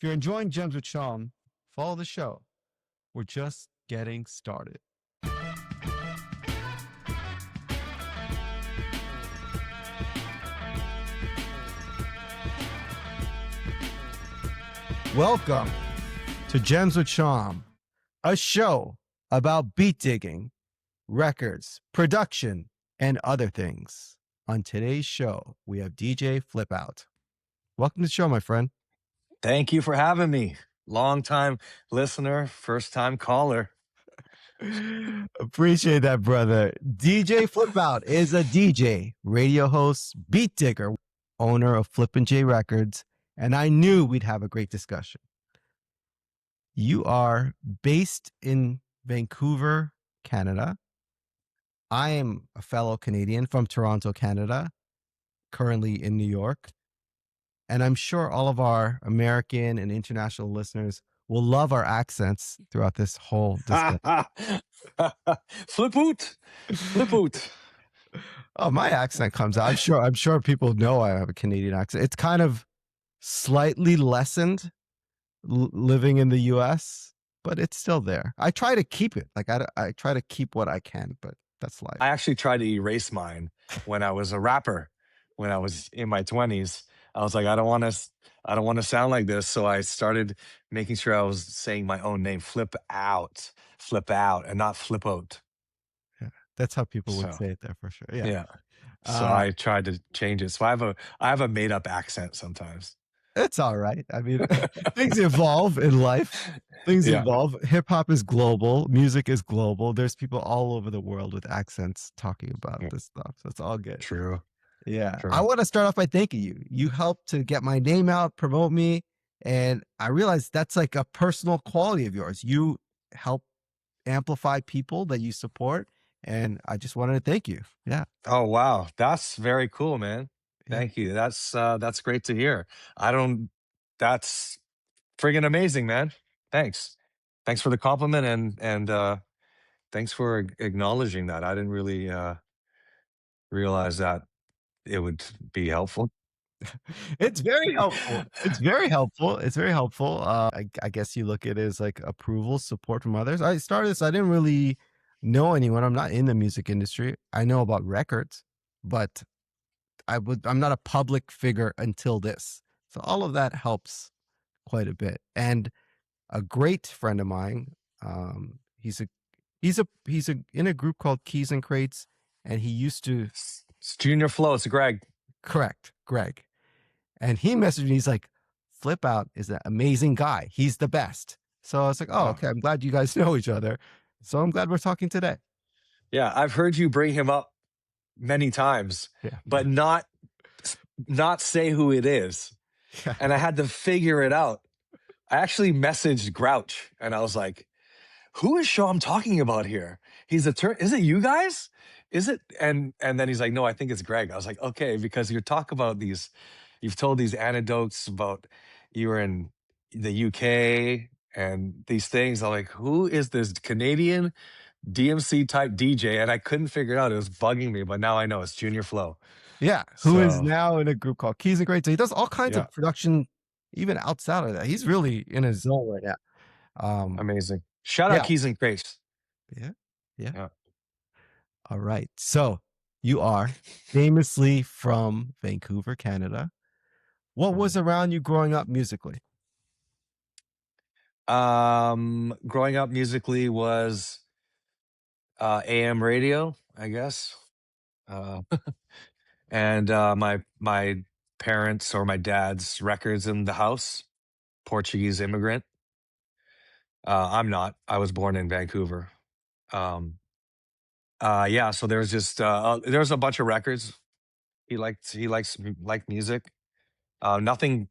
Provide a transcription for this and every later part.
If you're enjoying Gems with Shom, follow the show. We're just getting started. Welcome to Gems with Shom, a show about beat digging, records, production, and other things. On today's show, we have DJ Flipout. Welcome to the show, my friend. Thank you for having me. Long time listener, first time caller. Appreciate that, brother. DJ Flipout is a DJ, radio host, beat digger, owner of Flip and J Records, and I knew we'd have a great discussion. You are based in Vancouver, Canada. I am a fellow Canadian from Toronto, Canada, currently in New York. And I'm sure all of our American and international listeners will love our accents throughout this whole discussion. Flipout. Flipout. Oh, my accent comes out. I'm sure people know I have a Canadian accent. It's kind of slightly lessened living in the US, but it's still there. I try to keep it. Like I try to keep what I can, but that's life. I actually tried to erase mine when I was a rapper, when I was in my 20s. I was like, I don't want to sound like this. So I started making sure I was saying my own name, Flip out, and not Flipout. Yeah, that's how people would say it there for sure. Yeah. So I tried to change it. So I have a made up accent sometimes. It's all right. I mean, things evolve in life. Things evolve. Hip hop is global. Music is global. There's people all over the world with accents talking about this stuff. So it's all good. True. Yeah. True. I want to start off by thanking you. You helped to get my name out, promote me. And I realized that's like a personal quality of yours. You help amplify people that you support. And I just wanted to thank you. Yeah. Oh, wow. That's very cool, man. Thank you. That's great to hear. That's friggin' amazing, man. Thanks. Thanks for the compliment and thanks for acknowledging that. I didn't really realize that it would be helpful. It's very helpful. It's very helpful. It's very helpful. I guess you look at it as like approval, support from others. I started this, I didn't really know anyone. I'm not in the music industry. I know about records, but I'm not a public figure until this. So all of that helps quite a bit. And a great friend of mine, he's in a group called Keys and Crates, and he used to. It's Junior Flow. It's Greg. Correct, Greg. And he messaged me. He's like, Flipout is an amazing guy. He's the best. So I was like, oh, okay. I'm glad you guys know each other. So I'm glad we're talking today. Yeah, I've heard you bring him up many times, but not say who it is. Yeah. And I had to figure it out. I actually messaged Grouch and I was like, who is Shom talking about here? Is it you guys? Is it? And then he's like, no, I think it's Greg. I was like, okay, because you're talking about you've told these anecdotes about you were in the UK and these things. I'm like, who is this Canadian DMC type DJ? And I couldn't figure it out. It was bugging me, but now I know it's Junior Flow. Yeah, who is now in a group called Keys and Crates. So he does all kinds of production, even outside of that. He's really in his zone right now. Amazing. Shout out Keys and Crates. Yeah. All right. So you are famously from Vancouver, Canada. What was around you growing up musically? Growing up musically was AM radio, I guess. And my parents or my dad's records in the house, Portuguese immigrant. I'm not. I was born in Vancouver. Yeah, so there's just there's a bunch of records. He liked music. Nothing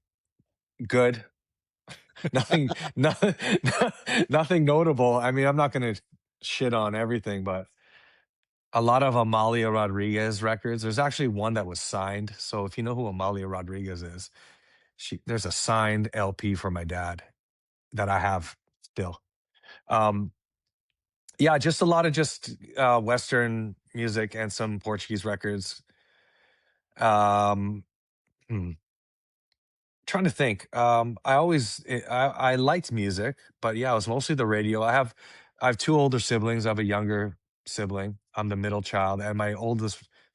good. nothing nothing notable. I mean, I'm not gonna shit on everything, but a lot of Amalia Rodriguez records. There's actually one that was signed. So if you know who Amalia Rodriguez is, there's a signed LP for my dad that I have still. Yeah, just a lot of Western music and some Portuguese records. Trying Trying to think. I liked music, but yeah, it was mostly the radio. I have two older siblings. I have a younger sibling. I'm the middle child, and the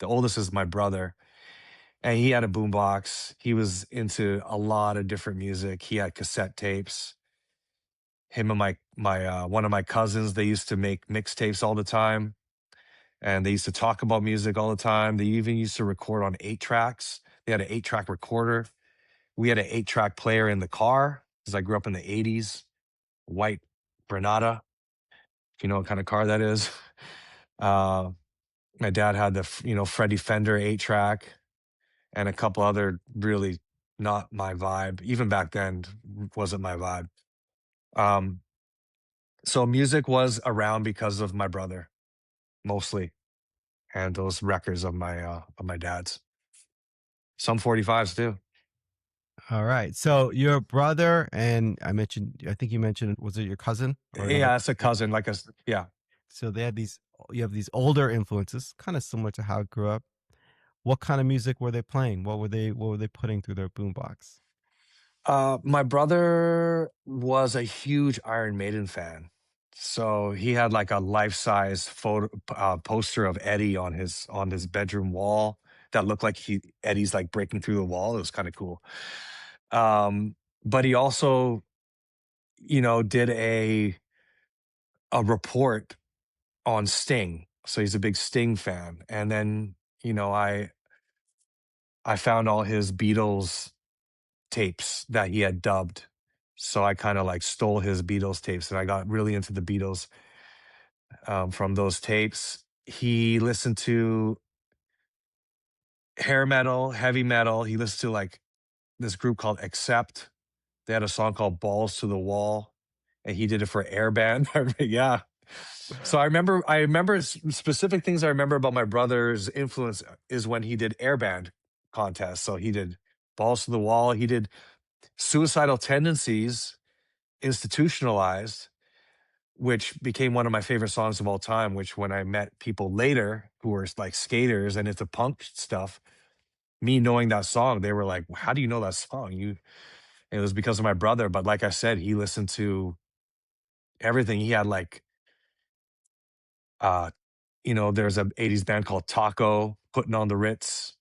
oldest is my brother, and he had a boombox. He was into a lot of different music. He had cassette tapes. Him and my one of my cousins, they used to make mixtapes all the time, and they used to talk about music all the time. They even used to record on 8 tracks. They had an 8 track recorder. We had an 8 track player in the car because I grew up in the 80s, white Granada, if you know what kind of car that is. Uh, my dad had Freddie Fender 8 track and a couple other really not my vibe. Even back then, wasn't my vibe. Um, so music was around because of my brother, mostly, and those records of my dad's. Some 45s too. All right. So your brother and I think you mentioned, was it your cousin or another? Yeah, it's a cousin, yeah. So you have these older influences, kind of similar to how I grew up. What kind of music were they playing? What were they putting through their boombox? My brother was a huge Iron Maiden fan. So he had like a life-size photo poster of Eddie on his bedroom wall that looked like Eddie's like breaking through the wall. It was kind of cool. But he also, did a report on Sting. So he's a big Sting fan. And then, you know, I I found all his Beatles tapes that he had dubbed. So I kind of like stole his Beatles tapes and I got really into the Beatles from those tapes. He listened to hair metal, heavy metal. He listened to like this group called Accept. They had a song called Balls to the Wall, and he did it for Airband. Yeah. So I remember specific things I remember about my brother's influence is when he did Airband contests. So he did Balls to the Wall. He did Suicidal Tendencies, Institutionalized, which became one of my favorite songs of all time, which when I met people later who were like skaters and into punk stuff, me knowing that song, they were like, how do you know that song? It was because of my brother. But like I said, he listened to everything. He had like uh, there's a 80s band called Taco, Putting on the Ritz.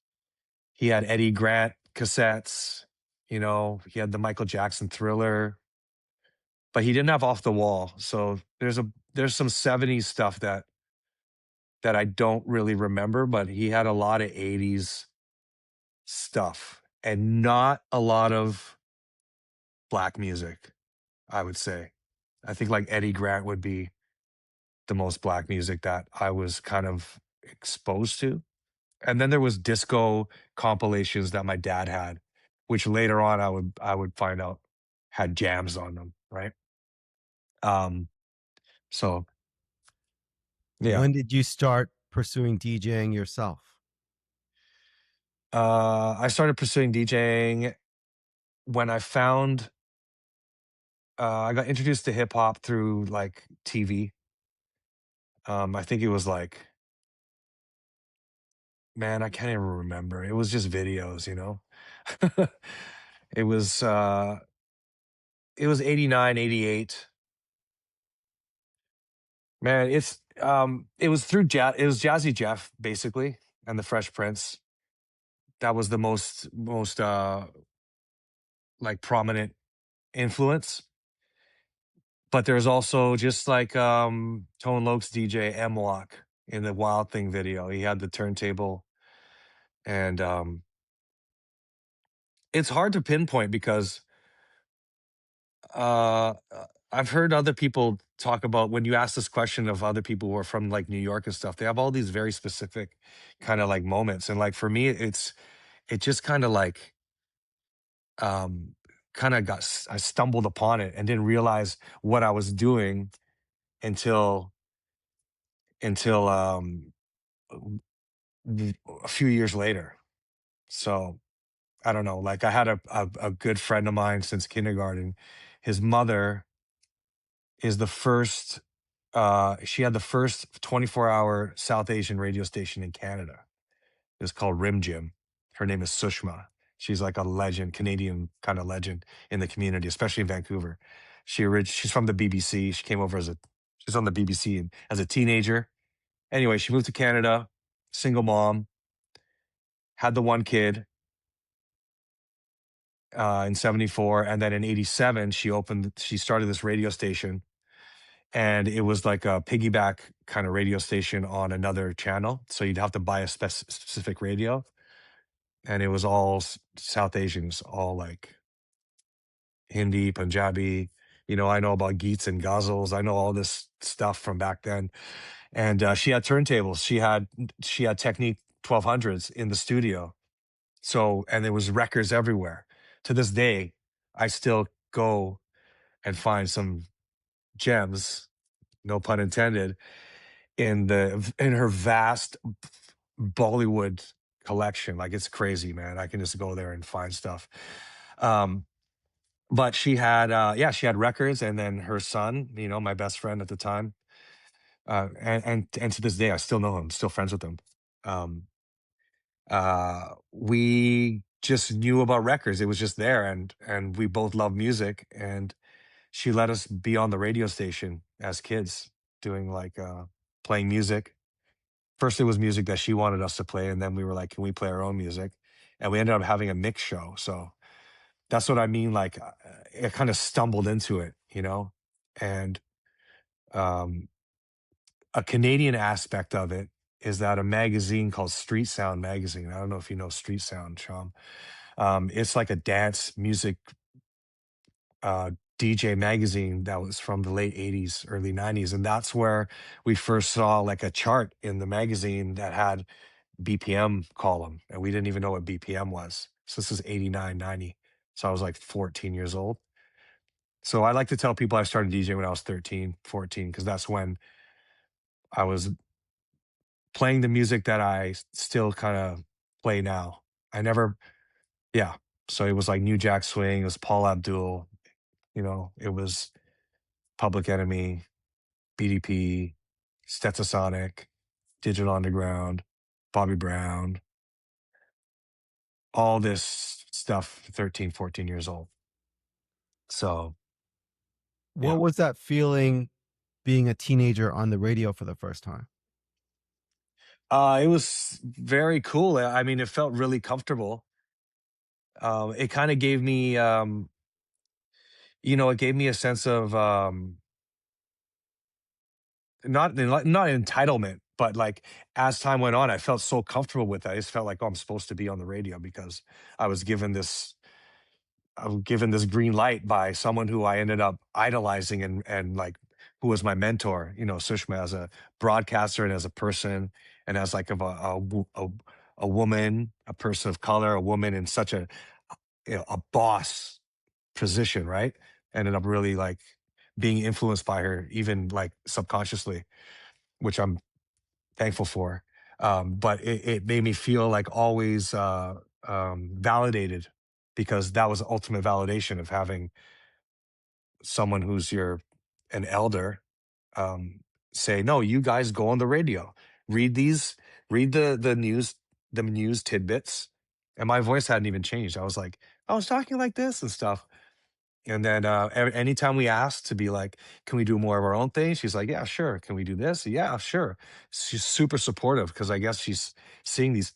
He had Eddie Grant cassettes, he had the Michael Jackson Thriller, but he didn't have Off the Wall. So there's some 70s stuff that I don't really remember, but he had a lot of 80s stuff and not a lot of black music, I would say. I think like Eddie Grant would be the most black music that I was kind of exposed to. And then there was disco compilations that my dad had, which later on I would find out had jams on them, right? Um, so yeah. When did you start pursuing DJing yourself? I started pursuing DJing when I got introduced to hip hop through like TV. I think it was like, man, I can't even remember. It was just videos. It was uh it was 89, 88. Man, it was through it was Jazzy Jeff basically and the Fresh Prince. That was the most like prominent influence. But there's also just like Tone Loke's DJ M Walk in the Wild Thing video. He had the turntable and it's hard to pinpoint because uh I've heard other people talk about when you ask this question of other people who are from like New York and stuff, they have all these very specific kind of like moments. And like for me, it just kind of like um kind of I stumbled upon it and didn't realize what I was doing until until a few years later. So I don't know. Like I had a good friend of mine since kindergarten. His mother is the first she had the first 24-hour South Asian radio station in Canada. It's called Rim Jim. Her name is Sushma. She's like a legend, Canadian kind of legend in the community, especially in Vancouver. She's from the BBC. She came over she's on the BBC as a teenager. Anyway, she moved to Canada, single mom, had the one kid in 74. And then in 87, she started this radio station. And it was like a piggyback kind of radio station on another channel. So you'd have to buy a specific radio. And it was all South Asians, all like Hindi, Punjabi. I know about Geets and Ghazals. I know all this stuff from back then. And she had turntables. She had Technique 1200s in the studio. So, and there was records everywhere. To this day, I still go and find some gems, no pun intended, in her vast Bollywood collection. Like, it's crazy, man. I can just go there and find stuff. But she had records, and then her son, my best friend at the time, and to this day, I still know him, still friends with him. We just knew about records. It was just there, and we both love music, and she let us be on the radio station as kids, doing like playing music. First, it was music that she wanted us to play, and then we were like, can we play our own music? And we ended up having a mix show. So that's what I mean. Like, I kind of stumbled into it, and um, a Canadian aspect of it is that a magazine called Street Sound magazine. I don't know if you know Street Sound, Shom. It's like a dance music DJ magazine that was from the late 80s, early 90s. And that's where we first saw like a chart in the magazine that had BPM column. And we didn't even know what BPM was. So this is 89, 90. So I was like 14 years old. So I like to tell people I started DJing when I was 13, 14, because that's when I was playing the music that I still kind of play now. Yeah. So it was like New Jack Swing, it was Paul Abdul, it was Public Enemy, BDP, Stetsasonic, Digital Underground, Bobby Brown, all this stuff, 13, 14 years old. So, What yeah. was that feeling being a teenager on the radio for the first time? It was very cool. I mean, it felt really comfortable. It kind of gave me, it gave me a sense of not entitlement, but like as time went on, I felt so comfortable with it. I just felt like, oh, I'm supposed to be on the radio because I was given this green light by someone who I ended up idolizing and like who was my mentor, Sushma, as a broadcaster and as a person and as like a woman, a person of color, a woman in such a boss position, right? Ended up really like being influenced by her, even like subconsciously, which I'm thankful for. But it made me feel like always validated, because that was the ultimate validation of having someone who's an elder say, no, you guys go on the radio, read the news tidbits. And my voice hadn't even changed. I was like, I was talking like this and stuff. And then anytime we asked to be like, can we do more of our own thing? She's like, yeah, sure. Can we do this? Yeah, sure. She's super supportive, because I guess she's seeing these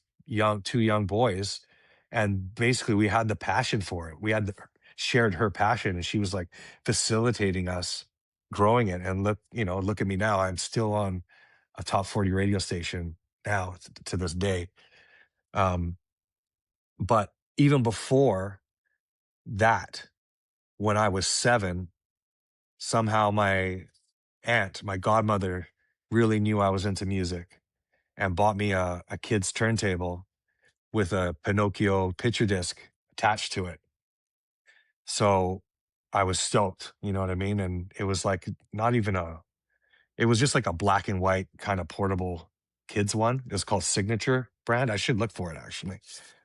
two young boys. And basically we had the passion for it. We had shared her passion, and she was like facilitating us growing it. And look at me now. I'm still on a top 40 radio station now to this day. But even before that, when I was 7, somehow my aunt, my godmother, really knew I was into music and bought me a kid's turntable with a Pinocchio picture disc attached to it. So I was stoked, you know what I mean? And it was like it was just like a black and white kind of portable kids one. It was called Signature brand. I should look for it, actually.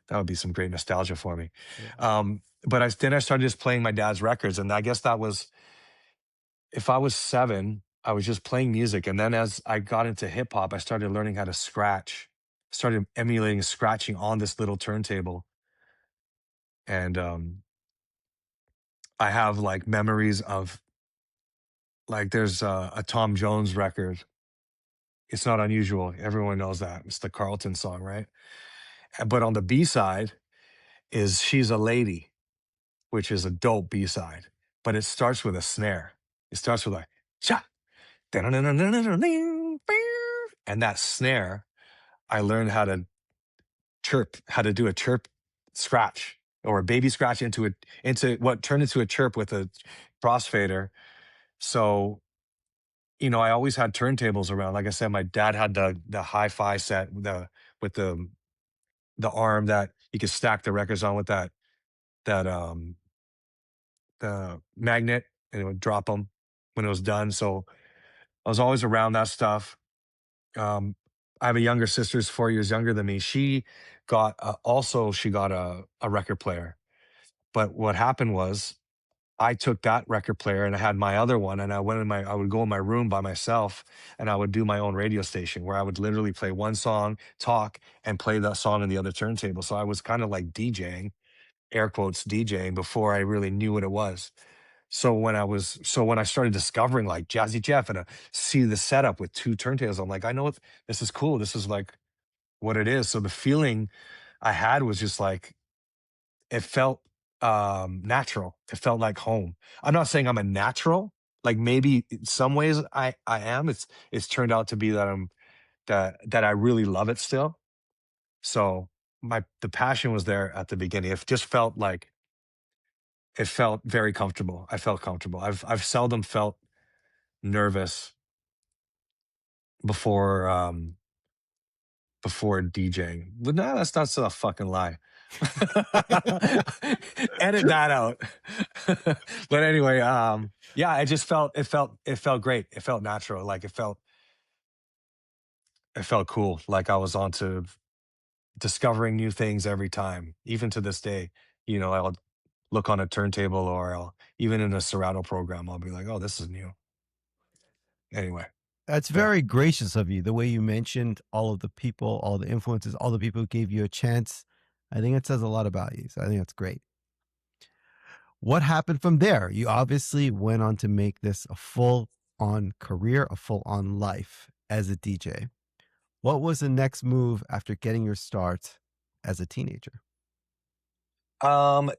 That would be some great nostalgia for me. Yeah. But then I started just playing my dad's records. And I guess that was, if I was 7, I was just playing music. And then as I got into hip hop, I started learning how to scratch, started emulating scratching on this little turntable. And I have like memories of like there's a Tom Jones record. It's Not Unusual. Everyone knows that. It's the Carlton song, right? But on the B side is She's a Lady, which is a dope B side. But it starts with a snare. It starts with like cha, and that snare, I learned how to do a chirp scratch or a baby scratch into what turned into a chirp with a crossfader. So, I always had turntables around. Like I said, my dad had the hi-fi set, with the arm that you could stack the records on with that the magnet, and it would drop them when it was done. So I was always around that stuff. Um, I have a younger sister who's 4 years younger than me. She got a record player. But what happened was I took that record player and I had my other one, and I would go in my room by myself, and I would do my own radio station where I would literally play one song, talk, and play that song on the other turntable. So I was kind of like DJing, air quotes DJing, before I really knew what it was. So when I started discovering like Jazzy Jeff and see the setup with two turntables, I'm like, I know this is cool. This is like what it is. So the feeling I had was just like it felt natural. It felt like home. I'm not saying I'm a natural. Like maybe in some ways I am. It's turned out to be that that I really love it still. So the passion was there at the beginning. It just felt like it felt very comfortable. I felt comfortable. I've seldom felt nervous before before DJing. But no, that's not a fucking lie. Edit that out. But anyway, yeah, it felt great. It felt natural. Like it felt cool. Like I was on to discovering new things every time. Even to this day, I'll look on a turntable, or even in a Serato program, I'll be like, oh, this is new. Anyway, That's yeah. very gracious of you. The way you mentioned all of the people, all the influences, all the people who gave you a chance. I think it says a lot about you. So I think that's great. What happened from there? You obviously went on to make this a full on career, a full on life as a DJ. What was the next move after getting your start as a teenager? Um,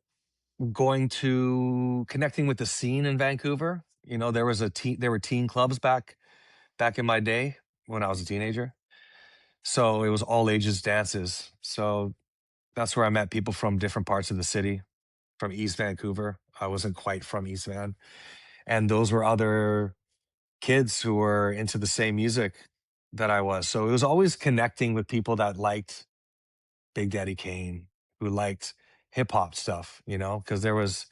Going to connecting with the scene in Vancouver. There were teen clubs back in my day when I was a teenager. So it was all ages dances. So that's where I met people from different parts of the city, from East Vancouver. I wasn't quite from East Van. And those were other kids who were into the same music that I was. So it was always connecting with people that liked Big Daddy Kane, who liked hip hop stuff, because there was,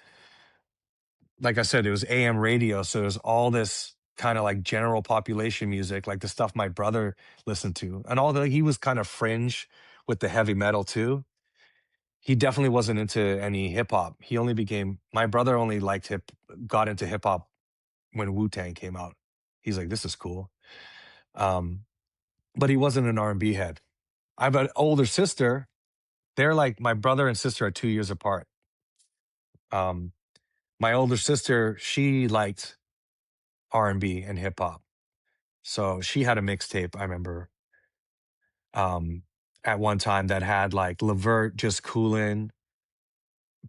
like I said, it was AM radio. So it was all this kind of like general population music, like the stuff my brother listened to. And although he was kind of fringe with the heavy metal too, he definitely wasn't into any hip hop. My brother only got into hip hop when Wu Tang came out. He's like, this is cool. Um, but he wasn't an R&B head. I have an older sister. They're like, my brother and sister are 2 years apart. Um, my older sister, she liked R&B and hip hop. So she had a mixtape, I remember, um, at one time that had like Levert, Just Coolin',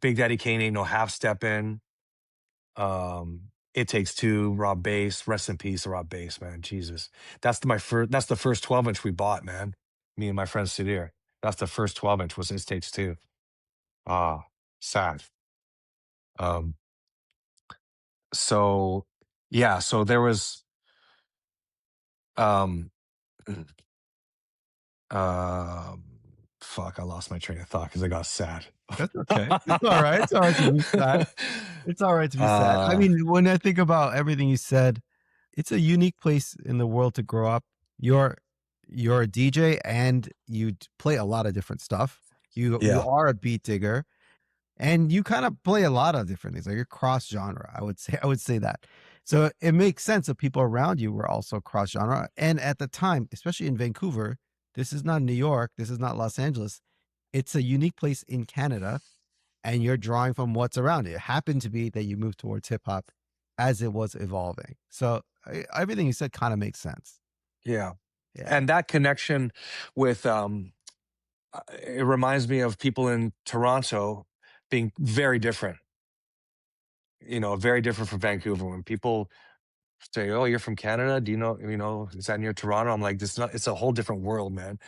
Big Daddy Kane Ain't No Half Steppin', It Takes Two, Rob Bass, rest in peace, Rob Bass, man. Jesus. That's the first 12-inch we bought, man. Me and my friend Sudhir. That's the first 12-inch was It Takes Two. Ah, sad. Um, so yeah, so there was um um fuck, I lost my train of thought because I got sad. That's okay. It's all right. It's all right to be sad. It's all right to be sad. I uh mean, when I think about everything you said, it's a unique place in the world to grow up. You're you're a DJ and you play a lot of different stuff. You yeah. are a beat digger and you kind of play a lot of different things. Like you're cross genre. I would say that. So it makes sense that people around you were also cross genre. And at the time, especially in Vancouver, this is not New York, this is not Los Angeles. It's a unique place in Canada and you're drawing from what's around it. It happened to be that you moved towards hip hop as it was evolving. So everything you said kind of makes sense. Yeah. Yeah. And that connection with it reminds me of people in Toronto being very different, very different from Vancouver. When people say, "Oh, you're from Canada. Do is that near Toronto?" I'm like, "This not. It's a whole different world, man."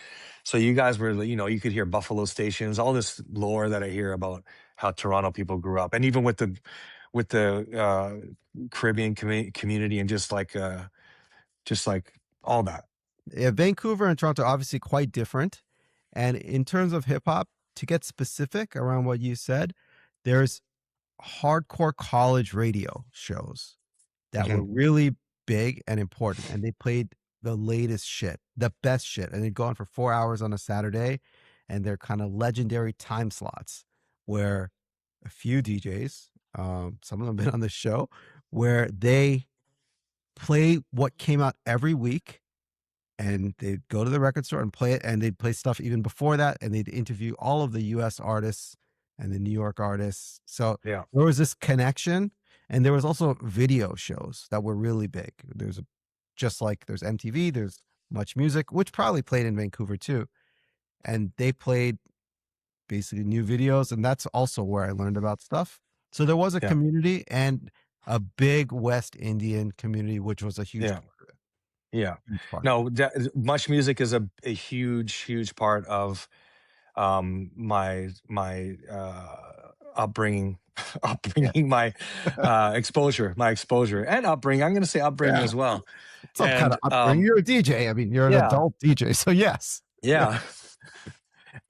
So you guys were, you could hear Buffalo stations, all this lore that I hear about how Toronto people grew up, and even with the Caribbean community, and just like all that. Yeah, Vancouver and Toronto are obviously quite different. And in terms of hip hop, to get specific around what you said, there's hardcore college radio shows that were Mhm. really big and important, and they played the latest shit, the best shit, and they'd go on for 4 hours on a Saturday, and they're kind of legendary time slots where a few DJs, some of them have been on the show, where they play what came out every week, and they'd go to the record store and play it, and they'd play stuff even before that, and they'd interview all of the US artists and the New York artists. So Yeah, there was this connection, and there was also video shows that were really big. Just like there's MTV, there's Much Music, which probably played in Vancouver too, and they played basically new videos, and that's also where I learned about stuff. So there was a yeah, community and a big West Indian community, which was a huge yeah. part of it. Yeah. Huge part. No, Much Music is a huge, huge part of my upbringing, Yeah. my exposure and upbringing. I'm going to say upbringing Yeah. as well. Some kind And of upbringing. You're a DJ. I mean, you're an yeah, adult DJ. So yes. Yeah.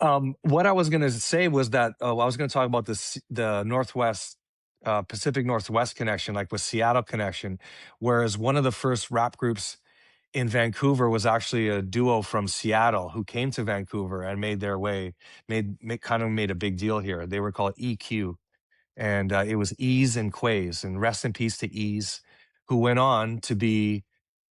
yeah. What I was going to say was that I was going to talk about the Northwest, Pacific Northwest connection, like with Seattle connection, whereas one of the first rap groups in Vancouver was actually a duo from Seattle who came to Vancouver and made their way, kind of made a big deal here. They were called EQ, and it was Ease and Quays, and rest in peace to Ease, who went on to be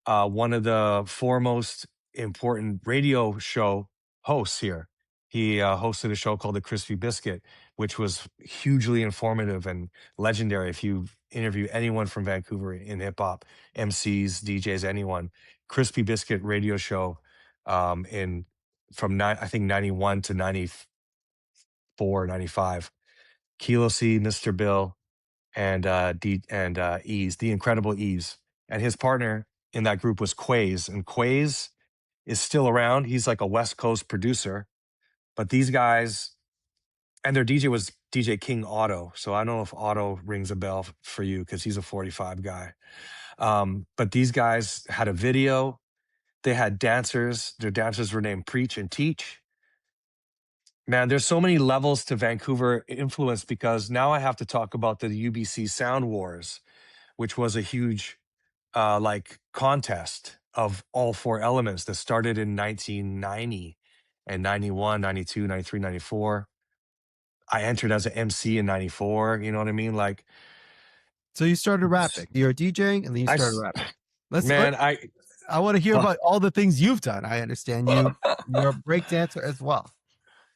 one of the foremost important radio show hosts here. He hosted a show called The Crispy Biscuit, which was hugely informative and legendary. If you interview anyone from Vancouver in hip hop, MCs, DJs, anyone, Crispy Biscuit radio show in from I think 91 to 94, 95. Kilo C, Mr. Bill, and Ease, the incredible Ease. And his partner in that group was Quays. And Quays is still around. He's like a West Coast producer. But these guys, and their DJ was DJ King Otto. So I don't know if Otto rings a bell for you because he's a 45 guy. But these guys had a video. They had dancers. Their dancers were named Preach and Teach. Man, there's so many levels to Vancouver influence because now I have to talk about the UBC Sound Wars, which was a huge like contest of all four elements that started in 1990 and 91, 92, 93, 94. I entered as an MC in 94. You know what I mean? Like, So you started rapping. You're DJing, and then you I, started s- rapping. Let's let man, I want to hear well, about all the things you've done. I understand you're a break dancer as well.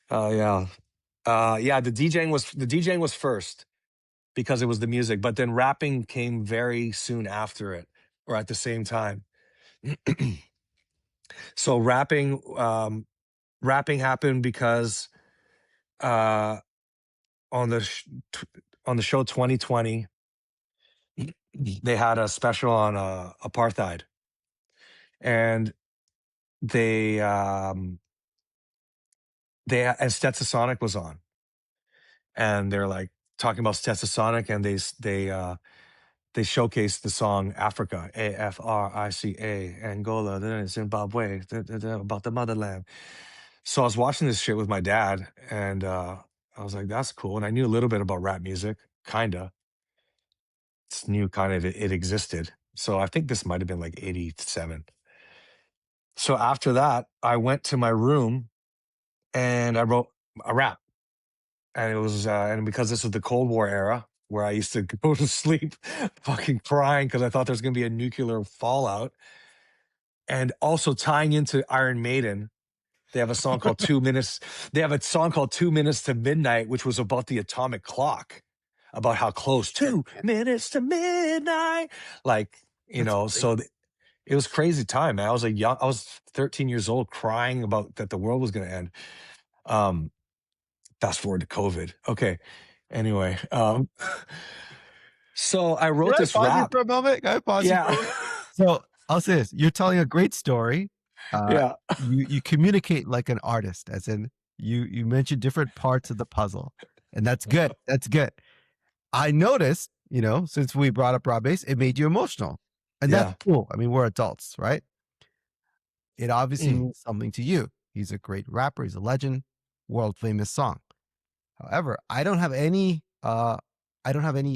oh yeah. Yeah, the DJing was first because it was the music, but then rapping came very soon after it or at the same time. So rapping happened because uh on the on the show 2020 they had a special on apartheid, and they and Stetsasonic was on, and they're like talking about Stetsasonic, and they showcased the song Africa, Africa, Angola, then Zimbabwe, about the motherland. So I was watching this shit with my dad, and I was like, that's cool. And I knew a little bit about rap music, kinda. It's new, kind of it existed. So I think this might have been like 87. So after that, I went to my room and I wrote a rap. And it was and because this was the Cold War era where I used to go to sleep fucking crying because I thought there's gonna be a nuclear fallout. And also tying into Iron Maiden, They have a song called 2 Minutes. They have a song called 2 Minutes to Midnight, which was about the atomic clock, about how close 2 minutes to midnight. Like, That's so crazy. it was crazy time, man. I was 13 years old crying about that the world was going to end. Fast forward to COVID. Okay. Anyway, so I Can wrote I this pause you rap. for a moment? Can I pause you for a Yeah. moment? So I'll say this: you're telling a great story. Yeah. You communicate like an artist, as in you mention different parts of the puzzle, and that's good. That's good. I noticed, since we brought up Rob Bass, it made you emotional, and that's Yeah. cool. I mean, we're adults, right? It obviously Mm. means something to you. He's a great rapper. He's a legend, world famous song. However, I don't have any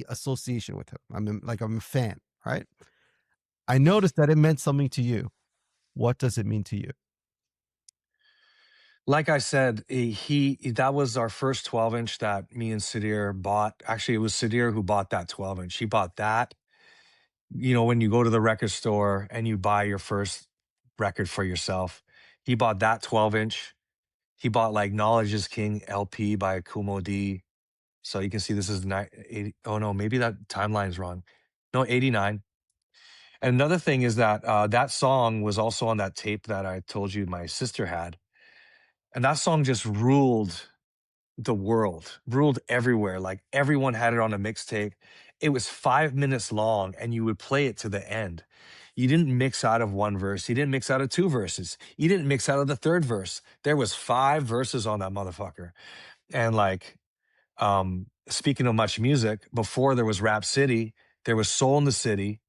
association with him. I'm a fan, right? I noticed that it meant something to you. What does it mean to you? Like I said, that was our first 12-inch that me and Sadir bought. Actually, it was Sadir who bought that 12-inch. He bought that. When you go to the record store and you buy your first record for yourself, he bought that 12-inch. He bought like Knowledge is King LP by Kumo D. So you can see this is 80. Oh no, maybe that timeline's wrong. No, 89. And another thing is that that song was also on that tape that I told you my sister had. And that song just ruled the world, ruled everywhere. Like everyone had it on a mixtape. It was 5 minutes long and you would play it to the end. You didn't mix out of one verse. You didn't mix out of two verses. You didn't mix out of the third verse. There was 5 verses on that motherfucker. And like, speaking of much music, before there was Rap City, there was Soul in the City,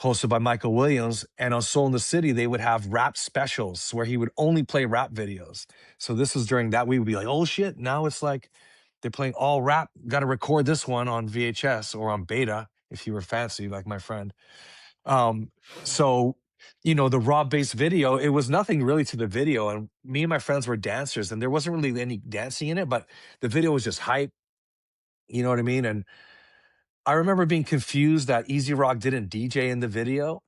hosted by Michael Williams. And on Soul in the City, they would have rap specials where he would only play rap videos. So this was during that. We would be like, oh shit, now it's like they're playing all rap. Got to record this one on VHS or on beta if you were fancy, like my friend. Um, so, the raw bass video, it was nothing really to the video. And me and my friends were dancers and there wasn't really any dancing in it, but the video was just hype. You know what I mean? And I remember being confused that Easy Rock didn't DJ in the video.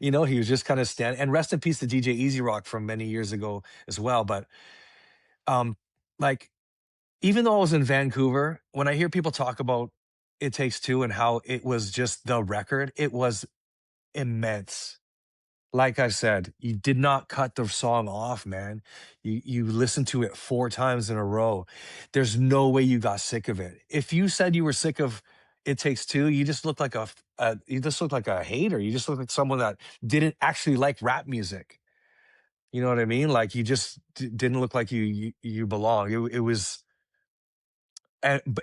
He was just kind of standing. And rest in peace to DJ Easy Rock from many years ago as well. But um, like, even though I was in Vancouver, when I hear people talk about It Takes Two and how it was just the record, it was immense. Like I said, you did not cut the song off, man. You listened to it 4 times in a row. There's no way you got sick of it. If you said you were sick of It Takes Two, you just looked like you just looked like a hater. You just looked like someone that didn't actually like rap music. You know what I mean? Like you just didn't look like you belong. It was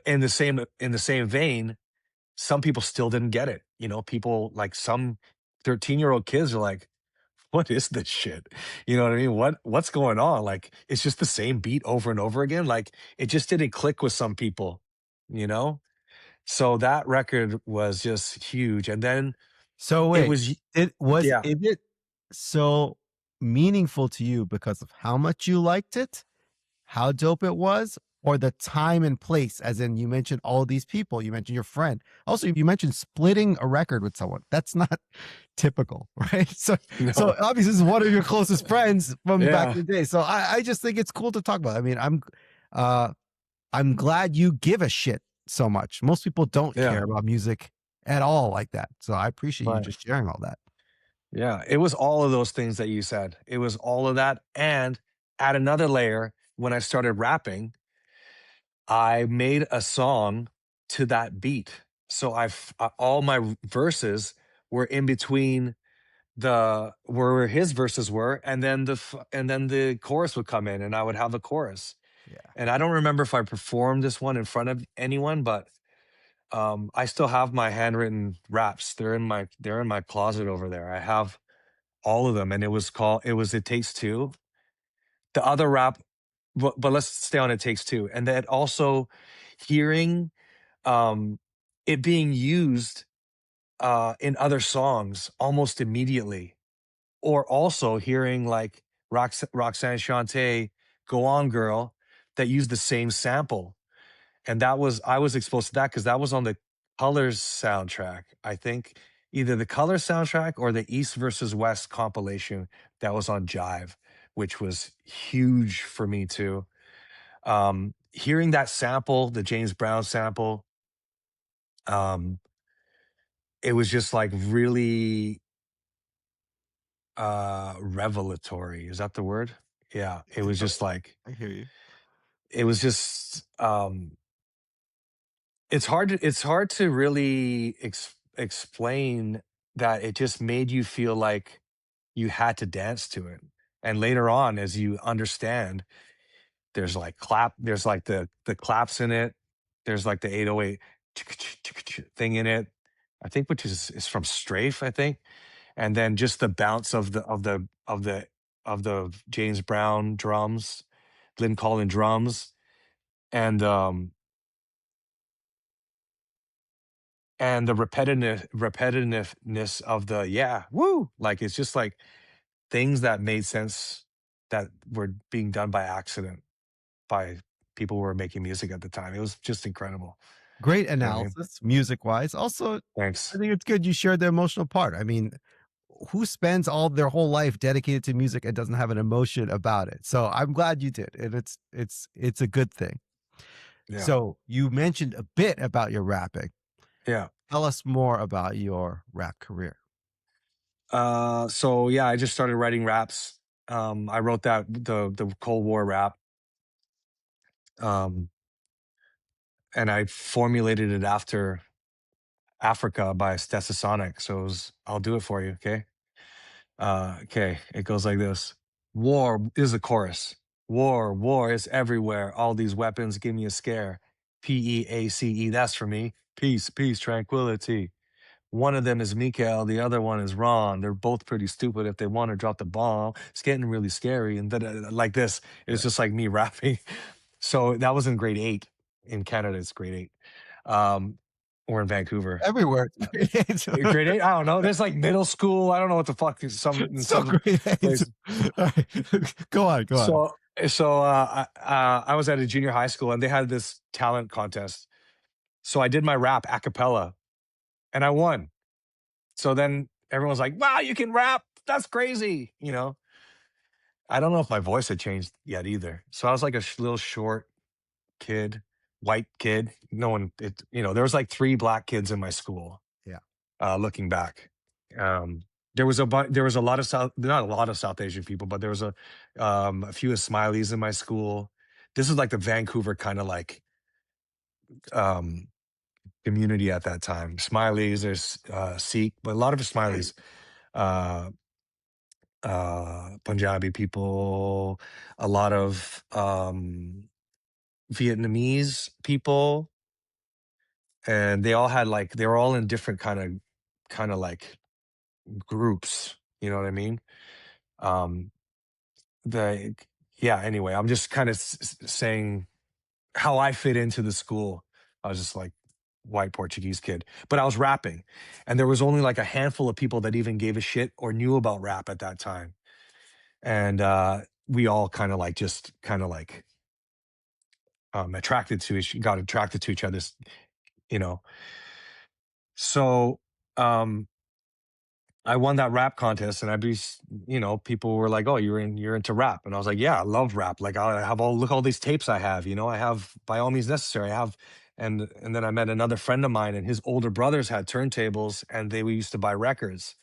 in the same vein. Some people still didn't get it. People like some 13-year-old kids are like, what is this shit? You know what I mean? What's going on? Like it's just the same beat over and over again. Like it just didn't click with some people, you know? So that record was just huge. And then So it wait, was is yeah. it so meaningful to you because of how much you liked it, how dope it was, or the time and place? As in, you mentioned all these people, you mentioned your friend. Also, you mentioned splitting a record with someone. That's not typical, right? So No. obviously, this is one of your closest friends from back Yeah. in the day. So I just think it's cool to talk about. I mean, uh, I'm glad you give a shit so much. Most people don't Yeah. care about music at all like that. So I appreciate you Right. just sharing all that. Yeah. It was all of those things that you said. It was all of that. And add another layer, when I started rapping, I made a song to that beat. So all my verses were in between the where his verses were, and then the chorus would come in, and I would have a chorus. Yeah. And I don't remember if I performed this one in front of anyone, but I still have my handwritten raps. They're in my closet over there. I have all of them, and It Takes Two. The other rap, but let's stay on It Takes Two, and then also hearing um, it being used in other songs almost immediately, or also hearing like Roxanne Shante, "Go On Girl," that used the same sample, and I was exposed to that because that was on the Colors soundtrack. I think either the Colors soundtrack or the East versus West compilation that was on Jive. which was huge for me too. Hearing that sample, the James Brown sample, um, it was just like really revelatory. Is that the word? Yeah. It was just like I hear you. it was just it's hard to really explain that it just made you feel like you had to dance to it. And later on, as you understand, there's like there's like the claps in it. There's like the 808 thing in it. I think which is from Strafe, I think. And then just the bounce of the James Brown drums, Lynn Collin drums, and and the repetitiveness of the woo, like it's just like things that made sense that were being done by accident by people who were making music at the time. It was just incredible. Great You know what I mean? analysis, music wise. Also, I Thanks. think it's good you shared the emotional part. I mean, who spends all their whole life dedicated to music and doesn't have an emotion about it? So I'm glad you did, and it's a good thing. Yeah. So you mentioned a bit about your rapping. Yeah. Tell us more about your rap career. So yeah, I just started writing raps. I wrote the Cold War rap. Um, and I formulated it after Africa by Stetsasonic. So I'll do it for you, okay? Okay, it goes like this. War is a chorus. War is everywhere. All these weapons give me a scare. PEACE, that's for me. Peace, tranquility. One of them is Mikael, the other one is Ron. They're both pretty stupid if they want to drop the bomb. It's getting really scary. And then like this, it's Right. just like me rapping. So that was in grade 8. In Canada, it's grade 8. Or in Vancouver. Everywhere. Grade 8? I don't know. There's like middle school. I don't know what the fuck is in So some great. place. All right. Go on. I was at a junior high school and they had this talent contest. So I did my rap a cappella and I won. So then everyone's like, wow, you can rap. That's crazy. You know, I don't know if my voice had changed yet either. So I was like a little short kid, white kid. No one, there was like 3 black kids in my school. Yeah. Looking back, um, there was a lot of not a lot of South Asian people, but there was a few Smileys in my school. This is like the Vancouver kind of like um, community at that time. Smileys, there's Sikh, but a lot of Smileys. Uh, Punjabi people, a lot of Vietnamese people, and they all had like they were all in different kind of like groups. You know what I mean? Um, the yeah. Anyway, I'm just kind of saying how I fit into the school. I was just like white Portuguese kid, but I was rapping, and there was only like a handful of people that even gave a shit or knew about rap at that time, and we all kind of like just kind of like got attracted to each other's, you know. So um I won that rap contest and people were like, "Oh, you're into rap." And I was like, "Yeah, I love rap. Like I have look all these tapes I have, I have By All Means Necessary. I have." And then I met another friend of mine and his older brothers had turntables and we used to buy records.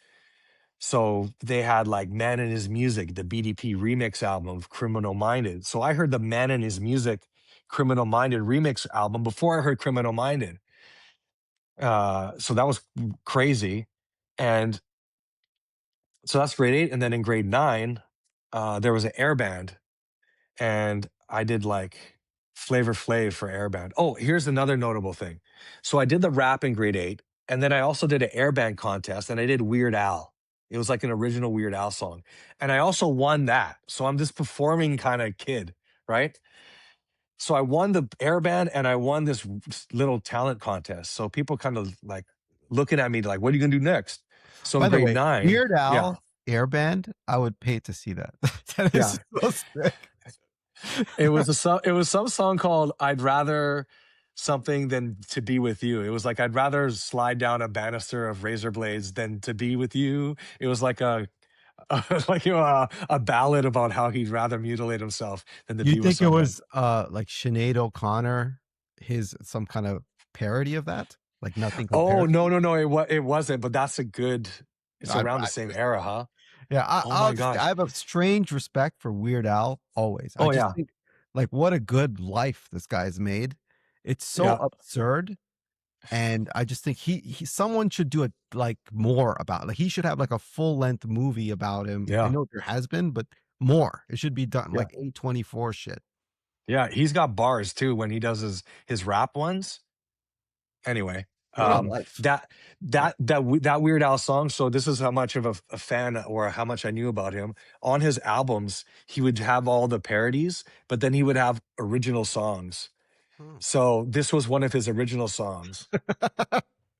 So they had like Man and His Music, the BDP remix album of Criminal Minded. So I heard the Man and His Music Criminal Minded remix album before I heard Criminal Minded. So that was crazy. And so that's grade 8. And then in grade 9, there was an air band. And I did like Flavor Flav for air band. Oh, here's another notable thing. So I did the rap in grade 8. And then I also did an air band contest and I did Weird Al. It was like an original Weird Al song. And I also won that. So I'm this performing kind of kid, right? So I won the air band and I won this little talent contest. So people kind of like looking at me like, what are you going to do next? So in By the grade way, 9, Weird yeah, Al Airband, I would pay to see that. That yeah. is so sick. It was some song called "I'd Rather Something Than to Be With You." It was like I'd rather slide down a banister of razor blades than to be with you. It was like like a ballad about how he'd rather mutilate himself than to You be with think it someone. was like Sinead O'Connor, his some kind of parody of that? Like Nothing Oh Compares to no, You? no, no, it wasn't. But that's a good. It's I, around the I, same era, huh? yeah, Oh I'll my just say I gosh. have a strange respect for Weird Al always. I Oh just yeah, think like what a good life this guy's made. It's so yeah, absurd, and I just think he someone should do it like more about like he should have like a full length movie about him. I yeah, know there has been, but more. It should be done yeah, like A24 shit. yeah. He's got bars too when he does his rap ones. Anyway, What a life. that Weird Al song. So this is how much of a fan or how much I knew about him. On his albums, he would have all the parodies, but then he would have original songs. Hmm. So this was one of his original songs.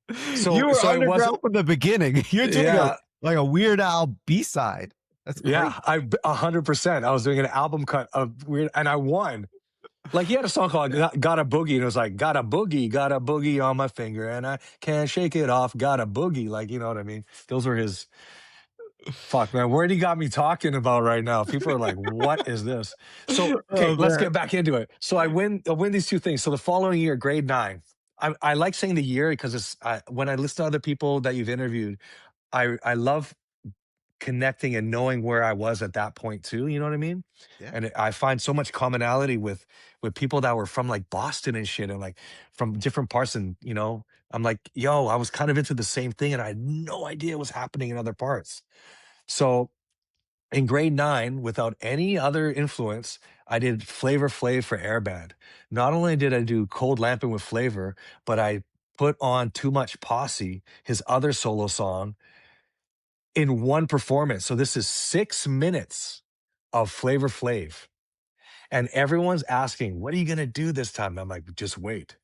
You So were so it was underground from the beginning. You're doing a yeah. like a Weird Al B-side. That's Yeah, great. 100%. I was doing an album cut of Weird, and I won. Like he had a song called "Got a Boogie," and it was like got a boogie on my finger, and I can't shake it off. Got a boogie, like you know what I mean. Those were his. Fuck man, where he got me talking about right now? People are like, "What is this?" So okay, Oh let's man. get back into it. So I win these two things. So the following year, grade nine. I like saying the year because when I listen to other people that you've interviewed, I love connecting and knowing where I was at that point too. You know what I mean? Yeah. And I find so much commonality with people that were from like Boston and shit, and like from different parts. And I'm like, yo, I was kind of into the same thing, and I had no idea what was happening in other parts. So in grade nine, without any other influence, I did Flavor Flav for Airband. Not only did I do Cold Lamping with Flavor, but I put on Too Much Posse, his other solo song, in one performance. So this is 6 minutes of Flavor Flav. And everyone's asking, what are you going to do this time? I'm like, just wait.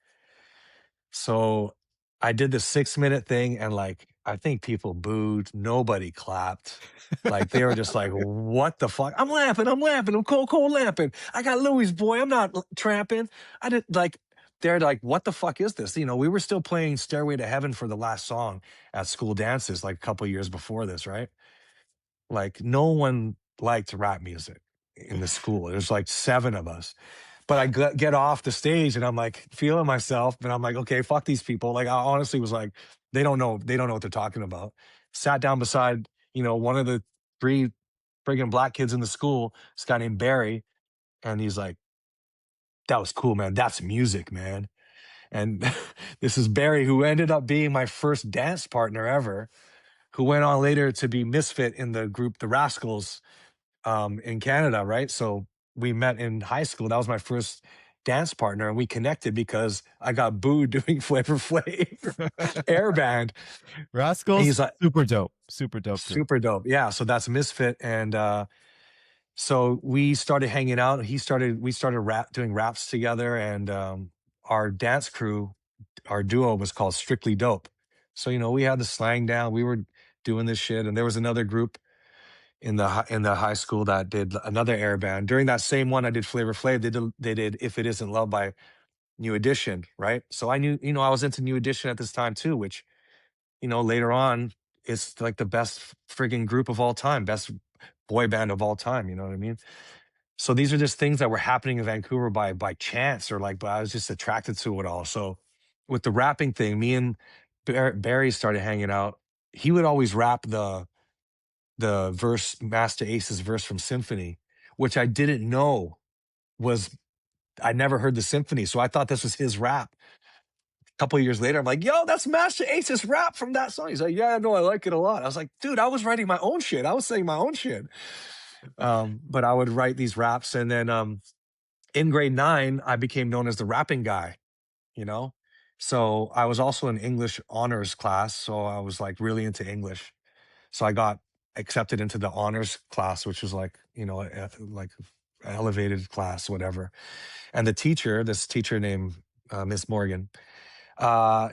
So I did the 6 minute thing, and like, I think people booed. Nobody clapped. Like, they were just like, what the fuck? I'm laughing. I'm cold lamping. I got Louis, boy. I'm not tramping. I did like, they're like, what the fuck is this? We were still playing Stairway to Heaven for the last song at school dances like a couple years before this, right? Like no one liked rap music in the school. There's like seven of us. But I get off the stage and I'm like feeling myself, and I'm like, okay, fuck these people. Like I honestly was like, they don't know what they're talking about. Sat down beside, one of the three friggin' black kids in the school, this guy named Barry, and he's like, that was cool, man. That's music, man. And this is Barry, who ended up being my first dance partner ever, who went on later to be Misfit in the group The Rascals in Canada, right? So we met in high school. That was my first dance partner, and we connected because I got booed doing Flavor Flav Airband. And Rascals, he's like, super dope. Super dope group. super dope. Yeah. So that's Misfit. And so we started hanging out. We started doing raps together. And our dance crew, our duo was called Strictly Dope. So, we had the slang down. We were doing this shit. And there was another group in the high school that did another air band. During that same one, I did Flavor Flav. They did If It Isn't Love by New Edition, right? So I knew, I was into New Edition at this time too, which later on is like the best frigging group of all time, best boy band of all time. You know what I mean? So these are just things that were happening in Vancouver by chance, or like, but I was just attracted to it all. So with the rapping thing, me and Barry started hanging out. He would always rap the verse, Master Ace's verse from Symphony, which I didn't know was, I never heard the Symphony. So I thought this was his rap. A couple of years later, I'm like, yo, that's Master Ace's rap from that song. He's like, yeah, no, I like it a lot. I was like, dude, I was writing my own shit. I was saying my own shit. But I would write these raps. And then in grade nine, I became known as the rapping guy, you know? So I was also in English honors class. So I was like really into English. So I got accepted into the honors class, which was like, like elevated class, whatever. And the teacher, this teacher named Miss Morgan,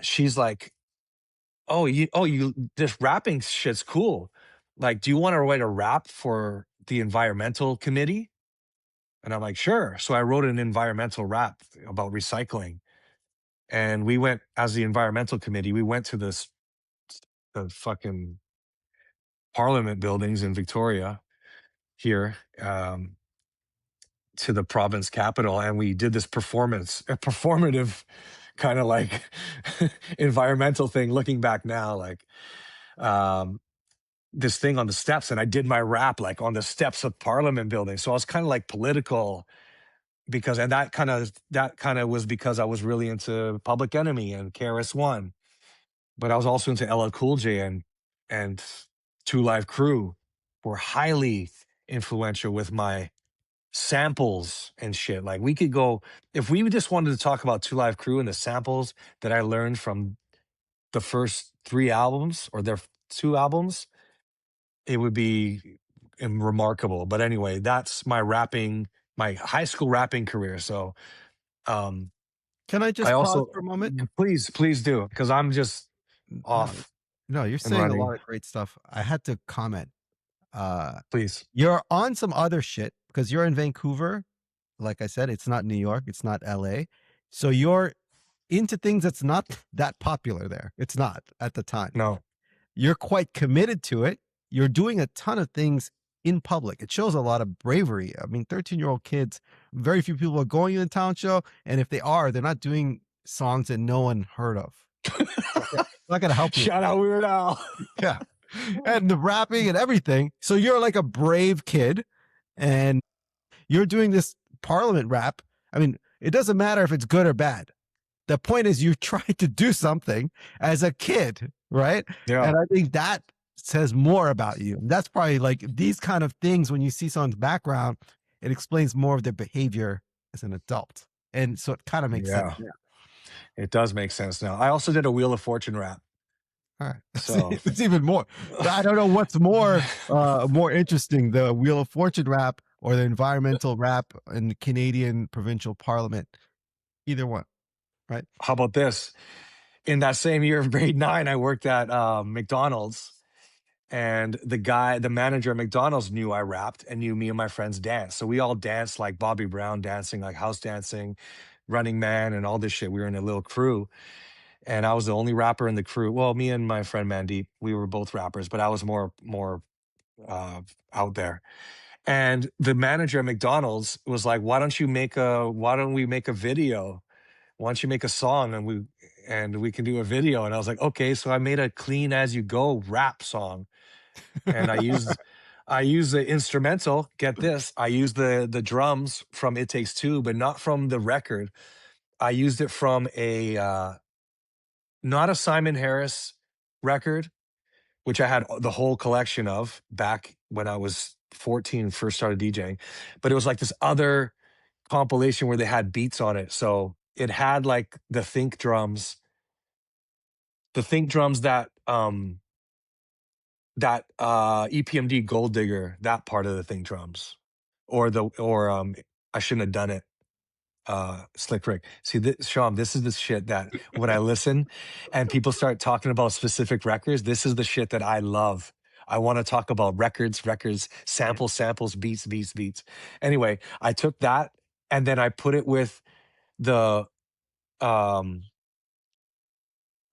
she's like, this rapping shit's cool. Like, do you want to write a rap for the environmental committee? And I'm like, sure. So I wrote an environmental rap about recycling. And we went, as the environmental committee, we went to the fucking Parliament buildings in Victoria here, to the province capital, and we did this performance, a performative kind of like environmental thing. Looking back now, like um, this thing on the steps, and I did my rap like on the steps of Parliament building. So I was kind of like political because, and that kind of was because I was really into Public Enemy and KRS-One, but I was also into LL Cool J and Two Live Crew were highly influential with my samples and shit. Like we could go if we just wanted to talk about Two Live Crew and the samples that I learned from the first three albums or their two albums, it would be remarkable. But anyway, that's my rapping, my high school rapping career. So um Can I I just pause also for a moment? please do because I'm just No, off no, you're and saying a lot running. of great stuff. I had to comment. Please. You're on some other shit because you're in Vancouver. Like I said, it's not New York, it's not LA. So you're into things that's not that popular there. It's not at the time. No. You're quite committed to it. You're doing a ton of things in public. It shows a lot of bravery. I mean, 13-year-old kids, very few people are going to the talent show. And if they are, they're not doing songs that no one heard of. Okay. It's not going to help you. Shout out Weird Al. Yeah. And the rapping and everything. So you're like a brave kid and you're doing this Parliament rap. I mean, it doesn't matter if it's good or bad. The point is you tried to do something as a kid, right? Yeah. And I think that says more about you. That's probably like these kind of things when you see someone's background, it explains more of their behavior as an adult. And so it kind of makes sense. Yeah. It does make sense now. I also did a Wheel of Fortune rap. All right. So It's even more. I don't know what's more interesting, the Wheel of Fortune rap or the environmental rap in the Canadian provincial parliament. Either one, right? how about this? In that same year of grade 9, I worked at McDonald's, and the manager at McDonald's knew I rapped and knew me and my friends danced. So we all danced like Bobby Brown dancing, like house dancing, Running Man, and all this shit. We were in a little crew, and I was the only rapper in the crew. Well, me and my friend Mandeep, we were both rappers, but I was more out there. And the manager at McDonald's was like, why don't we make a video? Why don't you make a song and we can do a video?" And I was like, okay. So I made a Clean As You Go rap song, and I used the instrumental. Get this, I used the drums from It Takes Two, but not from the record. I used it from a not a Simon Harris record, which I had the whole collection of back when I was 14, first started DJing. But it was like this other compilation where they had beats on it. So it had like the think drums that EPMD Gold Digger, that part of the think drums. Or I Shouldn't Have Done It. Slick Rick. See, Shom, this is the shit that when I listen and people start talking about specific records, this is the shit that I love. I want to talk about records, samples, beats. Anyway, I took that and then I put it with the um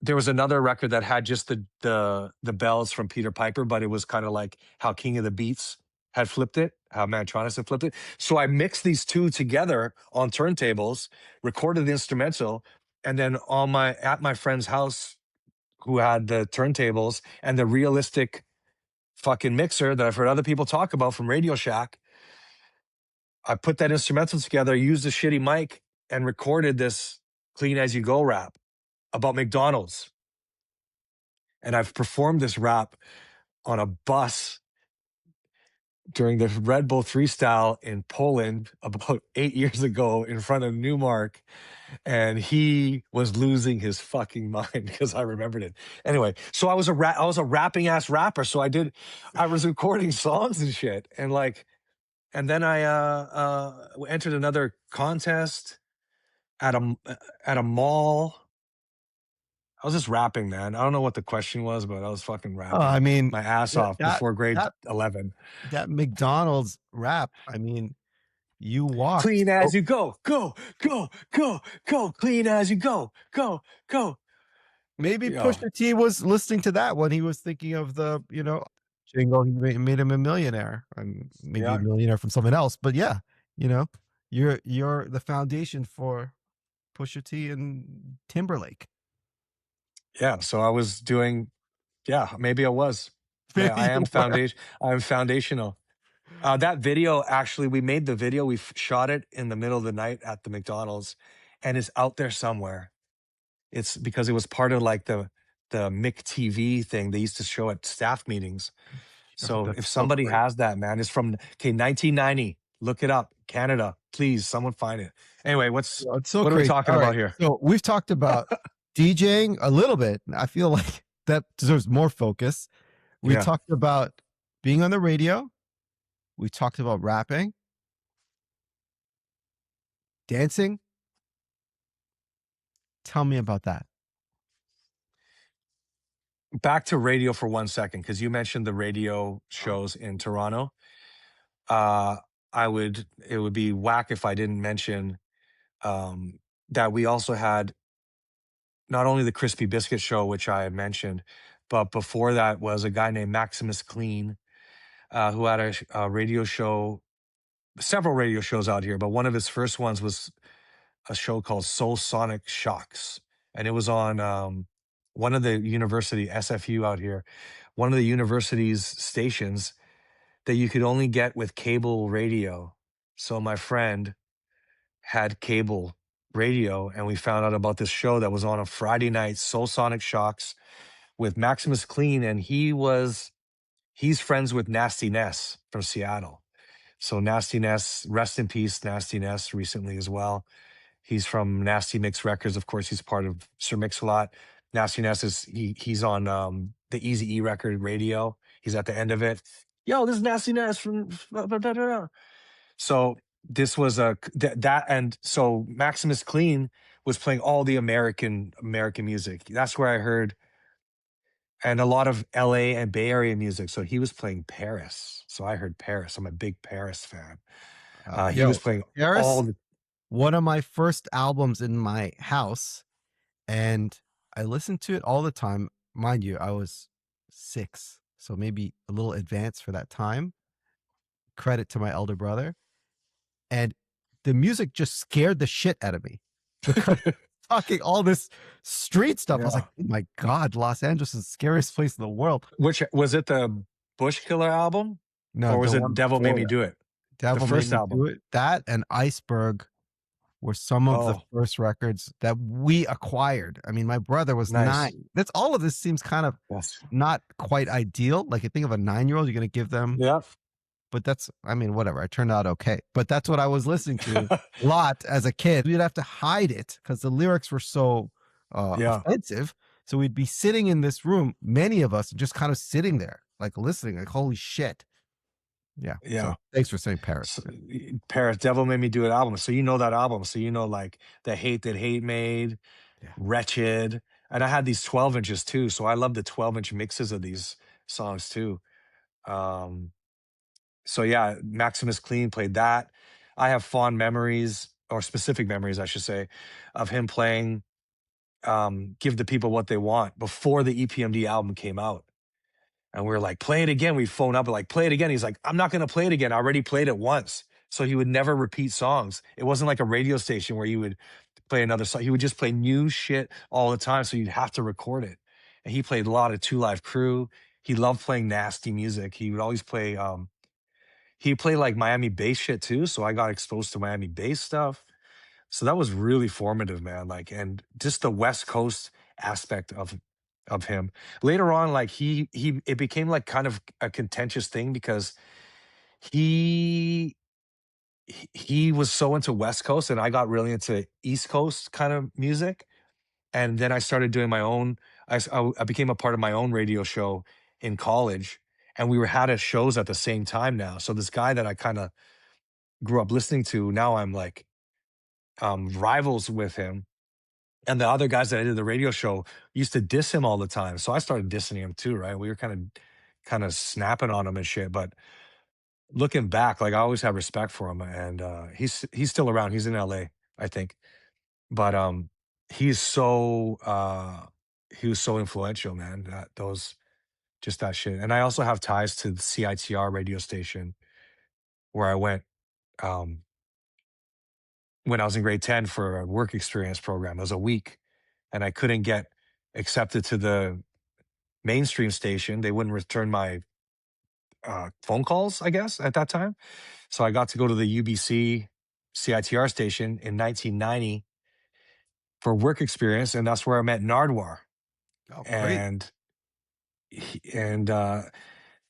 there was another record that had just the bells from Peter Piper, but it was kind of like how King of the Beats had flipped it, how Mantronis had flipped it. So I mixed these two together on turntables, recorded the instrumental, and then at my friend's house who had the turntables and the realistic fucking mixer that I've heard other people talk about from Radio Shack, I put that instrumental together, used a shitty mic, and recorded this Clean As You Go rap about McDonald's. And I've performed this rap on a bus during the Red Bull Freestyle in Poland about 8 years ago in front of Newmark. And he was losing his fucking mind because I remembered it. Anyway, so I was a rapping ass rapper. So I was recording songs and shit. And then I entered another contest at a mall. I was just rapping, man. I don't know what the question was, but I was fucking rapping I mean, my ass off before grade 11. that McDonald's rap, I mean, you walked. Clean as you go, go, go, go, go. Clean as you go, go, go. Maybe Yo. Pusha T was listening to that when he was thinking of jingle, he made him a millionaire, and maybe a Yeah, millionaire from someone else. But yeah, you know, you're the foundation for Pusha T and Timberlake. yeah. So I was doing. Yeah, maybe I was. Maybe I am you were. foundation. I'm foundational. That video, actually, we made the video. We shot it in the middle of the night at the McDonald's, and it's out there somewhere. It's because it was part of like the Mick TV thing they used to show at staff meetings. Oh, So if that's so somebody great. has that, man, it's from 1990. Look it up, Canada. Please, someone find it. Anyway, Oh, it's so what are we crazy. talking All about right, here? so we've talked about DJing a little bit. I feel like that deserves more focus. We Yeah, talked about being on the radio. We talked about rapping, dancing. Tell me about that. back to radio for 1 second because you mentioned the radio Oh, shows in Toronto. Uh, I would. It would be whack if I didn't mention um, that we also had not only the Crispy Biscuit show, which I had mentioned, but before that was a guy named Maximus Clean, who had a radio show, several radio shows out here, but one of his first ones was a show called Soul Sonic Shocks. And it was on one of the university, SFU out here, one of the university's stations that you could only get with cable radio. So my friend had cable radio, and we found out about this show that was on a Friday night, Soul Sonic Shocks with Maximus Clean, and he's friends with Nasty Ness from Seattle. So Nasty Ness, rest in peace, Nasty Ness, recently as well. He's from Nasty Mix Records. Of course, he's part of Sir Mix-a-Lot. Nasty Ness he's on the Easy E record radio. He's at the end of it. Yo, this is Nasty Ness from so this was that, and so Maximus Clean was playing all the American music. That's where I heard, and a lot of LA and Bay Area music. So he was playing Paris. So I heard Paris. I'm a big Paris fan. He was yo, playing all Paris, the. one of my first albums in my house, and I listened to it all the time. Mind you, I was 6, so maybe a little advanced for that time. Credit to my elder brother. And the music just scared the shit out of me because talking all this street stuff. I was like, Yeah. oh my God, Los Angeles is the scariest place in the world. Which was it, the Bush Killer album, No, or the was one it Devil Made before Me that, Do It? The Devil Made first Me Do album. It. That and Iceberg were some of the Oh, first records that we acquired. I mean, my brother was nice. 9. That's all of this seems kind of Yes. not quite ideal. Like, you think of a 9-year-old, you're going to give them, Yeah. but that's, I mean, whatever. I turned out okay. But that's what I was listening to a lot as a kid. We'd have to hide it because the lyrics were so Yeah. offensive. So we'd be sitting in this room, many of us, just kind of sitting there, like listening, like, holy shit. Yeah. Yeah. So thanks for saying Paris. So, Paris, Devil Made Me Do It album. So you know that album. So you know, like, the Hate That Hate Made, Yeah. Wretched, and I had these 12 inches too. So I love the 12-inch mixes of these songs too. Um, so yeah, Maximus Clean played that. I have fond memories, or specific memories, I should say, of him playing Give the People What They Want before the EPMD album came out. And we were like, play it again. We phone up and like, play it again. He's like, I'm not going to play it again. I already played it once. So he would never repeat songs. It wasn't like a radio station where you would play another song. He would just play new shit all the time. So you'd have to record it. And he played a lot of Two Live Crew. He loved playing nasty music. He would always play, he played like Miami bass shit too. So I got exposed to Miami bass stuff. So that was really formative, man. Like, and just the West Coast aspect of him. Later on, like he it became like kind of a contentious thing because he he was so into West Coast, and I got really into East Coast kind of music. And then I started doing my own. I became a part of my own radio show in college, and we were had a shows at the same time now. So this guy that I kind of grew up listening to, now I'm like rivals with him. And the other guys that I did the radio show used to diss him all the time. So I started dissing him too, right? We were kind of snapping on him and shit. But looking back, like, I always had respect for him. And he's still around. He's in LA, I think. But he's so he was so influential, man. That those just that shit. And I also have ties to the CITR radio station where I went um, when I was in grade 10 for a work experience program. It was a week, and I couldn't get accepted to the mainstream station. They wouldn't return my phone calls, I guess, at that time. So I got to go to the UBC CITR station in 1990 for work experience, and that's where I met Nardwuar. Oh, great. And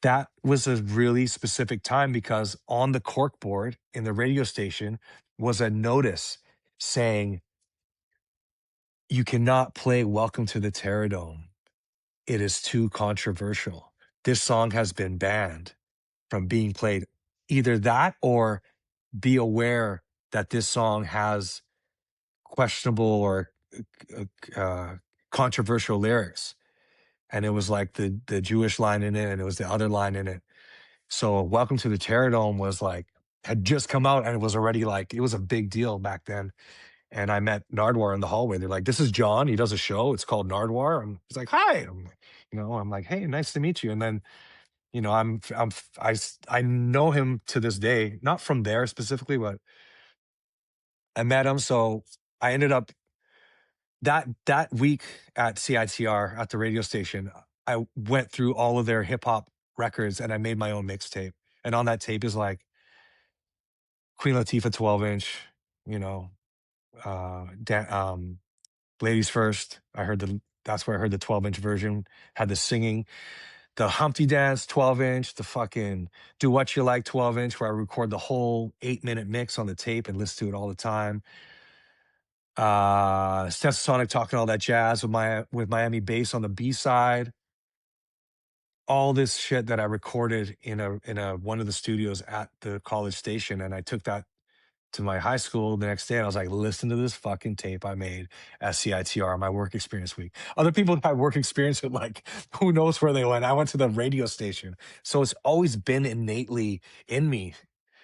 that was a really specific time because on the cork board in the radio station was a notice saying, "You cannot play Welcome to the Terradome. It is too controversial. This song has been banned from being played." Either that or be aware that this song has questionable or uh, controversial lyrics. And it was like the Jewish line in it, and it was the other line in it. So Welcome to the Terradome was like had just come out, and it was already like it was a big deal back then. And I met Nardwuar in the hallway. They're like, "This is John. He does a show. It's called Nardwuar." And he's like, "Hi." I'm like, "Hey, nice to meet you." And then I know him to this day, not from there specifically, but I met him. So I ended up that week at CITR at the radio station. I went through all of their hip hop records and I made my own mixtape. And on that tape is like Queen Latifah 12-inch, you know, Ladies First. That's where I heard the 12-inch version. Had the singing, the Humpty Dance 12-inch, the fucking Do What You Like 12-inch, where I record the whole 8-minute mix on the tape and listen to it all the time. Stetsasonic Talking All That Jazz with Miami Bass on the B side. All this shit that I recorded in a one of the studios at the college station, and I took that to my high school the next day, and I was like, "Listen to this fucking tape I made at CITR, my work experience week." Other people had work experience with like, who knows where they went. I went to the radio station, so it's always been innately in me.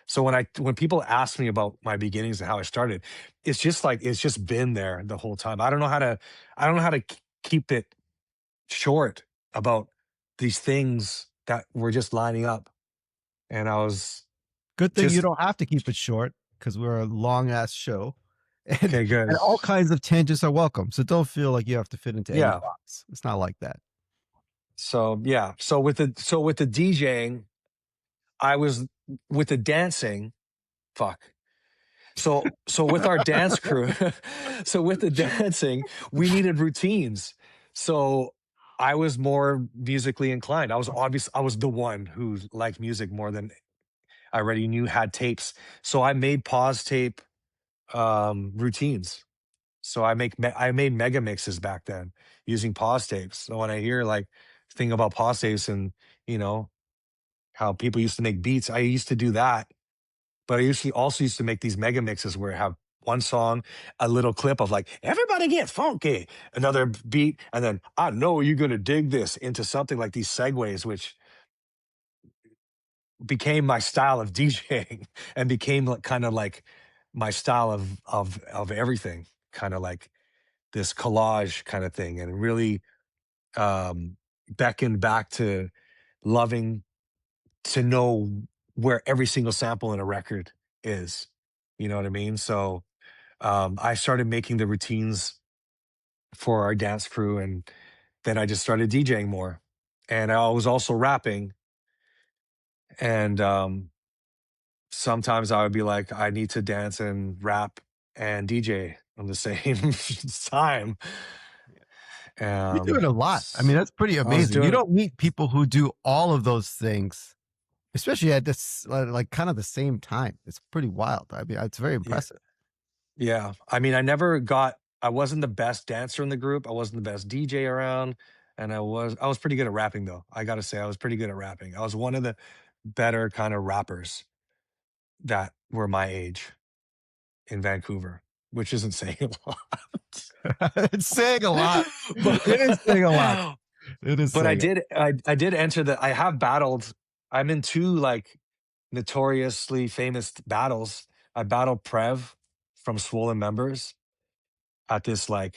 So when people ask me about my beginnings and how I started, it's just like it's just been there the whole time. I don't know how to keep it short about these things that were just lining up, and I was Good thing you just don't have to keep it short because we're a long ass show, and okay, good. and all kinds of tangents are welcome. So don't feel like you have to fit into any Yeah. box. It's not like that. So yeah. So with the DJing, I was with the dancing. Fuck. So with our dance crew, so with the dancing, we needed routines. So I was more musically inclined. I was the one who liked music more than I already knew had tapes. So I made pause tape routines. So I made mega mixes back then using pause tapes. So when I hear like thing about pause tapes and you know how people used to make beats, I used to do that. But I also used to make these mega mixes where I have one song, a little clip of like everybody get funky, another beat, and then I know you're gonna dig this into something like these segues, which became my style of DJing and became like kind of like my style of everything, kind of like this collage kind of thing, and really beckoned back to loving to know where every single sample in a record is. You know what I mean? So I started making the routines for our dance crew, and then I just started DJing more. And I was also rapping, and sometimes I would be like, I need to dance and rap and DJ on the same time. You're doing a lot. I mean, S- that's pretty I was amazing. You doing don't meet people who do all of those things, especially at this like kind of the same time. It's pretty wild. I mean, it's very yeah, impressive. yeah. I mean, I wasn't the best dancer in the group. I wasn't the best DJ around. And I was pretty good at rapping though. I gotta say, I was pretty good at rapping. I was one of the better kind of rappers that were my age in Vancouver, which isn't saying a lot. It's saying a lot. but It is saying a lot. It is but saying I did enter the I have battled. I'm in two like notoriously famous battles. I battled Prev from Swollen Members at this like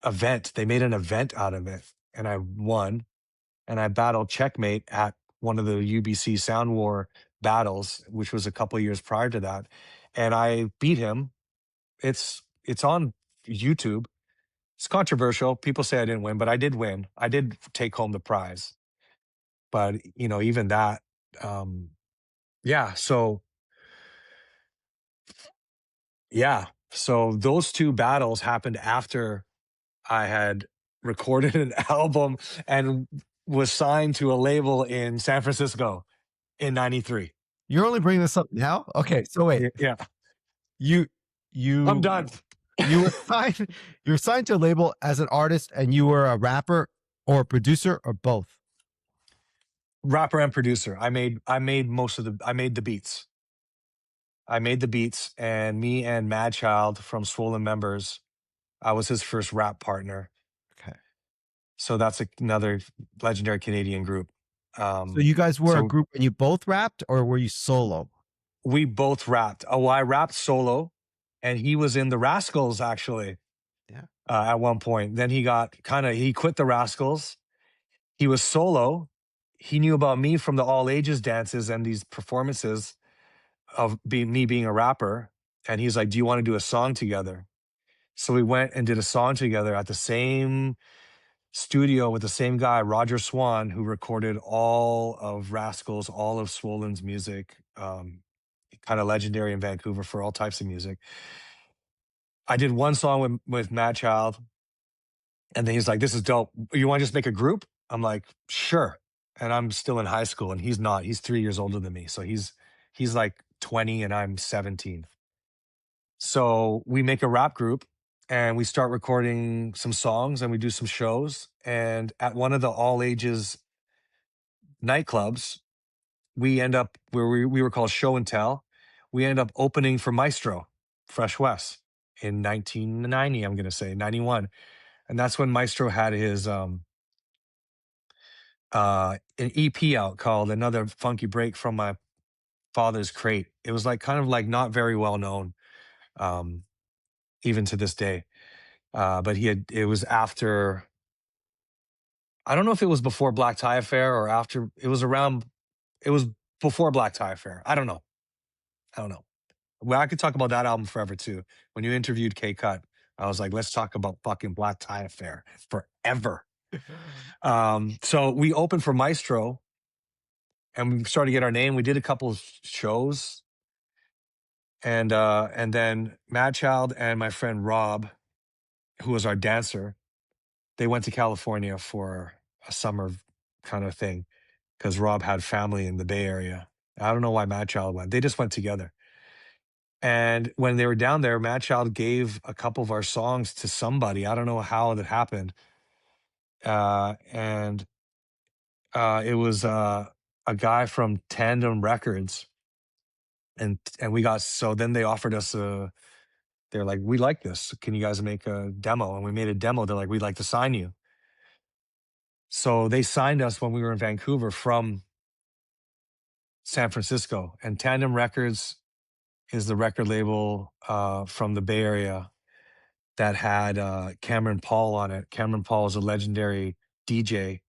event. They made an event out of it, and I won. and I battled Checkmate at one of the UBC Sound War battles, which was a couple of years prior to that, and I beat him. It's on YouTube. It's controversial. People say I didn't win, but I did win. I did take home the prize. But even that, um, yeah. So yeah. So those two battles happened after I had recorded an album and was signed to a label in San Francisco in '93. You're only bringing this up now? Okay, so wait. Yeah, You I'm done. you were signed to a label as an artist, and you were a rapper or a producer or both? Rapper and producer. I made I made the beats. I made the beats, and me and Mad Child from Swollen Members, I was his first rap partner. Okay. So that's another legendary Canadian group. So you guys were a group and you both rapped, or were you solo? We both rapped. Oh, I rapped solo, and he was in the Rascals actually. Yeah. At one point. Then he quit the Rascals. He was solo. He knew about me from the all ages dances and these performances of me being a rapper. And he's like, "Do you want to do a song together?" So we went and did a song together at the same studio with the same guy, Roger Swan, who recorded all of Rascals, all of Swollen's music, kind of legendary in Vancouver for all types of music. I did one song with Matt Child, and then he's like, "This is dope. You want to just make a group?" I'm like, "Sure." And I'm still in high school, and he's not. He's 3 years older than me, so he's like 20, and I'm 17. So we make a rap group, and we start recording some songs, and we do some shows. And at one of the all ages nightclubs, we end up where we were called Show and Tell. We end up opening for Maestro, Fresh West, in 1990. I'm going to say 91, and that's when Maestro had his an EP out called Another Funky Break from My Father's Crate. It was like kind of like not very well known, um, even to this day. But it was after, I don't know if it was before Black Tie Affair or after, it was before Black Tie Affair. I don't know. Well, I could talk about that album forever too. When you interviewed K Cut, I was like, let's talk about fucking Black Tie Affair forever. So we opened for Maestro, and we started to get our name. We did a couple of shows, and then Mad Child and my friend Rob, who was our dancer, they went to California for a summer kind of thing because Rob had family in the Bay Area. I don't know why Mad Child went. They just went together. And when they were down there, Mad Child gave a couple of our songs to somebody. I don't know how that happened. And it was a guy from Tandem Records, and we got, so then they offered us they're like, "We like this. Can you guys make a demo?" And we made a demo. They're like, "We'd like to sign you." So they signed us when we were in Vancouver from San Francisco. And Tandem Records is the record label from the Bay Area that had Cameron Paul on it. Cameron Paul is a legendary DJ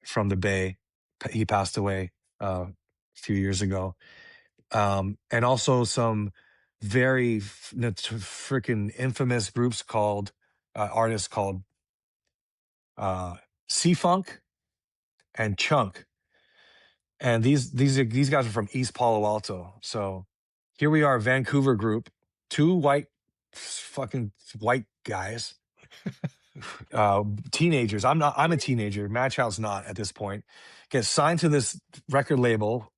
from the Bay. He passed away a few years ago. And also some very freaking infamous groups called artists called C Funk and Chunk. And these guys are from East Palo Alto. So here we are, Vancouver group, two fucking white guys, teenagers. I'm a teenager. Mad Child's not at this point. Get signed to this record label,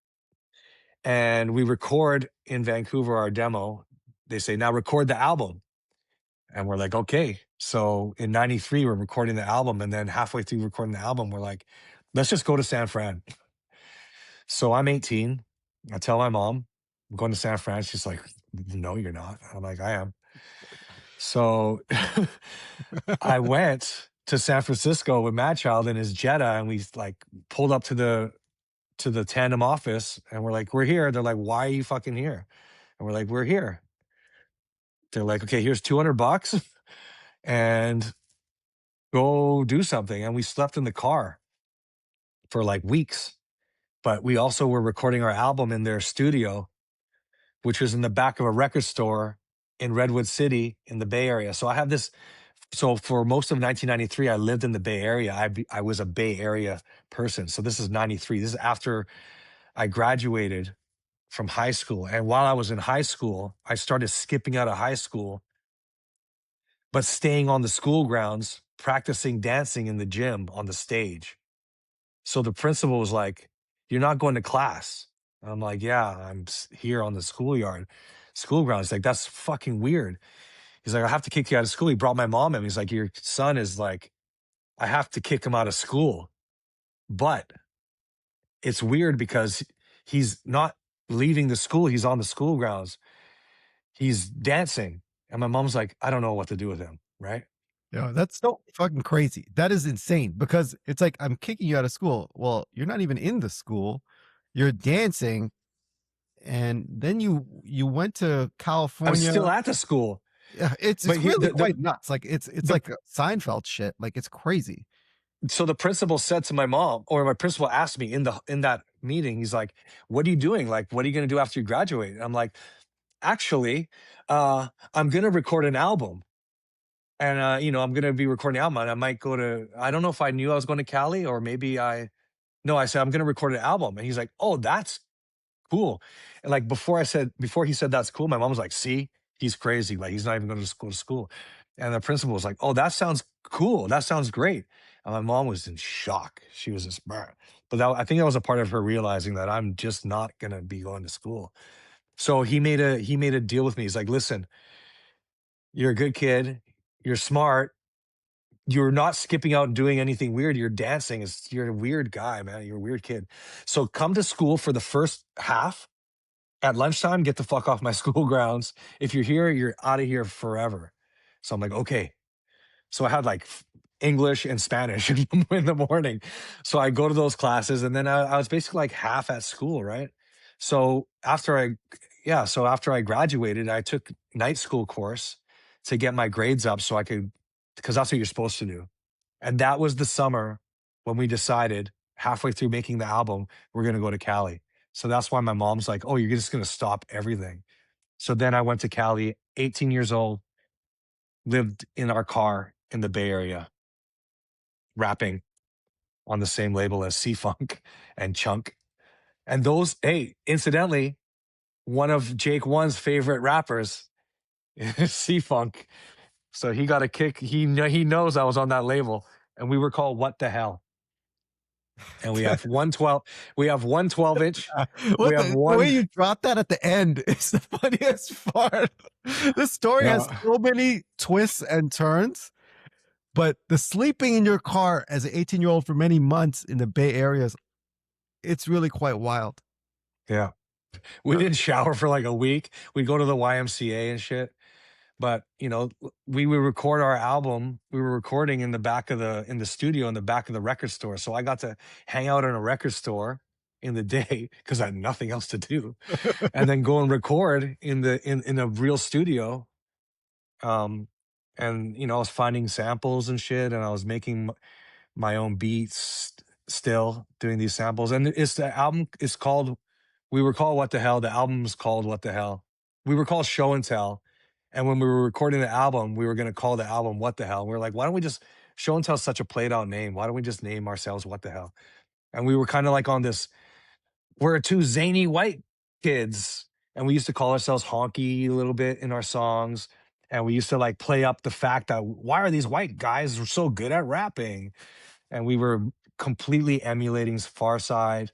and we record in Vancouver our demo. They say, "Now record the album." And we're like, "Okay." So in '93, we're recording the album. And then halfway through recording the album, we're like, "Let's just go to San Fran." So I'm 18. I tell my mom, "I'm going to San Fran." She's like, "No, you're not." I'm like, "I am." So I went to San Francisco with Mad Child in his Jetta, and we like pulled up to the Tandem office, and we're like, "We're here." They're like, "Why are you fucking here?" And we're like, "We're here." They're like, "Okay, here's $200 and go do something." And we slept in the car. for like weeks. But we also were recording our album in their studio, which was in the back of a record store in Redwood City in the Bay Area. So I have this. So for most of 1993, I lived in the Bay Area. I was a Bay Area person. So this is 93. This is after I graduated from high school. And while I was in high school, I started skipping out of high school, but staying on the school grounds, practicing dancing in the gym on the stage. So the principal was like, "You're not going to class." And I'm like, "Yeah, I'm here on the schoolyard, school grounds." He's like, "That's fucking weird." He's like, "I have to kick you out of school." He brought my mom in. He's like, "Your son is like, I have to kick him out of school." But it's weird because he's not leaving the school. He's on the school grounds. He's dancing. And my mom's like, "I don't know what to do with him." Right. Yeah, that's So, fucking crazy. That is insane because it's like I'm kicking you out of school. Well, you're not even in the school. You're dancing, and then you went to I'm California. still at the school. Yeah, it's But really quite nuts. Like it's the like a Seinfeld shit. Like it's crazy. so the principal said to my mom, or my principal asked me in that meeting, he's like, "What are you doing? Like, what are you gonna do after you graduate?" And I'm like, "Actually, I'm gonna record an album. And I'm gonna be recording an album. And I might go to, I don't know if I knew I was going to Cali, or maybe I said I'm gonna record an album." And he's like, "Oh, that's cool." And like before he said that's cool, my mom was like, "See, he's crazy. Like he's not even going to go to school." And the principal was like, "Oh, that sounds cool. That sounds great." And my mom was in shock. She was just, "Bruh." But I think that was a part of her realizing that I'm just not gonna be going to school. So he made a deal with me. He's like, "Listen, you're a good kid. You're smart. You're not skipping out and doing anything weird. You're dancing. You're a weird guy, man. You're a weird kid. So come to school for the first half. At lunchtime, get the fuck off my school grounds. If you're here, you're out of here forever." So I'm like, "Okay." So I had like English and Spanish in the morning. So I go to those classes, and then I was basically like half at school, right? So after I graduated, I took night school course to get my grades up so I could, because that's what you're supposed to do. And that was the summer when we decided, halfway through making the album, we're going to go to Cali. So that's why my mom's like, "Oh, you're just going to stop everything." So then I went to Cali, 18 years old, lived in our car in the Bay Area, rapping on the same label as C Funk and Chunk. And those, hey, incidentally, one of Jake One's favorite rappers is C Funk. So he got a kick. He knows I was on that label, and we were called What the Hell. And we have 112. We have 112 inch. We What have the way one. you dropped that at the end is the funniest part. This story has Yeah, so many twists and turns, but the sleeping in your car as an 18-year-old for many months in the Bay Area, it's really quite wild. yeah. We didn't shower for like a week. We'd go to the YMCA and shit. But we would record our album. We were recording in the studio in the back of the record store. So I got to hang out in a record store in the day because I had nothing else to do, and then go and record in a real studio. Um, and I was finding samples and shit, and I was making my own beats, still doing these samples. And the album is called, we were called What the Hell. The album's called What the Hell. We were called Show and Tell. And when we were recording the album, we were going to call the album What the Hell. And we were like, why don't we just, Show and Tell is such a played out name. Why don't we just name ourselves What the Hell? And we were kind of like on this, we're two zany white kids. And we used to call ourselves honky a little bit in our songs. And we used to like play up the fact that, why are these white guys so good at rapping? And we were completely emulating Far Side.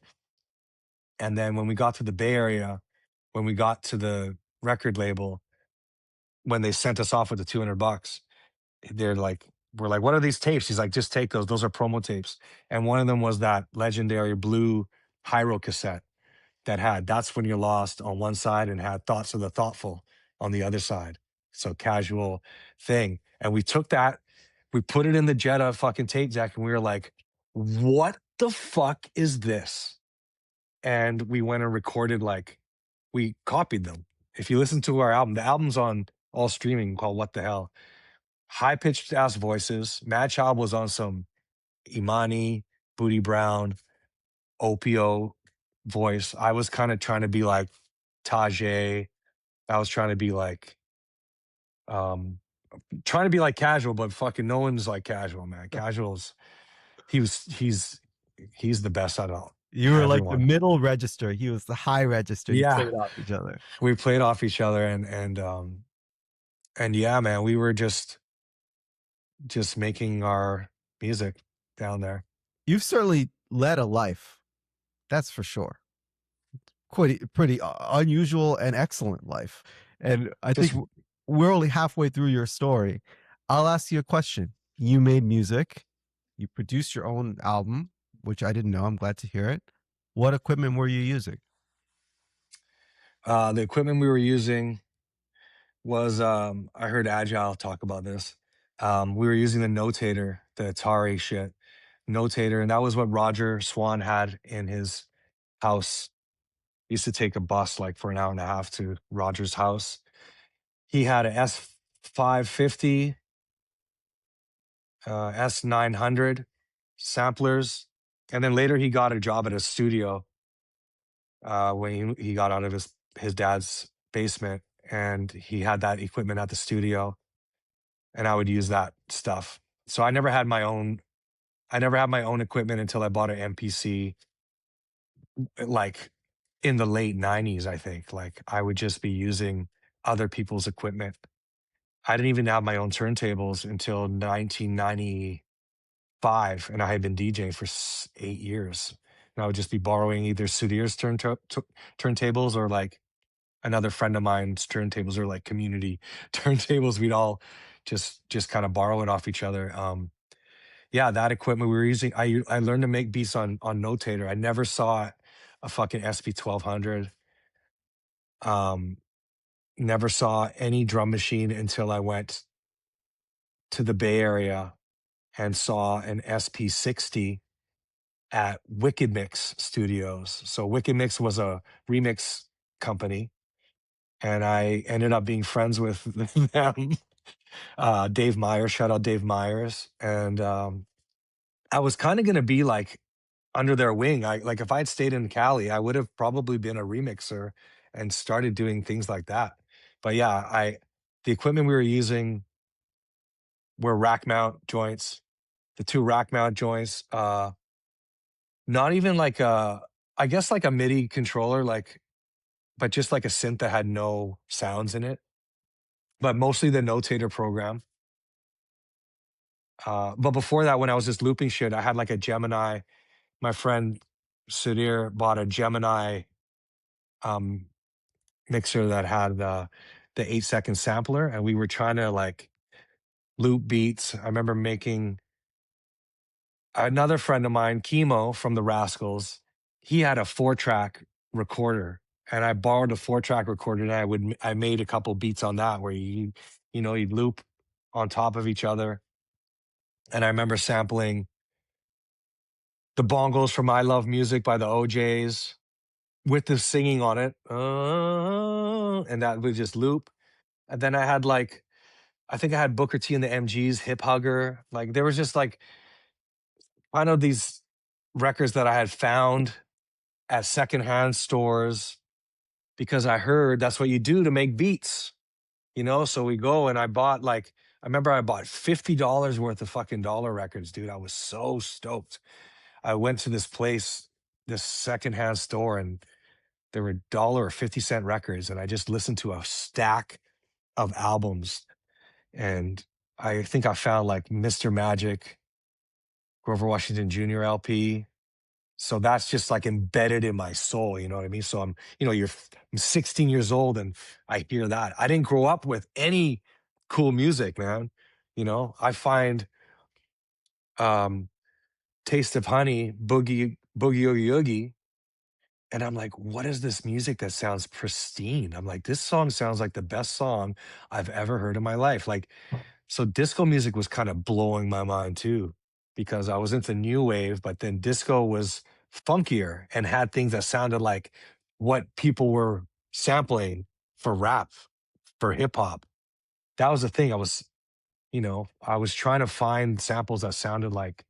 And then when we got to the Bay Area, when we got to the record label, when they sent us off with the $200, we're like, "What are these tapes?" He's like, "Just take those. Those are promo tapes." And one of them was that legendary blue Hyro cassette that had "That's When You're Lost" on one side and had "Thoughts of the Thoughtful" on the other side. So casual thing. And we took that, we put it in the Jetta fucking tape deck, and we were like, "What the fuck is this?" And we went and recorded, like, we copied them. If you listen to our album, the album's on all streaming, called What the Hell. High pitched ass voices. Mad Child was on some Imani, Booty Brown. Opio voice. I was kind of trying to be like Tajay. I was trying to be like um Casual, but fucking no one's like Casual, man. Casual's he's the best out of You were like the everyone. middle register. He was the high register. You Yeah, played off each other. we played off each other, and yeah, man, we were just making our music down there. You've certainly led a life. That's for sure. Quite pretty unusual and excellent life. And I think Just we're only halfway through your story. I'll ask you a question. You made music. You produced your own album, which I didn't know. I'm glad to hear it. What equipment were you using? the equipment we were using was I heard Agile talk about this. We were using the Notator, the Atari shit, Notator, and that was what Roger Swan had in his house. He used to take a bus like for an hour and a half to Roger's house. He had a S550, S900 samplers, and then later he got a job at a studio when he got out of his dad's basement, and he had that equipment at the studio, and I would use that stuff. So I never had my own. I never had my own equipment until I bought an MPC, like in the late '90s. I think like I would just be using other people's equipment. I didn't even have my own turntables until 1995, and I had been DJing for 8 years. And I would just be borrowing either Sudhir's turntables or like another friend of mine's turntables or like community turntables. We'd all just kind of borrow it off each other. Yeah, that equipment we were using. I learned to make beats on Notator. I never saw a fucking SP 1200. Um, Never saw any drum machine until I went to the Bay Area and saw an SP 60 at Wicked Mix Studios. So Wicked Mix was a remix company, and I ended up being friends with them. Dave Myers, shout out Dave Myers, and I was kind of gonna be like under their wing. I like if I had stayed in Cali, I would have probably been a remixer and started doing things like that. But yeah, I the equipment we were using were rack mount joints, the two rack mount joints. Not even like I guess like a MIDI controller, like but just like a synth that had no sounds in it. But mostly the Notator program. But before that, when I was just looping shit, I had like a Gemini. My friend Sudhir bought a Gemini um, mixer that had the 8-second sampler, and we were trying to like loop beats. I remember making another friend of mine, Chemo from the Rascals. He had a 4-track recorder, and I borrowed a 4-track recorder, and I made a couple beats on that where you'd loop on top of each other. And I remember sampling the bongos from I Love Music by the OJs with the singing on it. And that would just loop. And then I had like, I think I had Booker T and the MGs, Hip Hugger. Like there was just like, I know these records that I had found at secondhand stores because I heard that's what you do to make beats, So we go and I bought like, I remember I bought $50 worth of fucking dollar records, dude. I was so stoked. I went to this place, this secondhand store, and there were dollar or 50 cent records, and I just listened to a stack of albums. And I think I found like Mr. Magic, Grover Washington Jr. LP. So that's just like embedded in my soul, you know what I mean? So I'm 16 years old and I hear that. I didn't grow up with any cool music, man. I find um Taste of Honey, Boogie Oogie Oogie. And I'm like, what is this music that sounds pristine? I'm like, this song sounds like the best song I've ever heard in my life. Like, so disco music was kind of blowing my mind too, because I was into new wave, but then disco was funkier and had things that sounded like what people were sampling for rap, for hip hop. That was the thing. I was trying to find samples that sounded like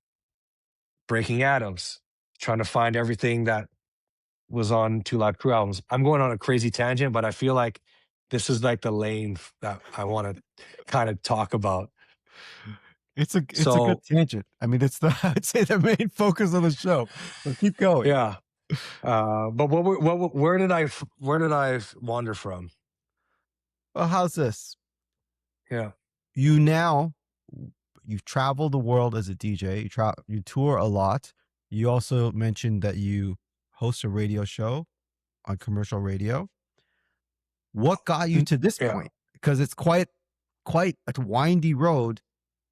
Breaking Atoms, trying to find everything that was on Two Live Crew albums. I'm going on a crazy tangent, but I feel like this is like the lane that I want to kind of talk about. It's a good So tangent. I mean, it's the I'd say the main focus of the show. So keep going. yeah, but where did I wander from? Well, how's this? Yeah. You now you've traveled the world as a DJ. You tour a lot. You also mentioned that you host a radio show on commercial radio. What got you to this Yeah. point? Because it's quite a windy road,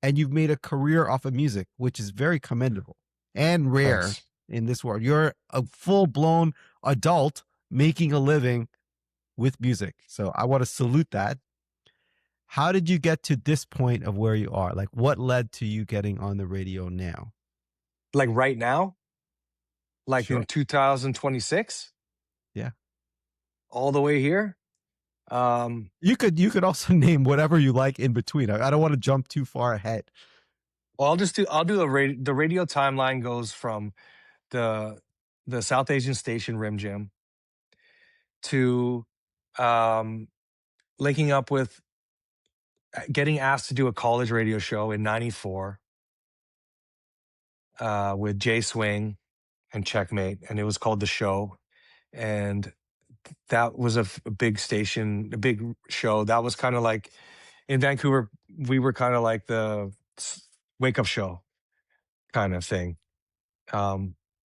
and you've made a career off of music, which is very commendable and rare Thanks. in this world. You're a full blown adult making a living with music. So I want to salute that. How did you get to this point of where you are? Like, what led to you getting on the radio now? Like right now, like Sure. in 2026, Yeah. all the way here. You could also name whatever you like in between. I don't want to jump too far ahead. Well, I'll do the radio timeline goes from the South Asian station Rim Jim to um linking up with getting asked to do a college radio show in 94 with Jay Swing and Checkmate, and it was called The Show. And that was a big station, a big show. That was kind of like in Vancouver, we were kind of like the wake up show kind of thing.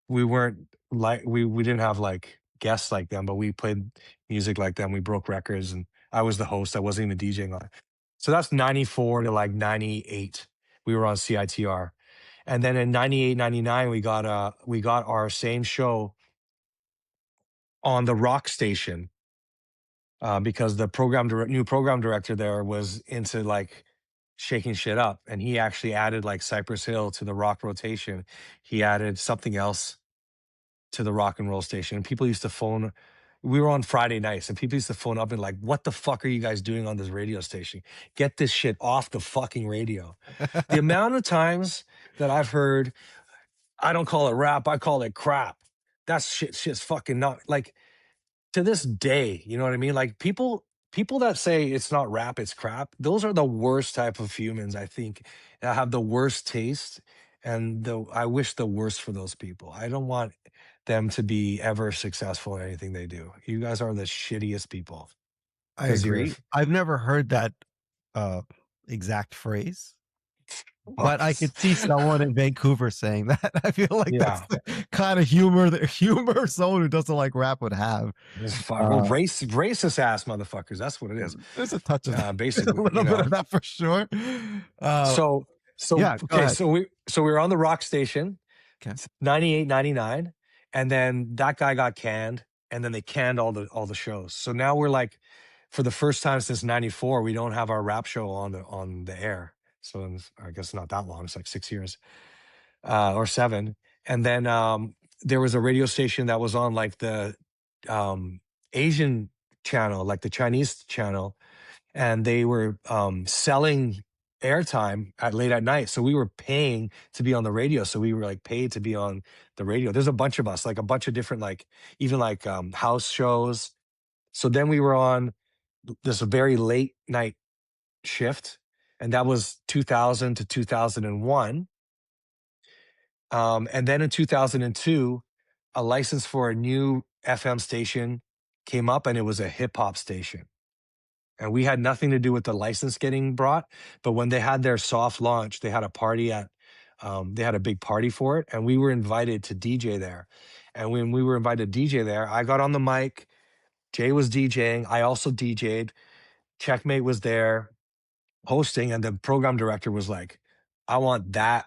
We weren't like we didn't have like guests like them, but we played music like them. We broke records, and I was the host. I wasn't even DJing on it. So that's 94 to like 98. We were on CITR. And then in 98, 99, we got our same show on the rock station because the new program director there was into like shaking shit up, and he actually added like Cypress Hill to the rock rotation. He added something else to the rock and roll station. And people used to phone. We were on Friday nights, and people used to phone up and like, "What the fuck are you guys doing on this radio station? Get this shit off the fucking radio." The amount of times that I've heard, I don't call it rap, I call it crap. That's shit's fucking not like to this day, you know what I mean? Like people that say it's not rap, it's crap, those are the worst type of humans, I think, that have the worst taste. And I wish the worst for those people. I don't want them to be ever successful in anything they do. You guys are the shittiest people I because agree. I've never heard that uh, exact phrase, but I could see someone in Vancouver saying that. I feel like that's yeah. the kind of humor someone who doesn't like rap would have. Well, racist ass motherfuckers. That's what it is. There's a touch of that. There's a Basically, little bit of that for sure. So Yeah, go okay, ahead. so we were on the rock station, Okay. 98, 99, and then that guy got canned, and then they canned all the shows. So now we're like, for the first time since 94, we don't have our rap show on the air. So I guess not that long. It's like 6 years or seven. And then there was a radio station that was on like the Asian channel, like the Chinese channel, and they were selling airtime at late at night. So we were paying to be on the radio. So we were like paid to be on the radio. There's a bunch of us, like a bunch of different, like even like house shows. So then we were on this very late night shift, and that was 2000 to 2001. And then in 2002, a license for a new FM station came up, and it was a hip hop station. And we had nothing to do with the license getting brought. But when they had their soft launch, they had a party they had a big party for it. And we were invited to DJ there. And when we were invited to DJ there, I got on the mic. Jay was DJing. I also DJ'd. Checkmate was there hosting. And the program director was like, I want that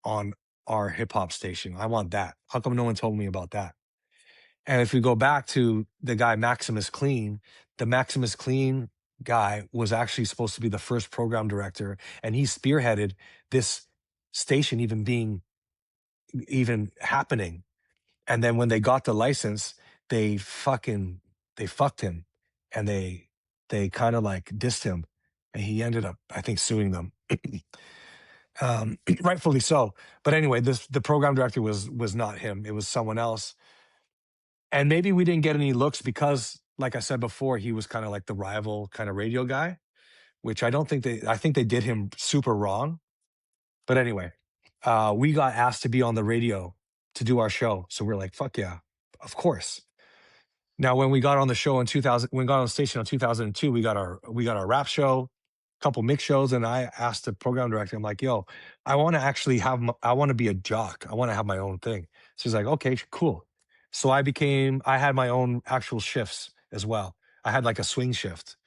on our hip hop station. I want that. How come no one told me about that? And if we go back to the guy Maximus Clean, the Maximus Clean guy was actually supposed to be the first program director, and he spearheaded this station even happening. And then when they got the license, they fucked him, and they kind of like dissed him, and he ended up, I think, suing them. Rightfully so. But anyway, the program director was not him. It was someone else. And maybe we didn't get any looks because, like I said before, he was kind of like the rival kind of radio guy, which I think they did him super wrong. But anyway, we got asked to be on the radio to do our show. So we're like, fuck yeah, of course. Now, when we got on the show in 2000, when we got on the station in 2002, we got our rap show, couple mix shows, and I asked the program director, I'm like, yo, I want to actually I want to be a jock. I want to have my own thing. So he's like, okay, cool. So I had my own actual shifts as well. I had like a swing shift.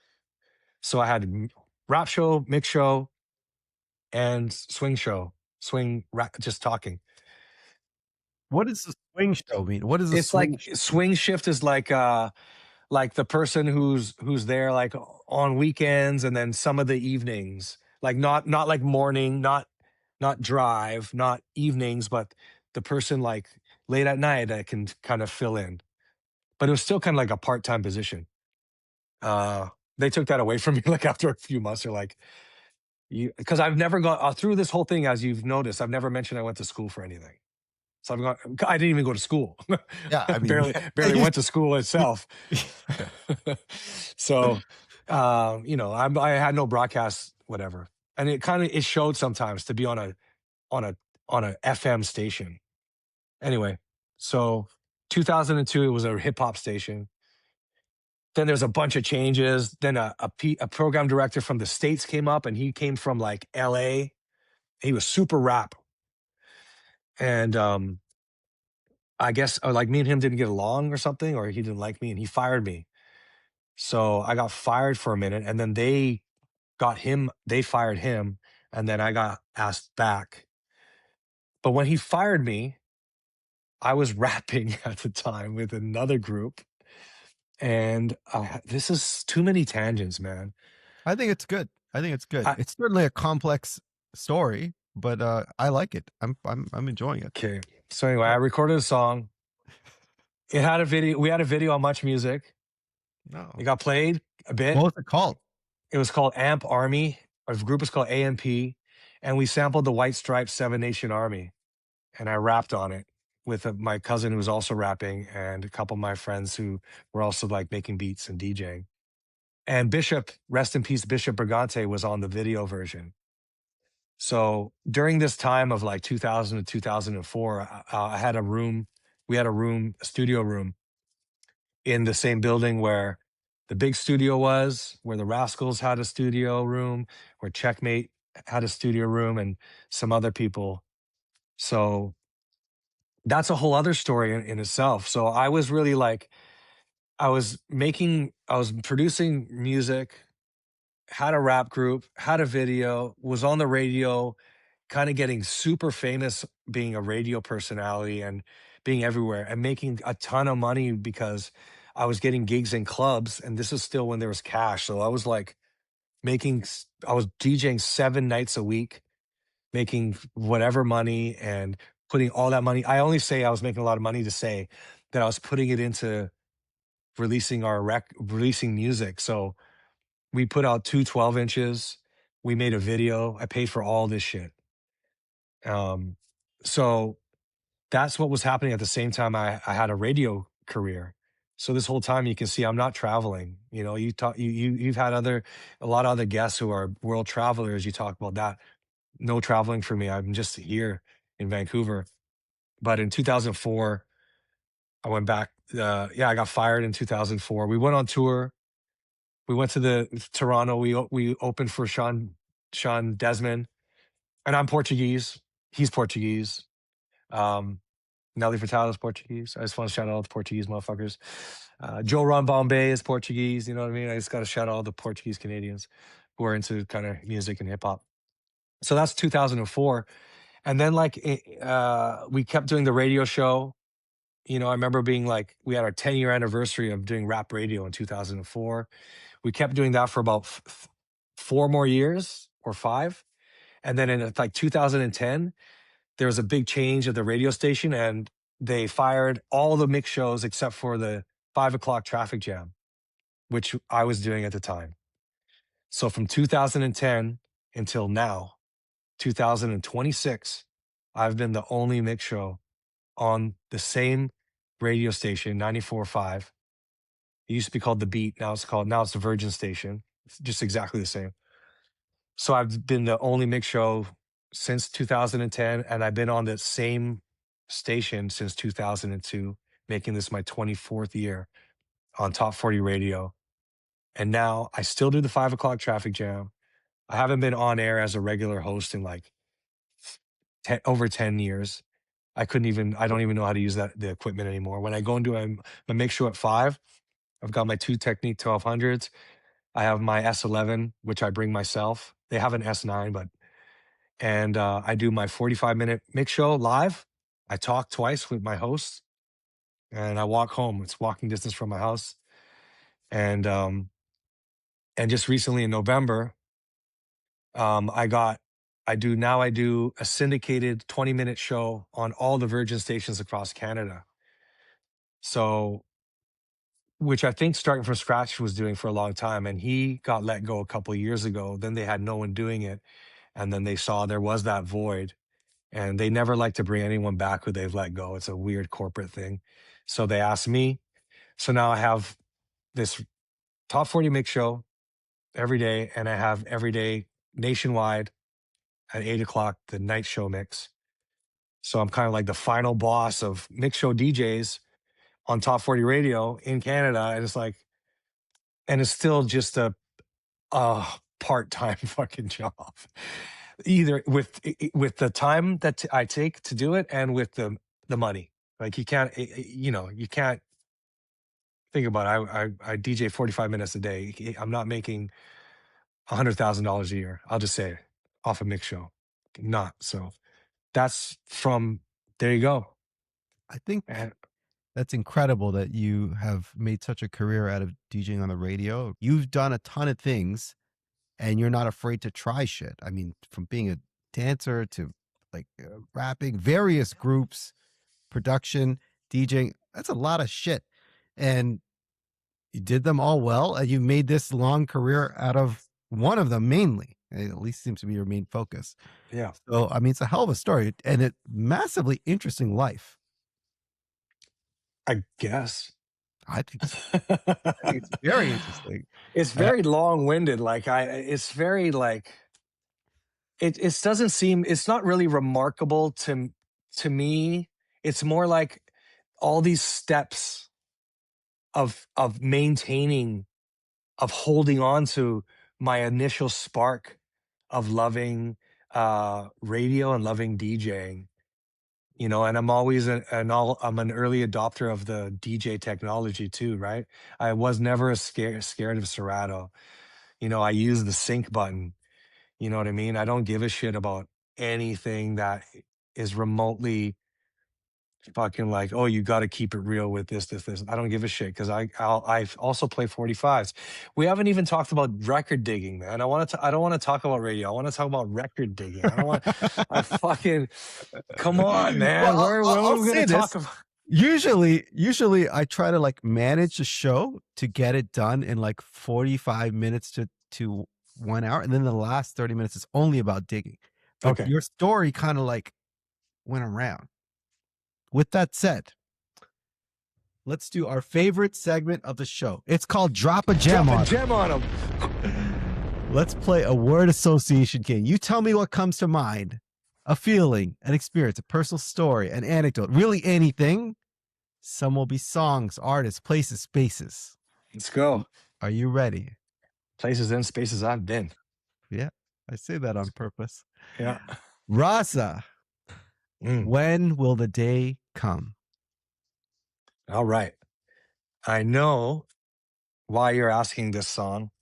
So I had rap show, mix show, and swing show, swing rap, just talking. What does the swing show mean? What is a It's swing like show? swing shift is like the person who's there like on weekends and then some of the evenings, like not like morning, not drive, not evenings, but the person like late at night that can kind of fill in. But it was still kind of like a part-time position. uh they took that away from me like after a few months. They're like, you, because I've never gone through this whole thing, as you've noticed, I've never mentioned I went to school for anything. So I didn't even go to school. Yeah, I mean, barely went to school itself. So, I had no broadcast, whatever, and it showed sometimes to be on a on a FM station. Anyway, so 2002, it was a hip hop station. Then there's a bunch of changes. Then a program director from the States came up, and he came from like LA. He was super rap. And I guess like me and him didn't get along or something, or he didn't like me and he fired me. So I got fired for a minute, and then they fired him, and then I got asked back. But when he fired me, I was rapping at the time with another group. And this is too many tangents, man. I think it's good. I think it's good. I, It's certainly a complex story, but I like it. I'm enjoying it. okay. So anyway, I recorded a song. It had a video. We had a video on Much Music. No. It got played a bit. What was it called? It was called Amp Army. Our group was called AMP, and we sampled the White Stripes Seven Nation Army, and I rapped on it with my cousin who was also rapping and a couple of my friends who were also like making beats and DJing. And Bishop, rest in peace, Bishop Brigante was on the video version. So during this time of like 2000 to 2004, I had a room. We had a studio room in the same building where the big studio was, where the Rascals had a studio room, where Checkmate had a studio room, and some other people. So that's a whole other story in itself. So I was really like, I was producing music, had a rap group, had a video, was on the radio, kind of getting super famous, being a radio personality and being everywhere and making a ton of money because I was getting gigs in clubs. And this is still when there was cash. So I was like I was DJing 7 nights a week, making whatever money and putting all that money. I only say I was making a lot of money to say that I was putting it into releasing music. So we put out 2 12 inches. We made a video. I paid for all this shit. So that's what was happening at the same time I had a radio career. So this whole time you can see I'm not traveling. You know, you've had a lot of other guests who are world travelers. You talk about that. No traveling for me. I'm just here in Vancouver. But in 2004, I went back. I got fired in 2004. We went on tour. We went to the Toronto. We opened for Sean Desmond, and I'm Portuguese. He's Portuguese. Nelly Furtado is Portuguese. I just want to shout out all the Portuguese motherfuckers. Joe Ron Bombay is Portuguese. You know what I mean? I just got to shout out all the Portuguese Canadians who are into kind of music and hip hop. So that's 2004. And then we kept doing the radio show. You know, I remember being like, we had our 10-year anniversary of doing rap radio in 2004. We kept doing that for about 4 more years or 5. And then in like 2010, there was a big change at the radio station and they fired all the mix shows except for the 5 o'clock traffic jam, which I was doing at the time. So from 2010 until now, 2026, I've been the only mix show on the same radio station, 94.5. It used to be called The Beat. Now it's the Virgin station. It's just exactly the same. So I've been the only mix show since 2010, and I've been on the same station since 2002, making this my 24th year on Top 40 Radio. And now I still do the 5 o'clock traffic jam. I haven't been on air as a regular host in like over 10 years. I don't even know how to use the equipment anymore. When I go and do my mix show at 5, I've got my two Technique 1200s. I have my S11, which I bring myself. They have an S9, and I do my 45-minute mix show live. I talk twice with my host, and I walk home. It's walking distance from my house. And just recently in November, I do a syndicated 20-minute show on all the Virgin stations across Canada. So, which I think starting from scratch was doing for a long time, and he got let go a couple of years ago. Then they had no one doing it, and then they saw there was that void, and they never like to bring anyone back who they've let go. It's a weird corporate thing. So they asked me. So now I have this Top 40 mix show every day, and I have every day nationwide at 8 o'clock the night show mix. So I'm kind of like the final boss of mix show DJs on Top 40 Radio in Canada, and it's still just a part-time fucking job. Either with the time that I take to do it, and with the money. Like you can't think about it. I DJ 45 minutes a day. I'm not making $100,000 a year. I'll just say it, off a mix show. Not so. That's from there. You go. I think And that's incredible that you have made such a career out of DJing on the radio. You've done a ton of things and you're not afraid to try shit. I mean, from being a dancer to like rapping, various groups, production, DJing, that's a lot of shit. And you did them all well, and you made this long career out of one of them mainly. It at least seems to be your main focus. yeah, So, I mean, it's a hell of a story and a massively interesting life. I guess. I think so. I think it's very interesting. It's very long-winded. It's very like it doesn't seem. It's not really remarkable to me. It's more like all these steps of maintaining, of holding on to my initial spark of loving radio and loving DJing. And I'm always I'm an early adopter of the DJ technology too, right? I was never scared of Serato. I use the sync button. You know what I mean? I don't give a shit about anything that is remotely fucking like, oh, you got to keep it real with this. I don't give a shit because I also play 45s. We haven't even talked about record digging, man. I don't want to talk about radio. I want to talk about record digging. I don't want. I fucking come on, man. Well, When I'll are we say gonna this. talk about? Usually I try to like manage the show to get it done in like 45 minutes to 1 hour. And then the last 30 minutes is only about digging. But Okay. your story kind of like went around. With that said, let's do our favorite segment of the show. It's called Drop a Gem Drop on a gem on them. Let's play a word association game. You tell me what comes to mind. A feeling, an experience, a personal story, an anecdote, really anything. Some will be songs, artists, places, spaces. Let's go. Are you ready? Places and spaces I've been. Yeah, I say that on purpose. Yeah. Raza, when will the day come? All right. I know why you're asking this song,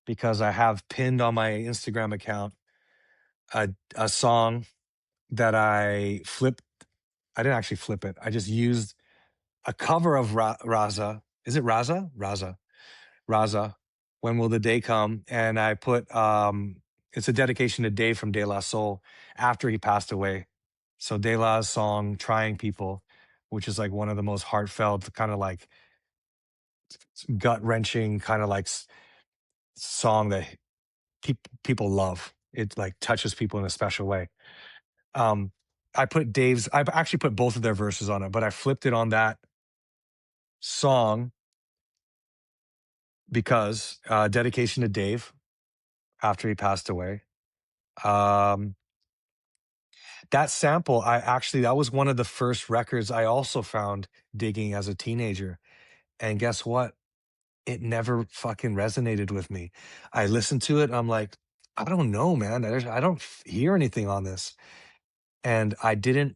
because I have pinned on my Instagram account a song that I flipped. I didn't actually flip it. I just used a cover of Raza. Is it Raza? Raza. When will the day come? And I put it's a dedication to Dave from De La Soul after he passed away. So De La's song "Trying People," which is like one of the most heartfelt, kind of like gut wrenching, kind of like song that people love. it like touches people in a special way. Um, I actually put both of their verses on it, but I flipped it on that song because dedication to Dave after he passed away. Um, that sample, that was one of the first records I also found digging as a teenager. And guess what? It never fucking resonated with me. I listened to it. I'm like, I don't know, man. I don't hear anything on this. And I didn't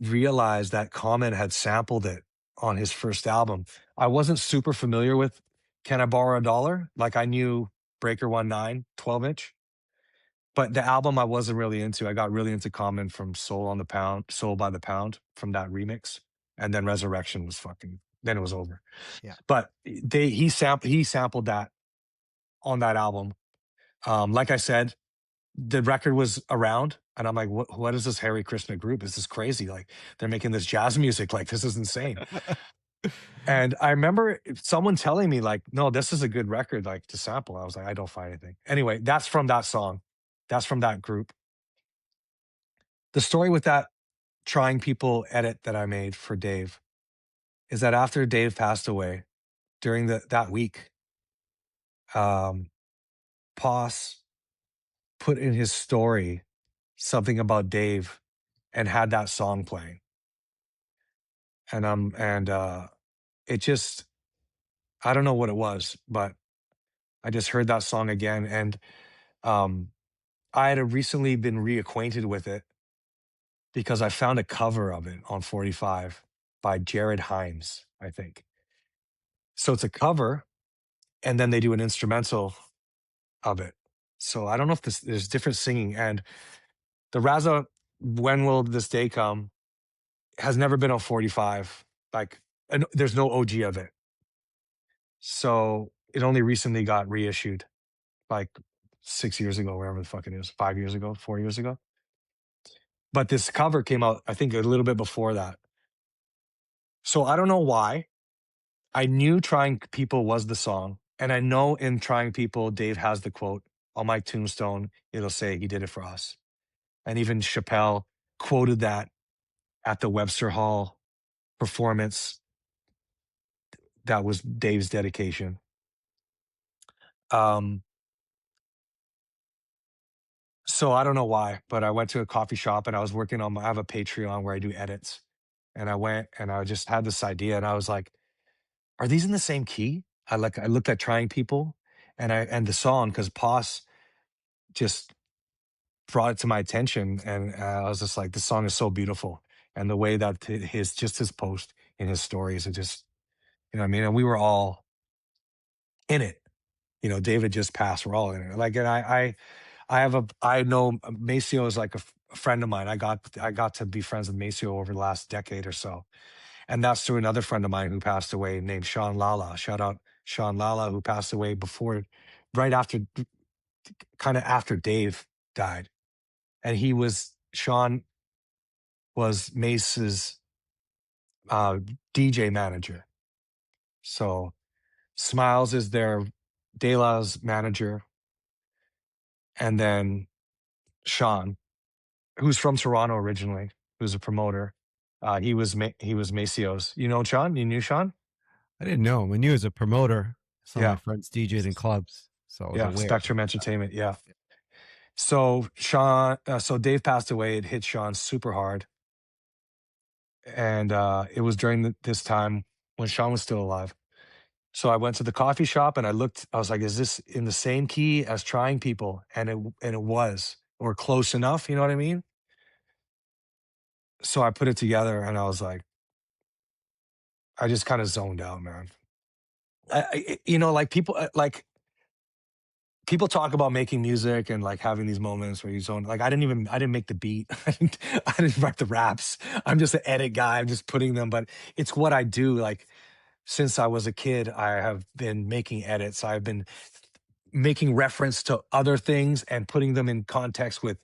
realize that Common had sampled it on his first album. I wasn't super familiar with Can I Borrow a Dollar? Like I knew Breaker 19, 12-inch. But the album I wasn't really into. I got really into Common from Soul by the Pound from that remix. And then Resurrection was then it was over. Yeah. But he sampled that on that album. Like I said, the record was around and I'm like, what is this Harry Krishna group? This is crazy. Like they're making this jazz music. Like this is insane. And I remember someone telling me like, no, this is a good record, like to sample. I was like, I don't find anything. Anyway, that's from that song. That's from that group. The story with that Trying People edit that I made for Dave is that after Dave passed away during that week, Poss put in his story something about Dave and had that song playing. And it just, I don't know what it was, but I just heard that song again. And I had recently been reacquainted with it because I found a cover of it on 45 by Jared Himes, I think. So it's a cover, and then they do an instrumental of it. So I don't know if there's different singing. And the Raza, When Will This Day Come, has never been on 45. Like, and there's no OG of it. So it only recently got reissued, like 6 years ago, wherever the fuck it is, 5 years ago, 4 years ago. But this cover came out, I think, a little bit before that. So I don't know why. I knew Trying People was the song. And I know in Trying People, Dave has the quote on my tombstone, it'll say he did it for us. And even Chappelle quoted that at the Webster Hall performance. That was Dave's dedication. So I don't know why, but I went to a coffee shop and I was working on I have a Patreon where I do edits. And I went and I just had this idea and I was like, are these in the same key? I looked at Trying People and the song because Poss just brought it to my attention and I was just like, this song is so beautiful. And the way that his post in his stories, it just, you know what I mean? And we were all in it. You know, David just passed. We're all in it. Like, and I know Maceo is like a friend of mine. I got to be friends with Maceo over the last decade or so. And that's through another friend of mine who passed away named Sean Lala. Shout out Sean Lala, who passed away right after, kind of after Dave died. And Sean was Mace's DJ manager. So Smiles is their De La's manager. And then Sean, who's from Toronto originally, who's a promoter. He was Maceo's. You know Sean? You knew Sean? I didn't know him. I knew he was a promoter. Some of my Yeah. friends DJed in clubs, so I was Yeah. aware. Spectrum Entertainment. Yeah. So so Dave passed away. It hit Sean super hard. And it was during this time when Sean was still alive. So I went to the coffee shop and I was like, is this in the same key as Trying People? And it was, or close enough, you know what I mean? So I put it together and I was like, I just kind of zoned out, man. You know, like people talk about making music and like having these moments where you zone. Like I didn't make the beat. I didn't write the raps. I'm just an edit guy. I'm just putting them, but it's what I do. Like since I was a kid, I have been making edits. I've been making reference to other things and putting them in context with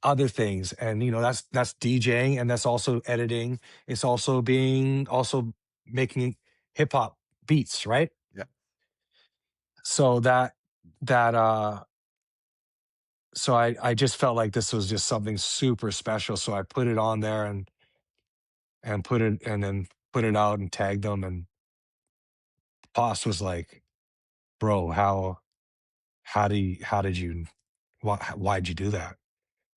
other things. And you know, that's DJing and that's also editing. It's also making hip hop beats, right? Yeah. So that so I just felt like this was just something super special. So I put it on there and put it and then put it out and tagged them. And Poss was like, "Bro, how did you why'd you do that?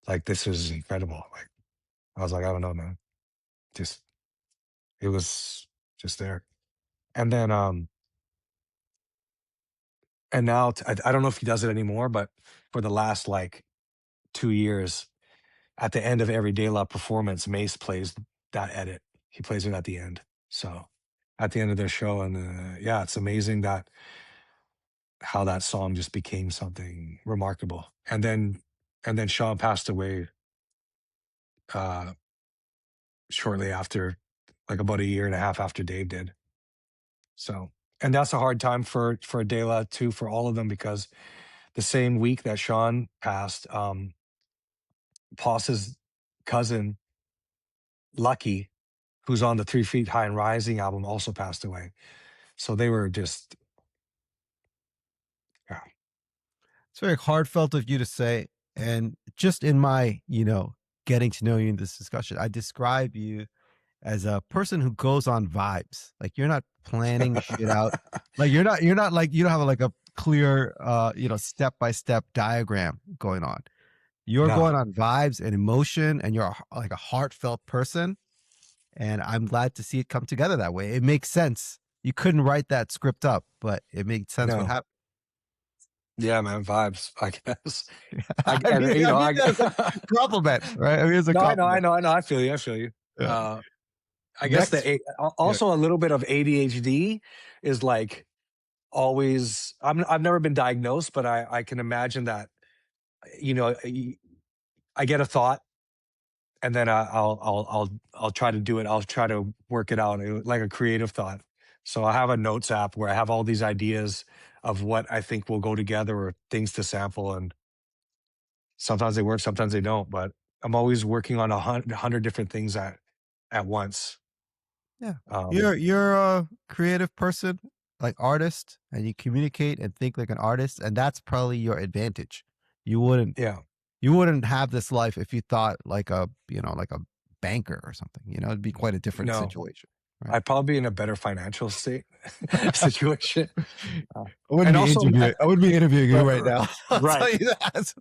Like this is incredible." Like I was like, "I don't know, man. Just it was just there." And then and now I don't know if he does it anymore, but for the last like 2 years, at the end of every De La performance, Mace plays that edit. He plays it at the end. So at the end of their show, and yeah, it's amazing that how that song just became something remarkable. And then Sean passed away uh shortly after, like about a year and a half after Dave did. So, and that's a hard time for De La too, for all of them, because the same week that Sean passed, Poss's cousin Lucky, who's on the 3 Feet High and Rising album, also passed away. So they were just, yeah. It's very heartfelt of you to say. And just in my, getting to know you in this discussion, I describe you as a person who goes on vibes. Like you're not planning shit out. Like you're not like, you don't have like a clear, step by step diagram going on. You're No, going on vibes and emotion, and you're like a heartfelt person. And I'm glad to see it come together that way. It makes sense. You couldn't write that script up, but it made sense what no. happened. Yeah, man, vibes, I guess. I And, mean, I mean that as a compliment, right? I mean, it's a no, compliment. I know. I feel you. I feel you. Yeah. I guess Next, yeah, also a little bit of ADHD is like always. I've never been diagnosed, but I can imagine that. You know, I get a thought, and then I'll try to do it. I'll try to work it out, like a creative thought. So I have a notes app where I have all these ideas of what I think will go together or things to sample, and sometimes they work, sometimes they don't. But I'm always working on 100 different things at once. yeah. Um, You're a creative person, like artist, and you communicate and think like an artist, and that's probably your advantage. You wouldn't yeah, you wouldn't have this life if you thought like like a banker or something. It'd be quite a different no, situation, right? I'd probably be in a better financial state situation. Uh, I wouldn't and be also, interviewing. I wouldn't be interviewing you right, right now. I'll right. tell you that.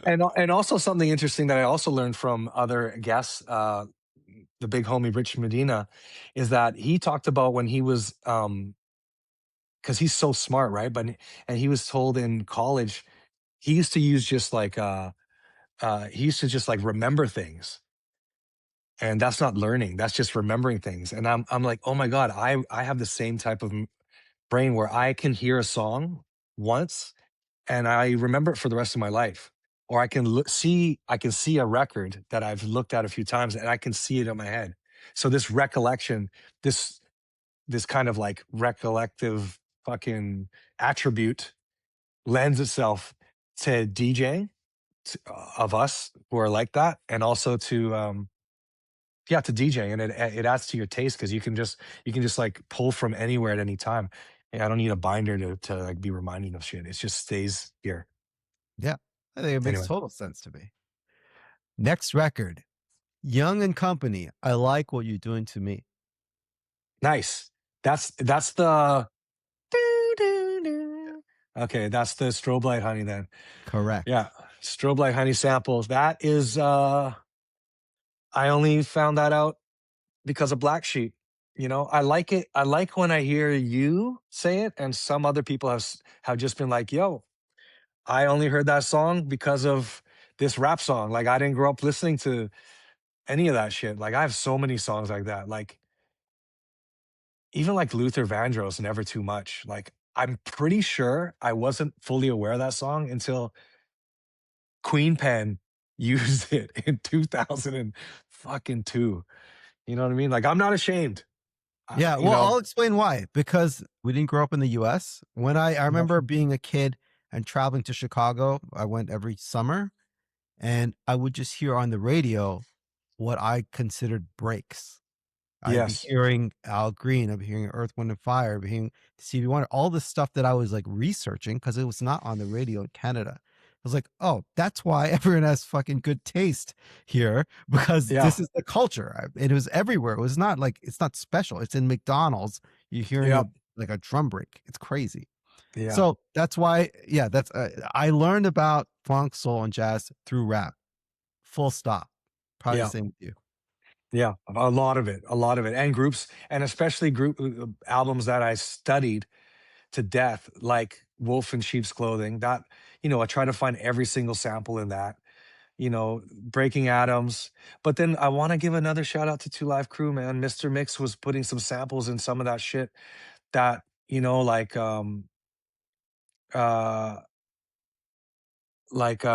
And also something interesting that I also learned from other guests, the big homie Rich Medina, is that he talked about when he was, because he's so smart, right? But and he was told in college he used to use just like he used to just like remember things, and that's not learning. That's just remembering things. And I'm like, oh my god, I have the same type of brain where I can hear a song once and I remember it for the rest of my life. Or I can I can see a record that I've looked at a few times and I can see it in my head. So this recollection, this this kind of like recollective fucking attribute lends itself to DJing, of us who are like that, and also to yeah, to DJing, and it adds to your taste because you can just like pull from anywhere at any time. And I don't need a binder to like be reminding of shit. It just stays here. Yeah, I think it makes Anyway, total sense to me. Next record, Young and Company. I like what you're doing to me. nice. That's the doo, doo, doo. Okay, that's the Strobe Light Honey then. Correct. Yeah, Strobe Light Honey samples. That is I only found that out because of Black Sheep. I like it. I like when I hear you say it, and some other people have just been like, "Yo, I only heard that song because of this rap song." Like I didn't grow up listening to any of that shit. Like I have so many songs like that. Like even like Luther Vandross, Never Too Much. Like I'm pretty sure I wasn't fully aware of that song until Queen Pen used it in 2000 and fucking two. You know what I mean? Like I'm not ashamed. Yeah, You well, know, I'll explain why. Because we didn't grow up in the US. When I no. remember being a kid and traveling to Chicago, I went every summer, and I would just hear on the radio what I considered breaks. I'd be Yes. hearing Al Green, I'd be hearing Earth, Wind and Fire, I'd be hearing Stevie Wonder, all the stuff that I was like researching because it was not on the radio in Canada. was like, oh, that's why everyone has fucking good taste here, because Yeah. this is the culture. It was everywhere. It was not like, it's not special. It's in McDonald's. You're hearing Yep. like a drum break. It's crazy. Yeah. So that's why, yeah, that's I learned about funk, soul, and jazz through rap. Full stop. Probably the Yeah. same with you. Yeah. A lot of it. A lot of it. And groups, and especially group albums that I studied to death, like Wolf in Sheep's Clothing. That, I try to find every single sample in that. Breaking Atoms. But then I want to give another shout out to Two Live Crew, man. Mr. Mix was putting some samples in some of that shit that, like uh like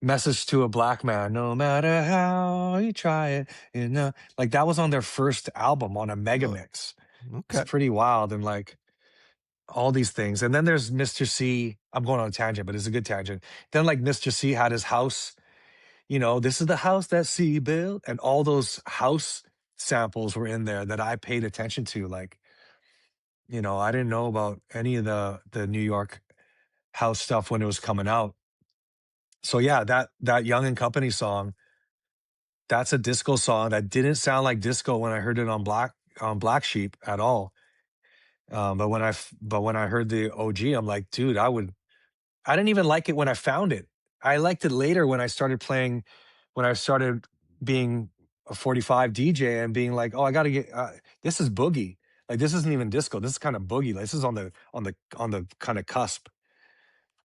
Message to a Black Man, no matter how you try it, like that was on their first album on a mega Really? mix. It's Okay. pretty wild. And like all these things. And then there's Mr. C. I'm going on a tangent, but it's a good tangent. Then like Mr. C had his house, this is the house that C built. And all those house samples were in there that I paid attention to. Like, I didn't know about any of the New York house stuff when it was coming out. So yeah, that Young and Company song, that's a disco song that didn't sound like disco when I heard it on Black Sheep at all. But when I heard the OG, I'm like, dude, I didn't even like it when I found it. I liked it later when I started being a 45 DJ and being like, oh, I got to get this is boogie. Like this isn't even disco. This is kind of boogie. Like, this is on the kind of cusp.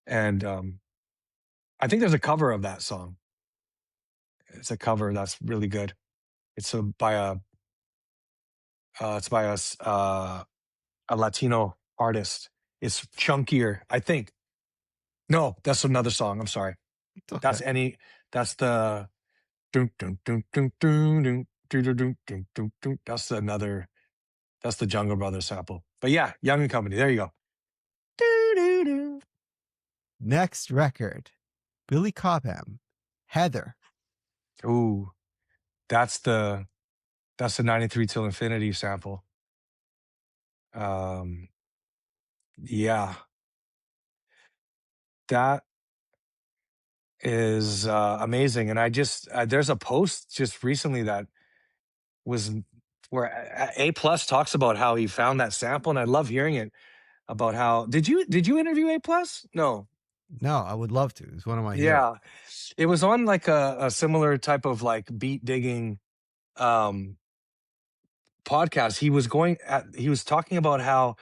And I think there's a cover of that song. It's a cover that's really good. It's by a Latino artist. It's chunkier, I think. No, that's another song. I'm sorry. It's okay. That's any. That's the. Dun, dun, dun, dun, dun, dun, dun, dun, dun, dun, dun, dun. That's another. That's the Jungle Brothers sample. But yeah, Young and Company. There you go. Doo, doo, doo. Next record, Billy Cobham, Heather. Ooh, that's the 93 Till Infinity sample. Um, yeah, that is amazing. And I just there's a post just recently that was where A Plus talks about how he found that sample, and I love hearing it about how did you interview A Plus? No. No, I would love to. It's one of my heroes. Yeah. It was on like a similar type of like beat digging um podcast. He was talking about how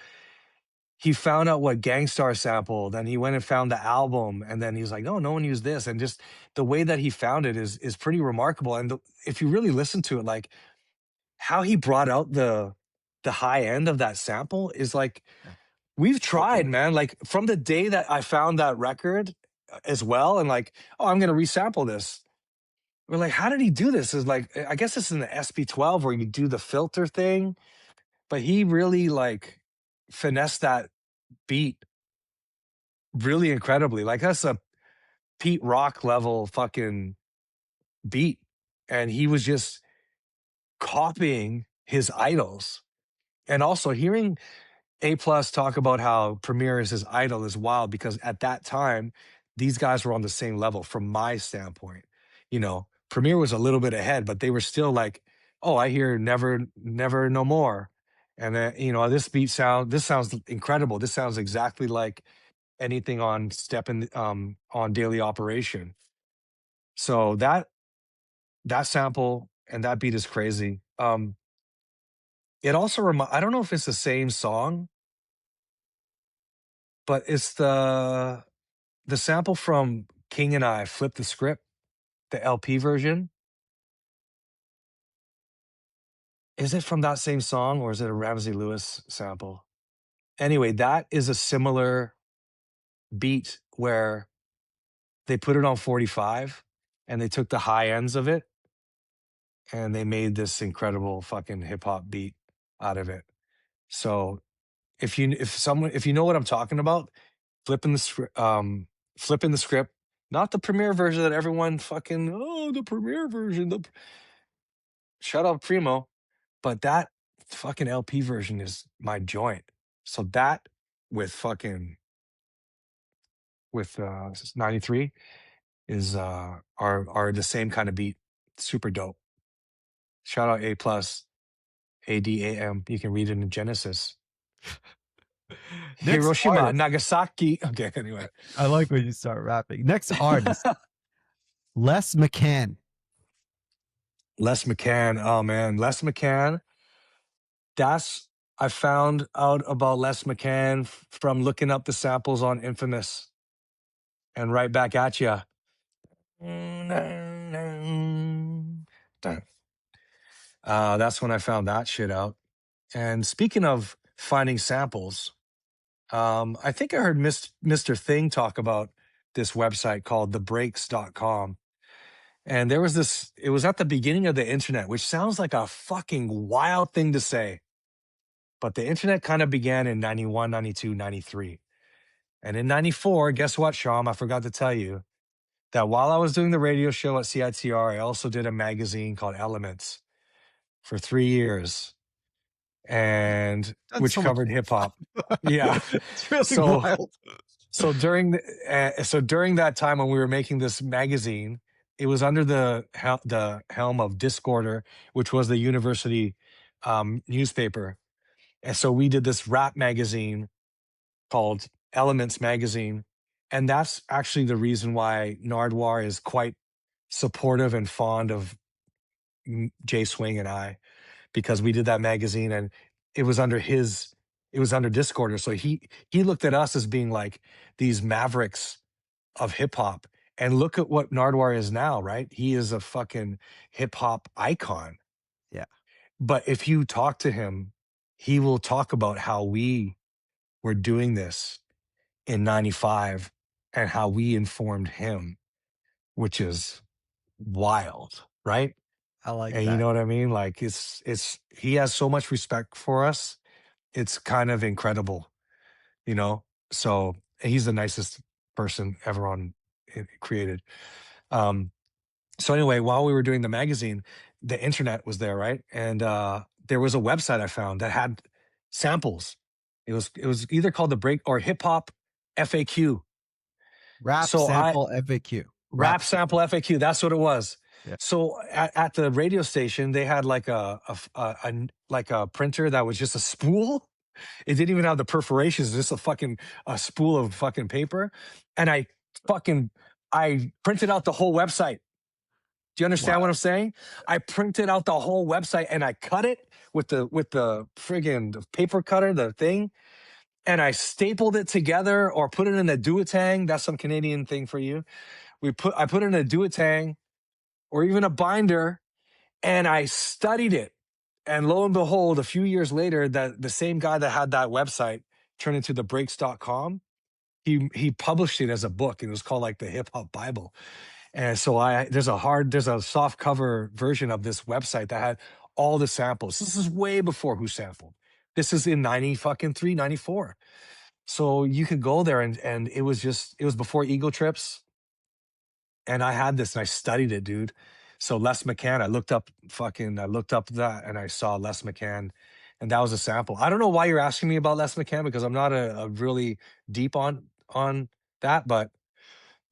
he found out what Gangstar sampled, then he went and found the album, and then he's like, no one used this. And just the way that he found it is pretty remarkable. And if you really listen to it, like how he brought out the high end of that sample is like we've tried, man. Like from the day that I found that record as well, and like, oh, I'm gonna resample this. We're like, how did he do this? Is like, I guess it's in the SP12 where you do the filter thing, but he really like finessed that beat really incredibly. Like that's a Pete Rock level fucking beat, and he was just copying his idols. And also hearing A Plus talk about how Premier is his idol is wild because at that time, these guys were on the same level from my standpoint. Premier was a little bit ahead, but they were still like, oh, I hear never, never, no more. And then, this sounds incredible. This sounds exactly like anything on on Daily Operation. So that sample and that beat is crazy. It also I don't know if it's the same song, but it's the sample from King and I Flip the Script, the LP version. Is it from that same song or is it a Ramsey Lewis sample? Anyway, that is a similar beat where they put it on 45 and they took the high ends of it and they made this incredible fucking hip hop beat out of it. So if you know what I'm talking about, flipping the script, not the premiere version that everyone fucking, oh, the premiere version, shut up, Primo. But that fucking LP version is my joint. So that with fucking with 93 is are the same kind of beat. Super dope. Shout out A plus ADAM. You can read it in Genesis. Next Hiroshima, artist. Nagasaki. Okay, anyway. I like when you start rapping. Next artist, Les McCann. Les McCann. Oh man, Les McCann. I found out about Les McCann from looking up the samples on Infamous, and right back at you. That's when I found that shit out. And speaking of finding samples, I think I heard Mr. Thing talk about this website called thebreaks.com. And there was this, it was at the beginning of the internet, which sounds like a fucking wild thing to say. But the internet kind of began in 91, 92, 93. And in 94, guess what, Shom? I forgot to tell you that while I was doing the radio show at CITR, I also did a magazine called Elements for 3 years, and Done which so much covered hip hop. Yeah. It's really So wild. so during that time when we were making this magazine, it was under the helm of Discorder, which was the university newspaper. And so we did this rap magazine called Elements Magazine. And that's actually the reason why Nardwuar is quite supportive and fond of Jay Swing and I, because we did that magazine and it was under Discorder. So he looked at us as being like these mavericks of hip hop. And look at what Nardwuar is now, right? He is a fucking hip hop icon. Yeah. But if you talk to him, he will talk about how we were doing this in 95 and how we informed him, which is wild, right? I like And that. you know what I mean? Like he has so much respect for us. It's kind of incredible, you know? So he's the nicest person ever created. So anyway, while we were doing the magazine, the internet was there, right? And there was a website I found that had samples. It was either called the Break or Hip Hop FAQ. Rap So sample FAQ. Rap sample FAQ. That's what it was. Yeah. So at the radio station, they had like a printer that was just a spool. It didn't even have the perforations, just a spool of fucking paper. And I printed out the whole website. Do you understand what I'm saying? I printed out the whole website and I cut it with the friggin' paper cutter, the thing, and I stapled it together or put it in a duotang. That's some Canadian thing for you. I put it in a duotang or even a binder, and I studied it. And lo and behold, a few years later, that the same guy that had that website turned into thebreaks.com. He published it as a book, and it was called like the Hip Hop Bible. And so there's a soft cover version of this website that had all the samples. This is way before Who Sampled. This is in 93, 94. So you could go there and it was before Ego Trips. And I had this and I studied it, dude. So Les McCann, I looked up that and I saw Les McCann, and that was a sample. I don't know why you're asking me about Les McCann, because I'm not a really deep on that, but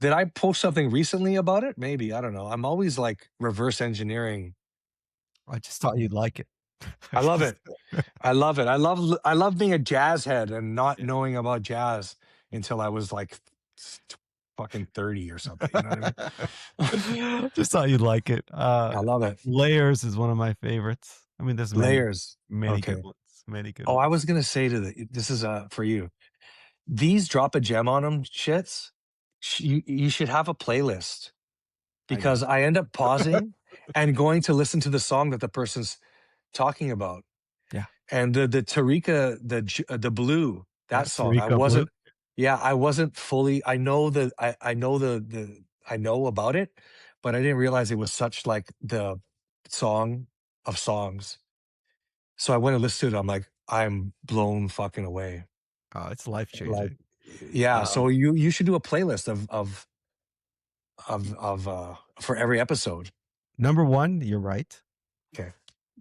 did I post something recently about it? Maybe. I don't know. I'm always like reverse engineering. I just thought you'd like it. I love it. I love it. I love being a jazz head and not knowing about jazz until I was like fucking 30 or something. You know what I mean? Just thought you'd like it. I love it. Layers is one of my favorites. I mean, there's Layers. many Okay. good ones. Many good Oh, ones. I was gonna say this is for you. These drop a gem on them shits. You should have a playlist, because I end up pausing and going to listen to the song that the person's talking about. Yeah. And the Tarika, the Blue, that song, Tarika Blue. I wasn't fully. I know I know about it, but I didn't realize it was such like the song of songs. So I went and listened to it. I'm like, I'm blown fucking away. Oh, it's life changing. Like, yeah. So you should do a playlist for every episode. Number one, you're right. Okay.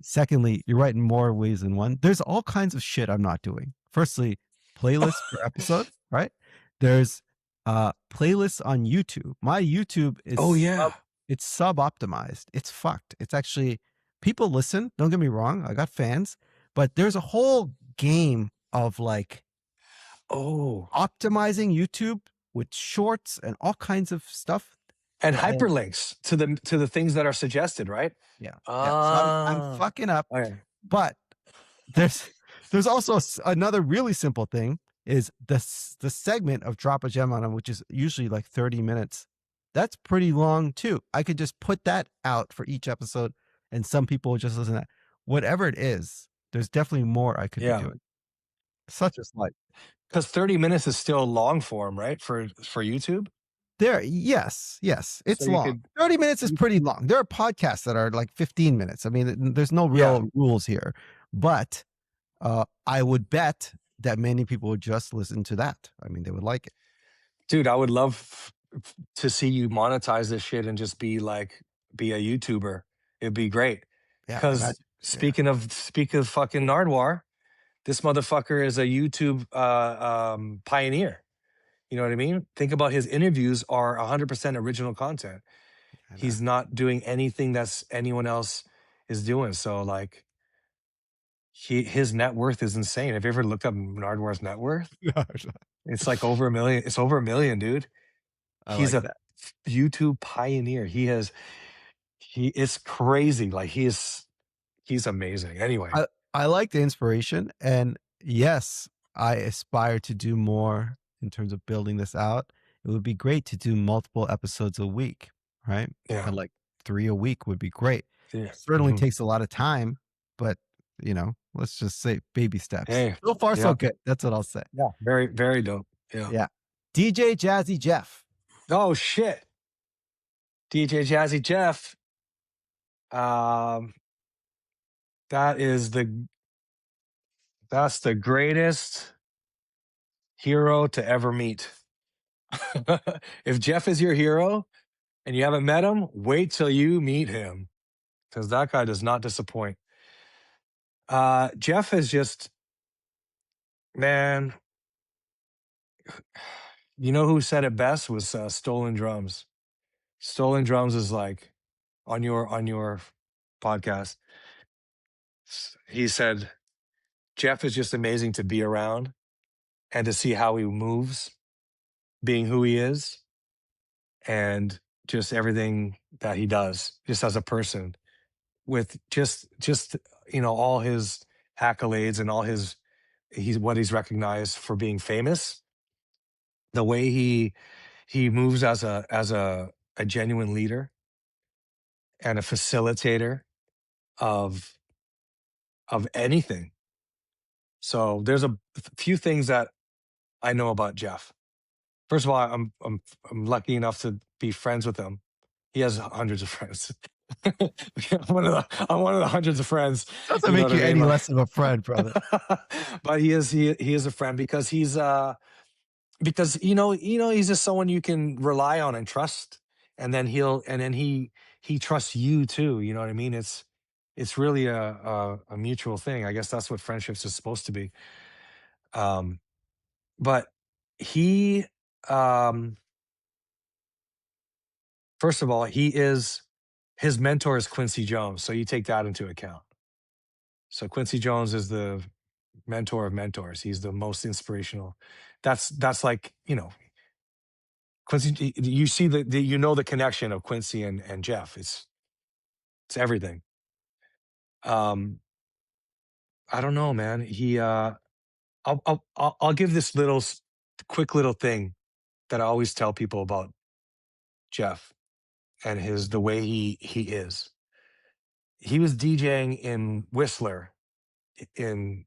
Secondly, you're right in more ways than one. There's all kinds of shit I'm not doing. Firstly, playlist per episode, right? There's playlists on YouTube. My YouTube is Oh yeah. it's sub optimized. It's fucked. It's actually people listen. Don't get me wrong. I got fans, but there's a whole game of like Oh, optimizing YouTube with shorts and all kinds of stuff. and that I- hyperlinks to the things that are suggested, right? yeah, yeah. So I'm Ah, fucking up. okay. But there's also another really simple thing is the segment of drop a gem on them, which is usually like 30 minutes. That's pretty long too. I could just put that out for each episode, and some people will just listen to that. Whatever it is, there's definitely more I could be Yeah. doing. Such a slight. Because 30 minutes is still long form, right? For YouTube. There, yes, So it's you long. could 30 minutes is you, pretty long. There are podcasts that are like 15 minutes. I mean, there's no yeah. real rules here, but I would bet that many people would just listen to that. I mean, they would like it. Dude, I would love to see you monetize this shit and just be a YouTuber. It'd be great. Yeah, Because imagine. Yeah. speak of fucking Nardwuar, this motherfucker is a YouTube pioneer. You know what I mean? Think about his interviews are 100% original content. I know. He's not doing anything that's anyone else is doing. So like his net worth is insane. Have you ever looked up Nardwar's net worth? It's like over a million. It's over a million, dude. I He's like a that. YouTube pioneer. He is crazy. Like he's amazing. Anyway, I like the inspiration, and yes, I aspire to do more in terms of building this out. It would be great to do multiple episodes a week, right? yeah. Like 3 a week would be great. Yeah. Certainly Mhm. takes a lot of time, but let's just say baby steps. Hey, So far, so yeah. good. That's what I'll say. Yeah. Very, very dope. Yeah. Yeah. DJ Jazzy Jeff. Oh shit. DJ Jazzy Jeff. Um, that's the greatest hero to ever meet. If Jeff is your hero and you haven't met him, wait till you meet him. Because that guy does not disappoint. Jeff is just, man, you know who said it best was Stolen Drums. Stolen Drums is like on your podcast. He said Jeff is just amazing to be around and to see how he moves, being who he is, and just everything that he does, just as a person, with just all his accolades and all he's recognized for being famous. The way he moves as a genuine leader and a facilitator of anything. So there's a few things that I know about Jeff. First of all, I'm lucky enough to be friends with him. He has hundreds of friends. I'm one of the hundreds of friends. Doesn't You know make what I you mean? any Like, less of a friend, brother. but he is a friend because because he's just someone you can rely on and trust, and then he trusts you too. You know what I mean? It's really a mutual thing. I guess that's what friendships is supposed to be. Um, but he um first of all, his mentor is Quincy Jones, so you take that into account. So Quincy Jones is the mentor of mentors. He's the most inspirational. That's like, Quincy. You see the connection of Quincy and Jeff. It's everything. Um, I don't know, man. I'll give this quick little thing that I always tell people about Jeff and the way he is. He was DJing in Whistler in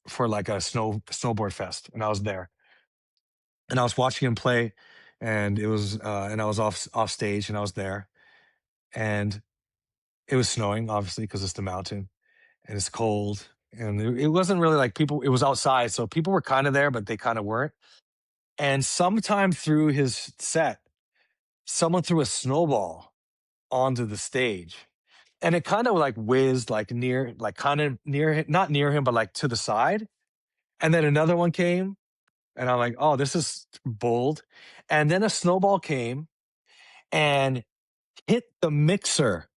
for like a snowboard fest, and I was there, and I was watching him play, and and I was off stage, and I was there, and it was snowing, obviously, because it's the mountain and it's cold, and it wasn't really like people. It was outside, so people were kind of there, but they kind of weren't. And sometime through his set, someone threw a snowball onto the stage, and it kind of like whizzed like kind of near him, not near him, but like to the side. And then another one came, And I'm like, oh, this is bold. And then a snowball came and hit the mixer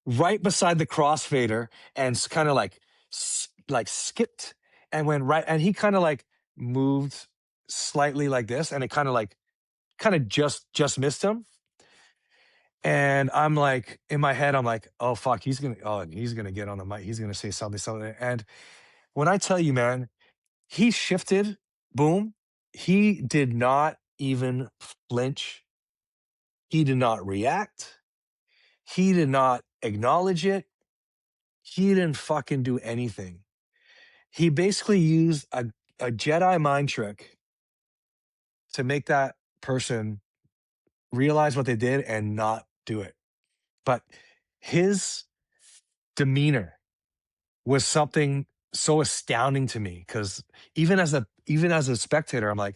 right beside the crossfader and kind of like like skipped and went right. And he kind of like moved slightly like this, and it kind of just missed him. And I'm like, in my head, I'm like, oh fuck, he's gonna get on the mic. He's gonna say something. And when I tell you, man, he shifted, boom. He did not even flinch. He did not react. He did not acknowledge it. He didn't fucking do anything. He basically used a Jedi mind trick to make that person realize what they did and not do it. But his demeanor was something so astounding to me, because even as a spectator, I'm like,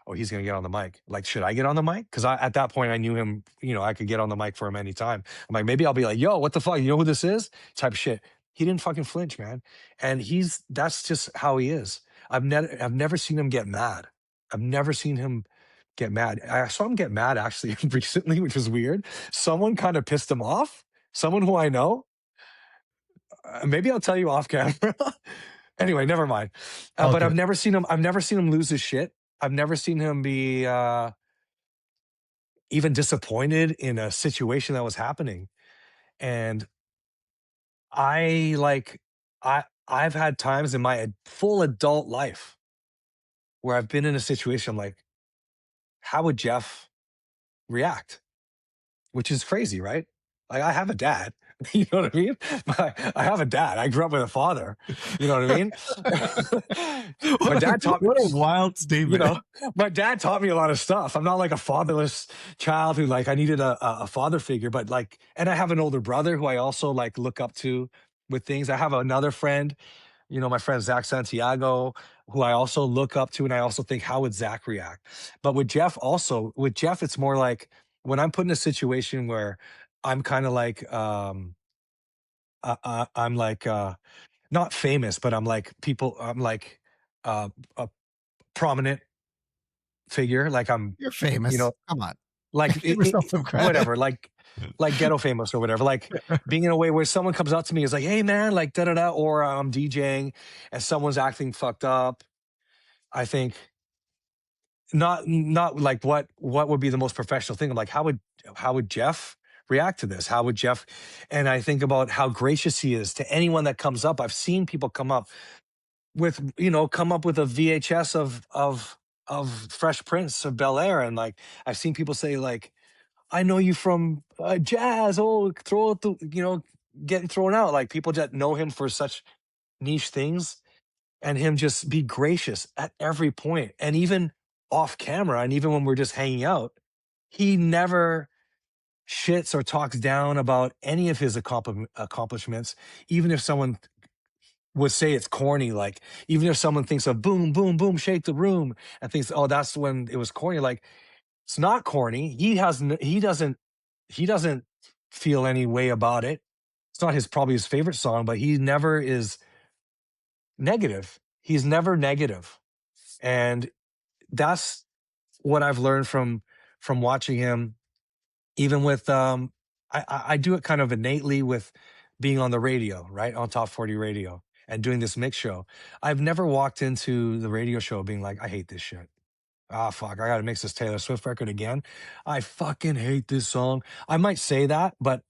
oh, he's gonna get on the mic. Like, should I get on the mic? Because at that point I knew him. I could get on the mic for him anytime. I'm like, maybe I'll be like, yo, what the fuck? You know who this is? Type of shit. He didn't fucking flinch, man. And that's just how he is. I've never seen him get mad. I've never seen him get mad. I saw him get mad actually recently, which was weird. Someone kind of pissed him off. Someone who I know. Maybe I'll tell you off camera. Anyway, never mind. But Okay. I've never seen him. I've never seen him lose his shit. I've never seen him be even disappointed in a situation that was happening. And I like I've had times in my full adult life where I've been in a situation. I'm like, how would Jeff react? Which is crazy, right? Like, I have a dad. You know what I mean? I have a dad. I grew up with a father. You know what I mean? My dad taught me. What a wild You statement. know, my dad taught me a lot of stuff. I'm not like a fatherless child who like I needed a father figure, but like, and I have an older brother who I also like look up to with things. I have another friend, my friend Zach Santiago, who I also look up to, and I also think, how would Zach react? But with Jeff, it's more like when I'm put in a situation where I'm kind of like, I'm like, not famous, but I'm like a prominent figure. Like You're you famous. know, Come on. like Give yourself some credit. whatever, like ghetto famous or whatever. Like being in a way where someone comes up to me is like, hey man, like da da da, or I'm DJing and someone's acting fucked up. I think not like what would be the most professional thing. I'm like, how would Jeff react to this? How would Jeff? And I think about how gracious he is to anyone that comes up. I've seen people come up with a VHS of Fresh Prince of Bel Air, and like I've seen people say like, I know you from jazz. Oh, throw it, getting thrown out. Like people that know him for such niche things, and him just be gracious at every point, and even off camera, and even when we're just hanging out, he never shits or talks down about any of his accomplishments, even if someone would say it's corny. Like even if someone thinks of boom, boom, boom, shake the room, and thinks, oh, that's when it was corny. Like it's not corny. He doesn't feel any way about it. It's not probably his favorite song, but he never is negative. He's never negative. And that's what I've learned from watching him. Even with I do it kind of innately with being on the radio, right? On Top 40 radio and doing this mix show. I've never walked into the radio show being like, I hate this shit. Ah, fuck, I gotta mix this Taylor Swift record again. I fucking hate this song. I might say that, but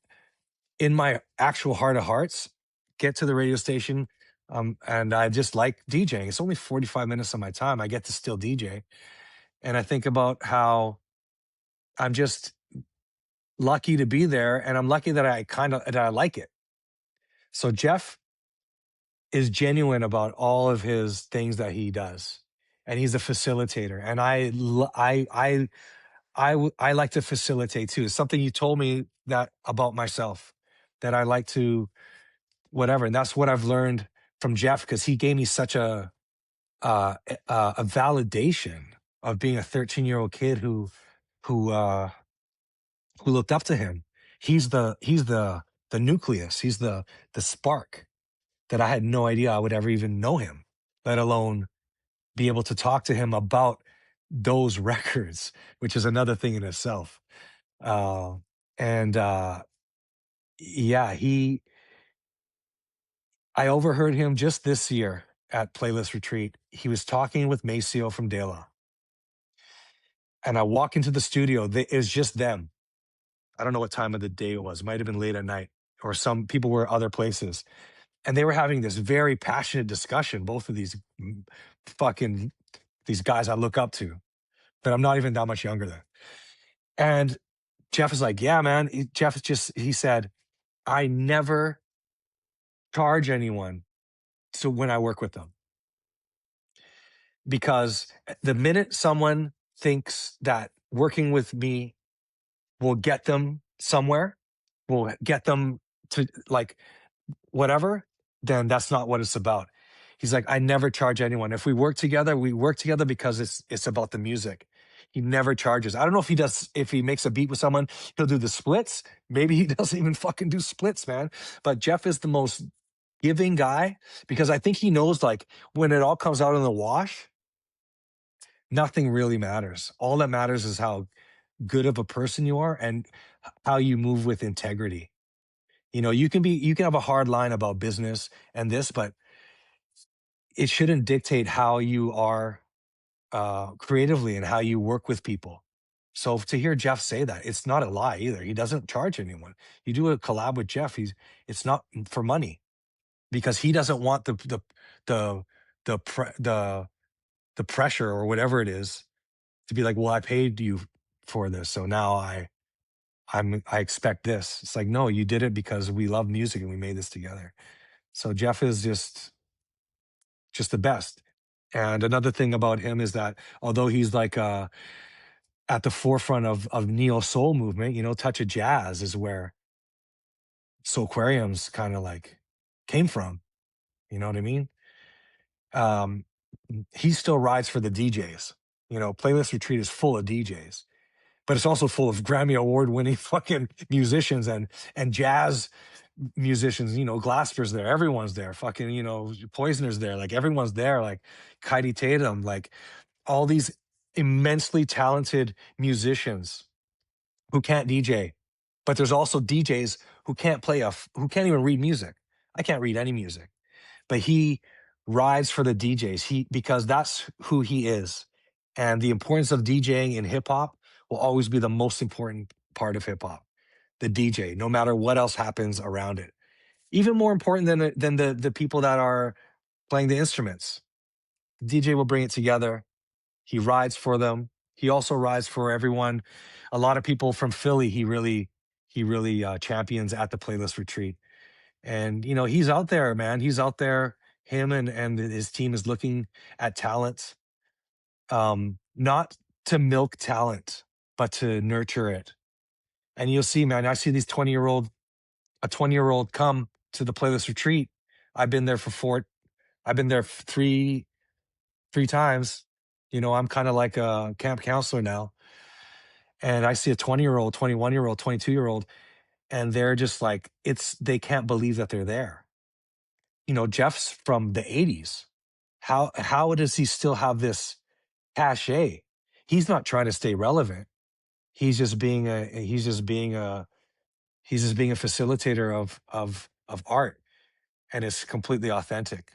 in my actual heart of hearts, get to the radio station, and I just like DJing. It's only 45 minutes of my time. I get to still DJ. And I think about how I'm just lucky to be there, and I'm lucky that I like it. So Jeff is genuine about all of his things that he does, and he's a facilitator. And I like to facilitate too. It's something you told me that about myself, that I like to whatever, and that's what I've learned from Jeff, because he gave me such a validation of being a 13-year-old kid who who looked up to him. He's the nucleus. He's the spark that I had no idea I would ever even know him, let alone be able to talk to him about those records, which is another thing in itself. Uh, and yeah, I overheard him just this year at Playlist Retreat. He was talking with Maceo from De La. And I walk into the studio. It was just them. I don't know what time of the day it was. It might have been late at night, or some people were other places. And they were having this very passionate discussion, both of these fucking these guys I look up to, that I'm not even that much younger than. And Jeff is like, yeah, man. Jeff is he said, I never charge anyone when I work with them. Because the minute someone thinks that working with me will get them somewhere, will get them to like whatever, then that's not what it's about. He's like, I never charge anyone. If we work together because it's about the music. He never charges. I don't know if he makes a beat with someone, he'll do the splits. Maybe he doesn't even fucking do splits, man. But Jeff is the most giving guy, because I think he knows, like, when it all comes out in the wash, nothing really matters. All that matters is how good of a person you are and how you move with integrity. You know, you can have a hard line about business and this, but it shouldn't dictate how you are creatively and how you work with people. So to hear Jeff say that, it's not a lie either. He doesn't charge anyone. You do a collab with Jeff, it's not for money, because he doesn't want the the pre, the pressure or whatever it is to be like, well, I paid you for this, so now I expect this. It's like, no, you did it because we love music and we made this together. So Jeff is just the best. And another thing about him is that although he's like at the forefront of neo soul movement, you know, Touch of Jazz is where Soulquarium's kind of like came from. You know what I mean? Um, he still rides for the DJs. You know, Playlist Retreat is full of DJs, but it's also full of Grammy Award winning fucking musicians and jazz musicians. You know, Glasper's there, everyone's there. Fucking, you know, Poisoner's there. Like, everyone's there. Like Kaidi Tatum, like all these immensely talented musicians who can't DJ, but there's also DJs who who can't even read music. I can't read any music, but he rides for the DJs. Because that's who he is, and the importance of DJing in hip hop will always be the most important part of hip hop. The DJ, no matter what else happens around it, even more important than the people that are playing the instruments. The DJ will bring it together. He rides for them. He also rides for everyone. A lot of people from Philly, he really champions at the Playlist Retreat. And you know, he's out there, man. He's out there. Him and his team is looking at talent, not to milk talent, but to nurture it. And you'll see, man. I see these 20-year-old come to the Playlist Retreat. I've been there for four. I've been there three times. You know, I'm kind of like a camp counselor now. And I see a 20-year-old, 21-year-old, 22-year-old, and they're just like, they can't believe that they're there. You know, Jeff's from the 80s. How does he still have this cachet? He's not trying to stay relevant. He's just being a facilitator of art, and it's completely authentic.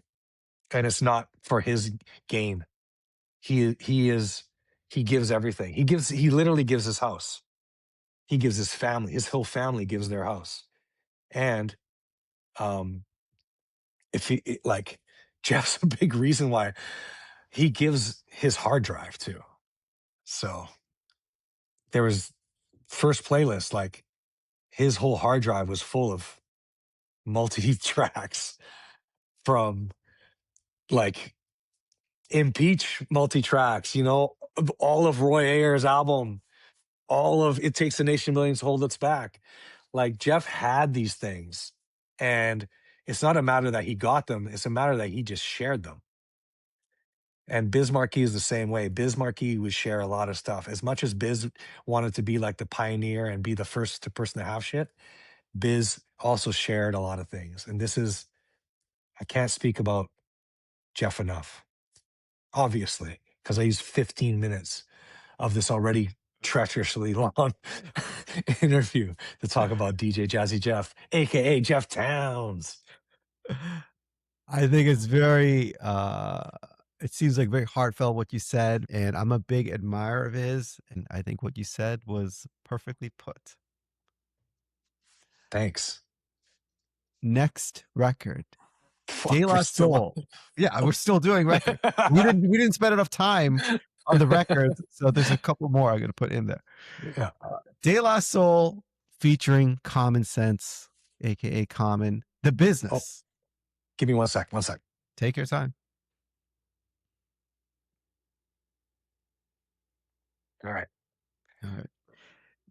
And it's not for his gain. He gives everything. He literally gives his house. He gives his family, his whole family gives their house. And um if like, Jeff's a big reason why he gives his hard drive too. So there was first playlist, like his whole hard drive was full of multi tracks from like Impeach multi tracks, you know, all of Roy Ayers' album, all of It Takes a Nation of Millions to Hold Us Back. Like, Jeff had these things, and it's not a matter that he got them, it's a matter that he just shared them. And Biz Markie is the same way. Biz Markie would share a lot of stuff. As much as Biz wanted to be like the pioneer and be the first person to have shit, Biz also shared a lot of things. And I can't speak about Jeff enough, obviously. because I used 15 minutes of this already treacherously long interview to talk about DJ Jazzy Jeff, aka Jeff Towns. I think it's very it seems like very heartfelt what you said, and I'm a big admirer of his, and I think what you said was perfectly put. Thanks. Next record, De Fuck, we're La still Soul. Yeah, we're still doing record. We on. didn't spend enough time on the records, so there's a couple more I'm gonna put in there. Yeah. De La Soul featuring Common Sense, aka Common, The Oh, Business. give me 1 sec. 1 sec. Take your time. All right. All right.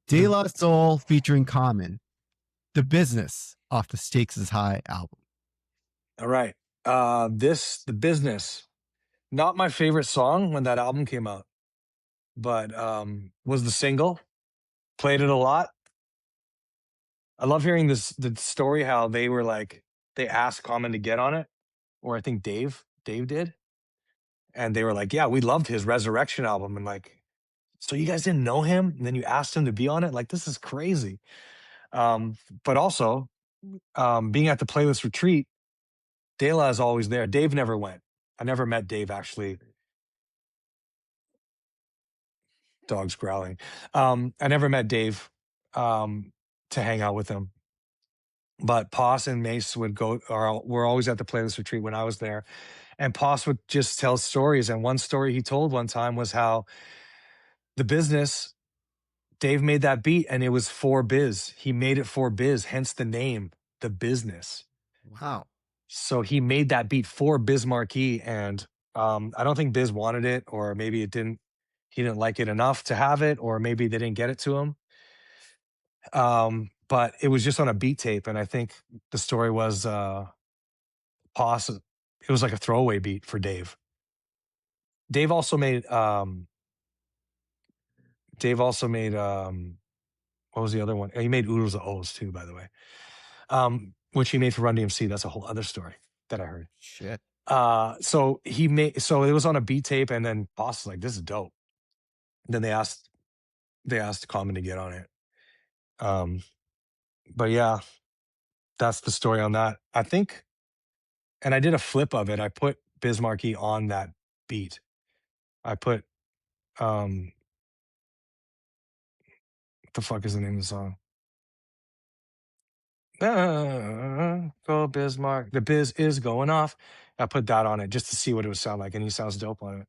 De La Soul featuring Common, The Business off the Stakes is High album. All right. The Business. Not my favorite song when that album came out, but was the single. Played it a lot. I love hearing the story how they were like they asked Common to get on it, or I think Dave did, and they were like, "Yeah, we loved his Resurrection album," and like, so you guys didn't know him, and then you asked him to be on it. Like, this is crazy. But also, being at the playlist retreat, De La is always there. Dave never went. I never met Dave actually. Dogs growling. I never met Dave to hang out with him. But Poss and Mace would go, or were always at the playlist retreat when I was there. And Poss would just tell stories. And one story he told one time was how the business, Dave made that beat and it was for Biz. He made it for Biz, hence the name, The Business. Wow. So he made that beat for Biz Marquee. And I don't think Biz wanted it, or maybe he didn't like it enough to have it, or maybe they didn't get it to him. But it was just on a beat tape, and I think the story was Poss. It was like a throwaway beat for Dave. Dave also made what was the other one? He made Oodles of O's too, by the way. Which he made for Run DMC. That's a whole other story that I heard. Shit. So it was on a beat tape, and then Poss was like, "This is dope." And then they asked Common to get on it. But yeah, that's the story on that. I think, and I did a flip of it. I put Biz Markie on that beat. I put what the fuck is the name of the song? Go Bismarck. The biz is going off. I put that on it just to see what it would sound like, and he sounds dope on it.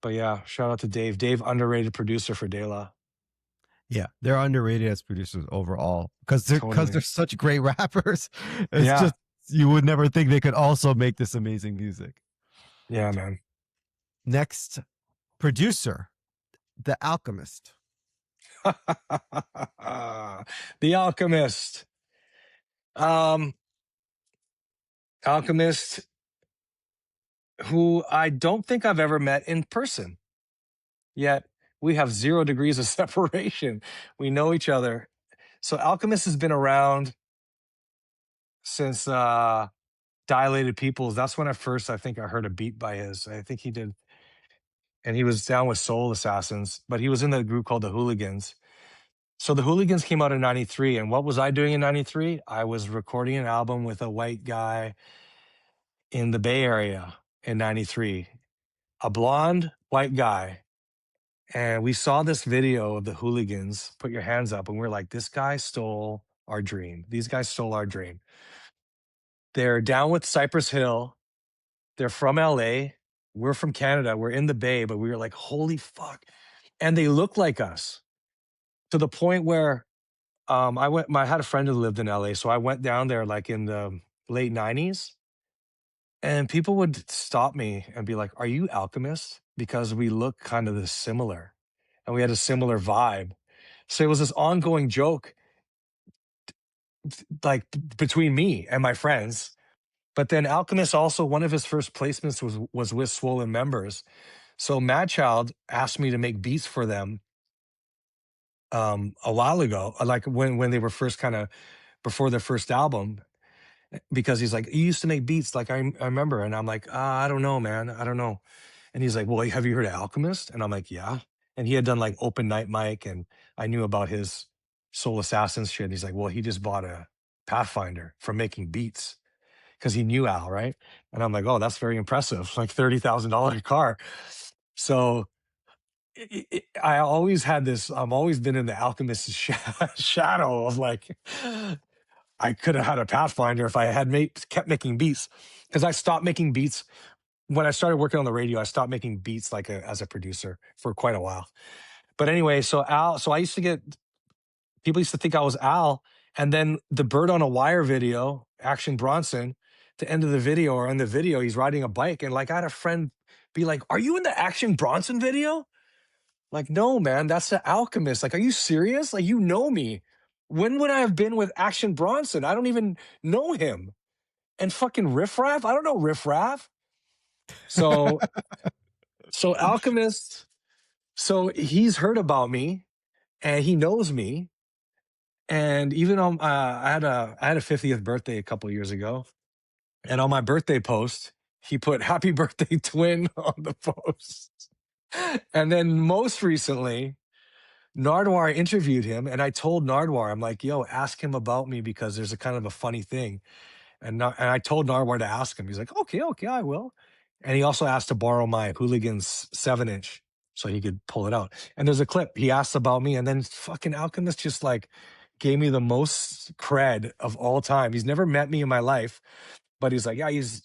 But yeah, shout out to Dave. Dave, underrated producer for De La. Yeah, they're underrated as producers overall because they're Totally. such great rappers. It's Yeah. just you would never think they could also make this amazing music. Yeah, man. Next producer, The Alchemist. The Alchemist. Alchemist, who I don't think I've ever met in person. Yet we have 0 degrees of separation. We know each other. So Alchemist has been around since Dilated Peoples. That's when I think I heard a beat by his. I think he did. And he was down with Soul Assassins, but he was in the group called the Hooligans. So the Hooligans came out in 93. And what was I doing in 93? I was recording an album with a white guy in the Bay Area in 93. A blonde white guy. And we saw this video of the Hooligans, Put Your Hands Up, and we're like, this guy stole our dream. These guys stole our dream. They're down with Cypress Hill. They're from LA. We're from Canada. We're in the Bay, but we were like, holy fuck. And they look like us to the point where I had a friend who lived in LA. So I went down there like in the late 90s. And people would stop me and be like, are you Alchemist? Because we look kind of similar and we had a similar vibe. So it was this ongoing joke, like between me and my friends. But then Alchemist also, one of his first placements was with Swollen Members. So Madchild asked me to make beats for them a while ago, like when they were first kind of before their first album, because he's like, you used to make beats, like I remember, and I'm like, I don't know, man, I don't know. And he's like, well, have you heard of Alchemist? And I'm like, yeah. And he had done like open night mic, and I knew about his Soul Assassins shit. And he's like, well, he just bought a Pathfinder from making beats because he knew Al, right? And I'm like, oh, that's very impressive. Like $30,000 car. So I always had this, I've always been in the Alchemist shadow of like, I could have had a Pathfinder if I had kept making beats, because I stopped making beats when I started working on the radio. I stopped making beats like as a producer for quite a while. But anyway, so I used to get, people used to think I was Al. And then the Bird on a Wire video, Action Bronson, the end of the video, or in the video, he's riding a bike. And like, I had a friend be like, are you in the Action Bronson video? Like, no, man, that's the Alchemist. Like, are you serious? Like, you know me. When would I have been with Action Bronson? I don't even know him. And fucking Riff Raff? I don't know Riff Raff. So, so Alchemist, so he's heard about me and he knows me. And even on, I had a 50th birthday a couple of years ago. And on my birthday post, he put happy birthday twin on the post. And then most recently, Nardwuar interviewed him, and I told Nardwuar, I'm like, yo, ask him about me because there's a kind of a funny thing. And I told Nardwuar to ask him. He's like, okay, I will. And he also asked to borrow my Hooligans 7-inch so he could pull it out. And there's a clip. He asked about me, and then fucking Alchemist just like gave me the most cred of all time. He's never met me in my life, but he's like, yeah, he's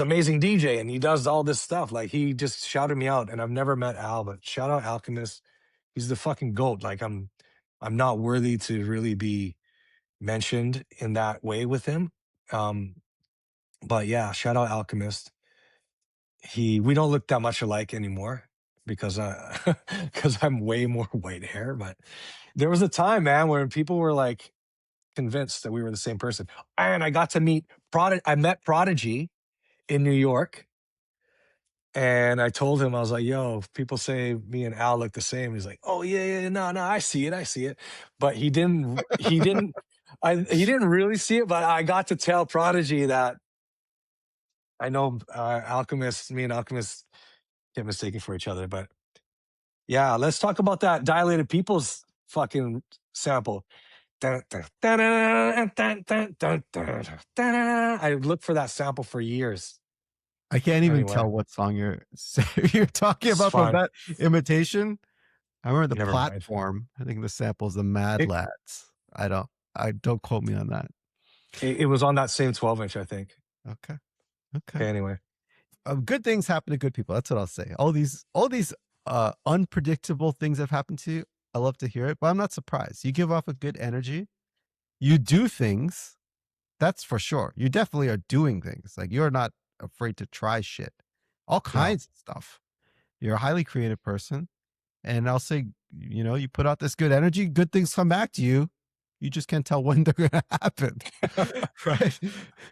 amazing DJ and he does all this stuff. Like, he just shouted me out, and I've never met Al, but shout out Alchemist. He's the fucking GOAT. Like, I'm not worthy to really be mentioned in that way with him. But yeah, shout out Alchemist. We don't look that much alike anymore because because I'm way more white hair. But there was a time, man, where people were like convinced that we were the same person. And I got to meet I met Prodigy in New York. And I told him, I was like, yo, people say me and Al look the same. He's like, oh yeah, no, I see it. But he didn't he didn't really see it, but I got to tell Prodigy that I know Alchemist, me and Alchemist get mistaken for each other. But yeah, let's talk about that Dilated Peoples fucking sample. I looked for that sample for years. I can't even Anyway, tell what song you're talking it's about from fine. that imitation. I remember the Never mind. platform. I think the sample's the Mad It, Lads. I don't quote me on that. it was on that same 12-inch, I think. Okay. Okay, anyway. Good things happen to good people. That's what I'll say. All these unpredictable things have happened to you. I love to hear it, but I'm not surprised. You give off a good energy. You do things. That's for sure. You definitely are doing things. Like, you're not afraid to try shit. All kinds of stuff. You're a highly creative person. And I'll say, you put out this good energy, good things come back to you. You just can't tell when they're going to happen. Right?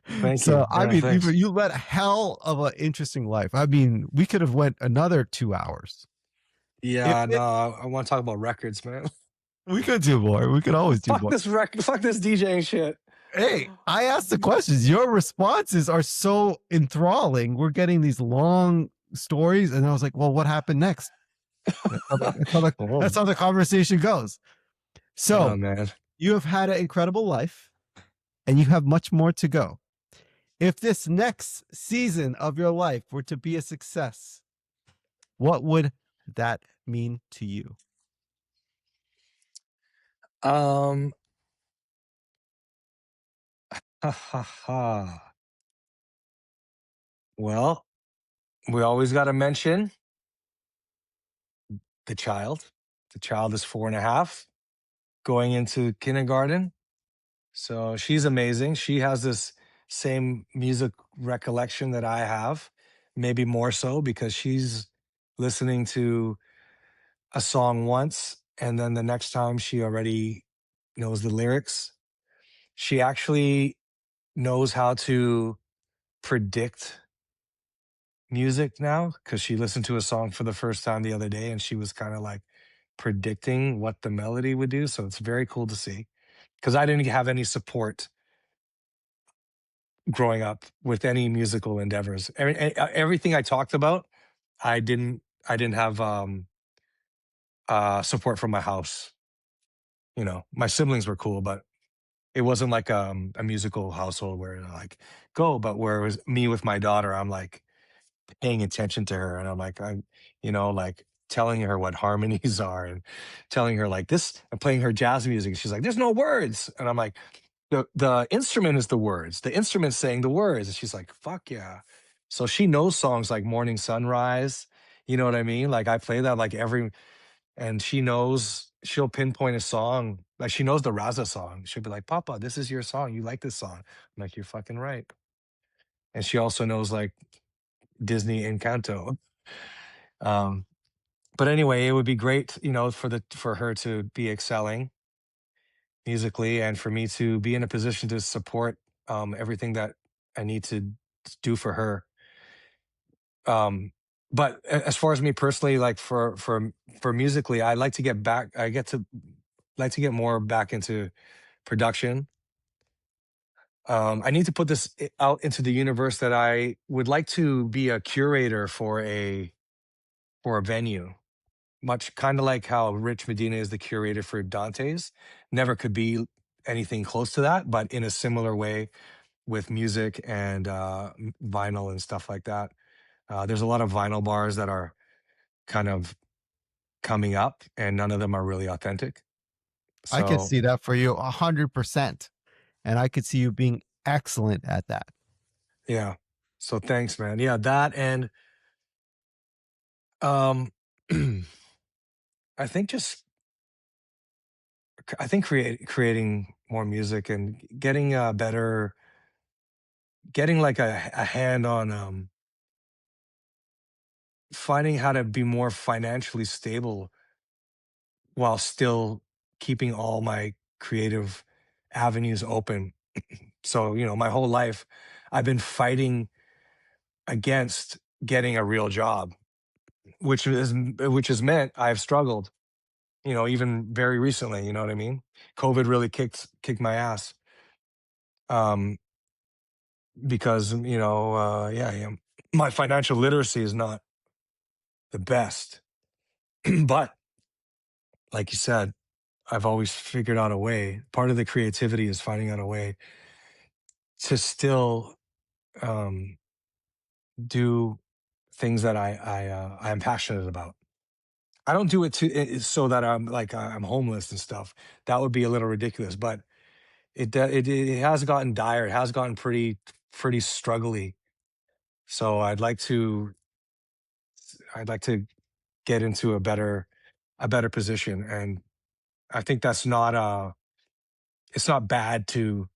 Thank so, you. I Yeah, mean, thanks. you led a hell of an interesting life. I mean, we could have went another 2 hours. Yeah, no, I want to talk about records, man. We could do more. We could always do Fuck more. this fuck this DJing shit. Hey, I asked the questions. Your responses are so enthralling. We're getting these long stories, and I was like, well, what happened next? That's how the conversation goes. So, man. You have had an incredible life, and you have much more to go. If this next season of your life were to be a success, what would that mean to you? Well, we always got to mention the child. The child is 4.5, going into kindergarten. So she's amazing. She has this same music recollection that I have, maybe more so because she's listening to a song once, and then the next time she already knows the lyrics. She actually knows how to predict music now because she listened to a song for the first time the other day and she was kind of like predicting what the melody would do. So it's very cool to see because I didn't have any support growing up with any musical endeavors. Everything I talked about, I didn't have support from my house. You know, my siblings were cool, but it wasn't like a musical household where like go, but where it was me with my daughter, I'm like paying attention to her, and I'm like, like telling her what harmonies are, and telling her like this, and playing her jazz music. She's like, "There's no words," and I'm like, "The instrument is the words. The instrument's saying the words." And she's like, "Fuck yeah!" So she knows songs like "Morning Sunrise." You know what I mean? Like I play that like and she knows, she'll pinpoint a song. Like she knows the Raza song. She'll be like, "Papa, this is your song. You like this song?" I'm like, "You're fucking right." And she also knows like Disney Encanto. Um, but anyway, it would be great, for her to be excelling musically, and for me to be in a position to support everything that I need to do for her. But as far as me personally, like for musically, I like to get back. I get to like to get more back into production. I need to put this out into the universe that I would like to be a curator for a venue, much kind of like how Rich Medina is the curator for Dante's. Never could be anything close to that, but in a similar way with music and vinyl and stuff like that. There's a lot of vinyl bars that are kind of coming up, and none of them are really authentic. I could So see that for you 100%. And I could see you being excellent at that. yeah. So thanks, man. Yeah, that and um I think just I think creating more music and getting better, getting like a hand on finding how to be more financially stable while still keeping all my creative avenues open. So, my whole life I've been fighting against getting a real job, which has meant I've struggled, even very recently, you know what I mean? COVID really kicked my ass. Um because, yeah, my financial literacy is not the best. But like you said, I've always figured out a way. Part of the creativity is finding out a way to still um, do things that I'm passionate about. I don't do it so that I'm homeless and stuff. That would be a little ridiculous. But it has gotten dire. It has gotten pretty struggly. So I'd like to get into a better position, and I think that's not it's not bad to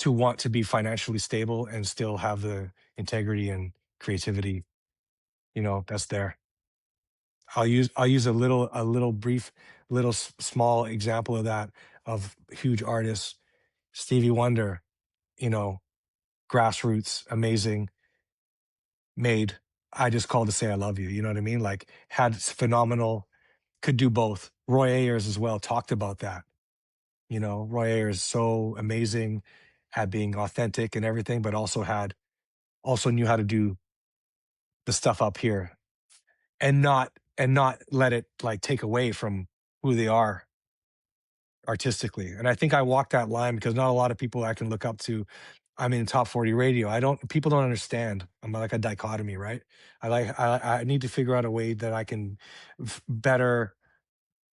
want to be financially stable and still have the integrity and creativity, that's there. I'll use a little brief, little small example of that, of huge artists. Stevie Wonder, you know grassroots, amazing, made I Just Called to Say I Love You, you know what I mean? Like, had phenomenal, could do both. Roy Ayers as well talked about that. Roy Ayers, so amazing at being authentic and everything, but also knew how to do the stuff up here, and not let it like take away from who they are artistically. And I think I walk that line because not a lot of people I can look up to. I'm in top 40 radio. People don't understand. I'm like a dichotomy, right? I need to figure out a way that I can better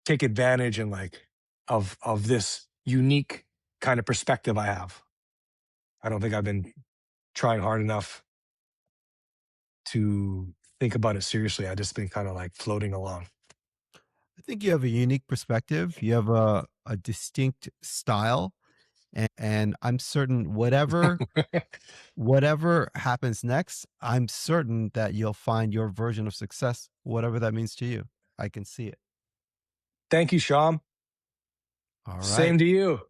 take advantage and like of this unique kind of perspective I have. I don't think I've been trying hard enough to think about it seriously. I just been kind of like floating along. I think you have a unique perspective. You have a distinct style. And I'm certain whatever happens next, I'm certain that you'll find your version of success, whatever that means to you. I can see it. Thank you, Sham. All right. Same to you.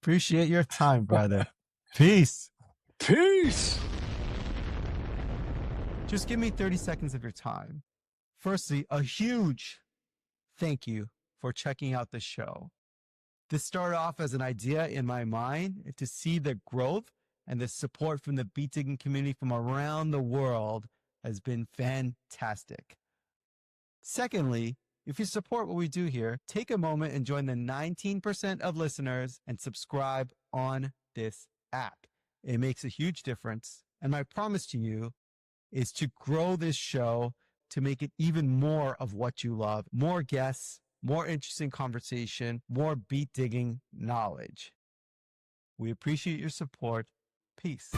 Appreciate your time, brother. Peace. Peace. Just give me 30 seconds of your time. Firstly, a huge thank you for checking out the show. This started off as an idea in my mind to see the growth and the support from the beat digging community from around the world has been fantastic. Secondly, if you support what we do here, take a moment and join the 19% of listeners and subscribe on this app. It makes a huge difference. And my promise to you is to grow this show to make it even more of what you love. More guests, more interesting conversation, more beat digging knowledge. We appreciate your support. Peace.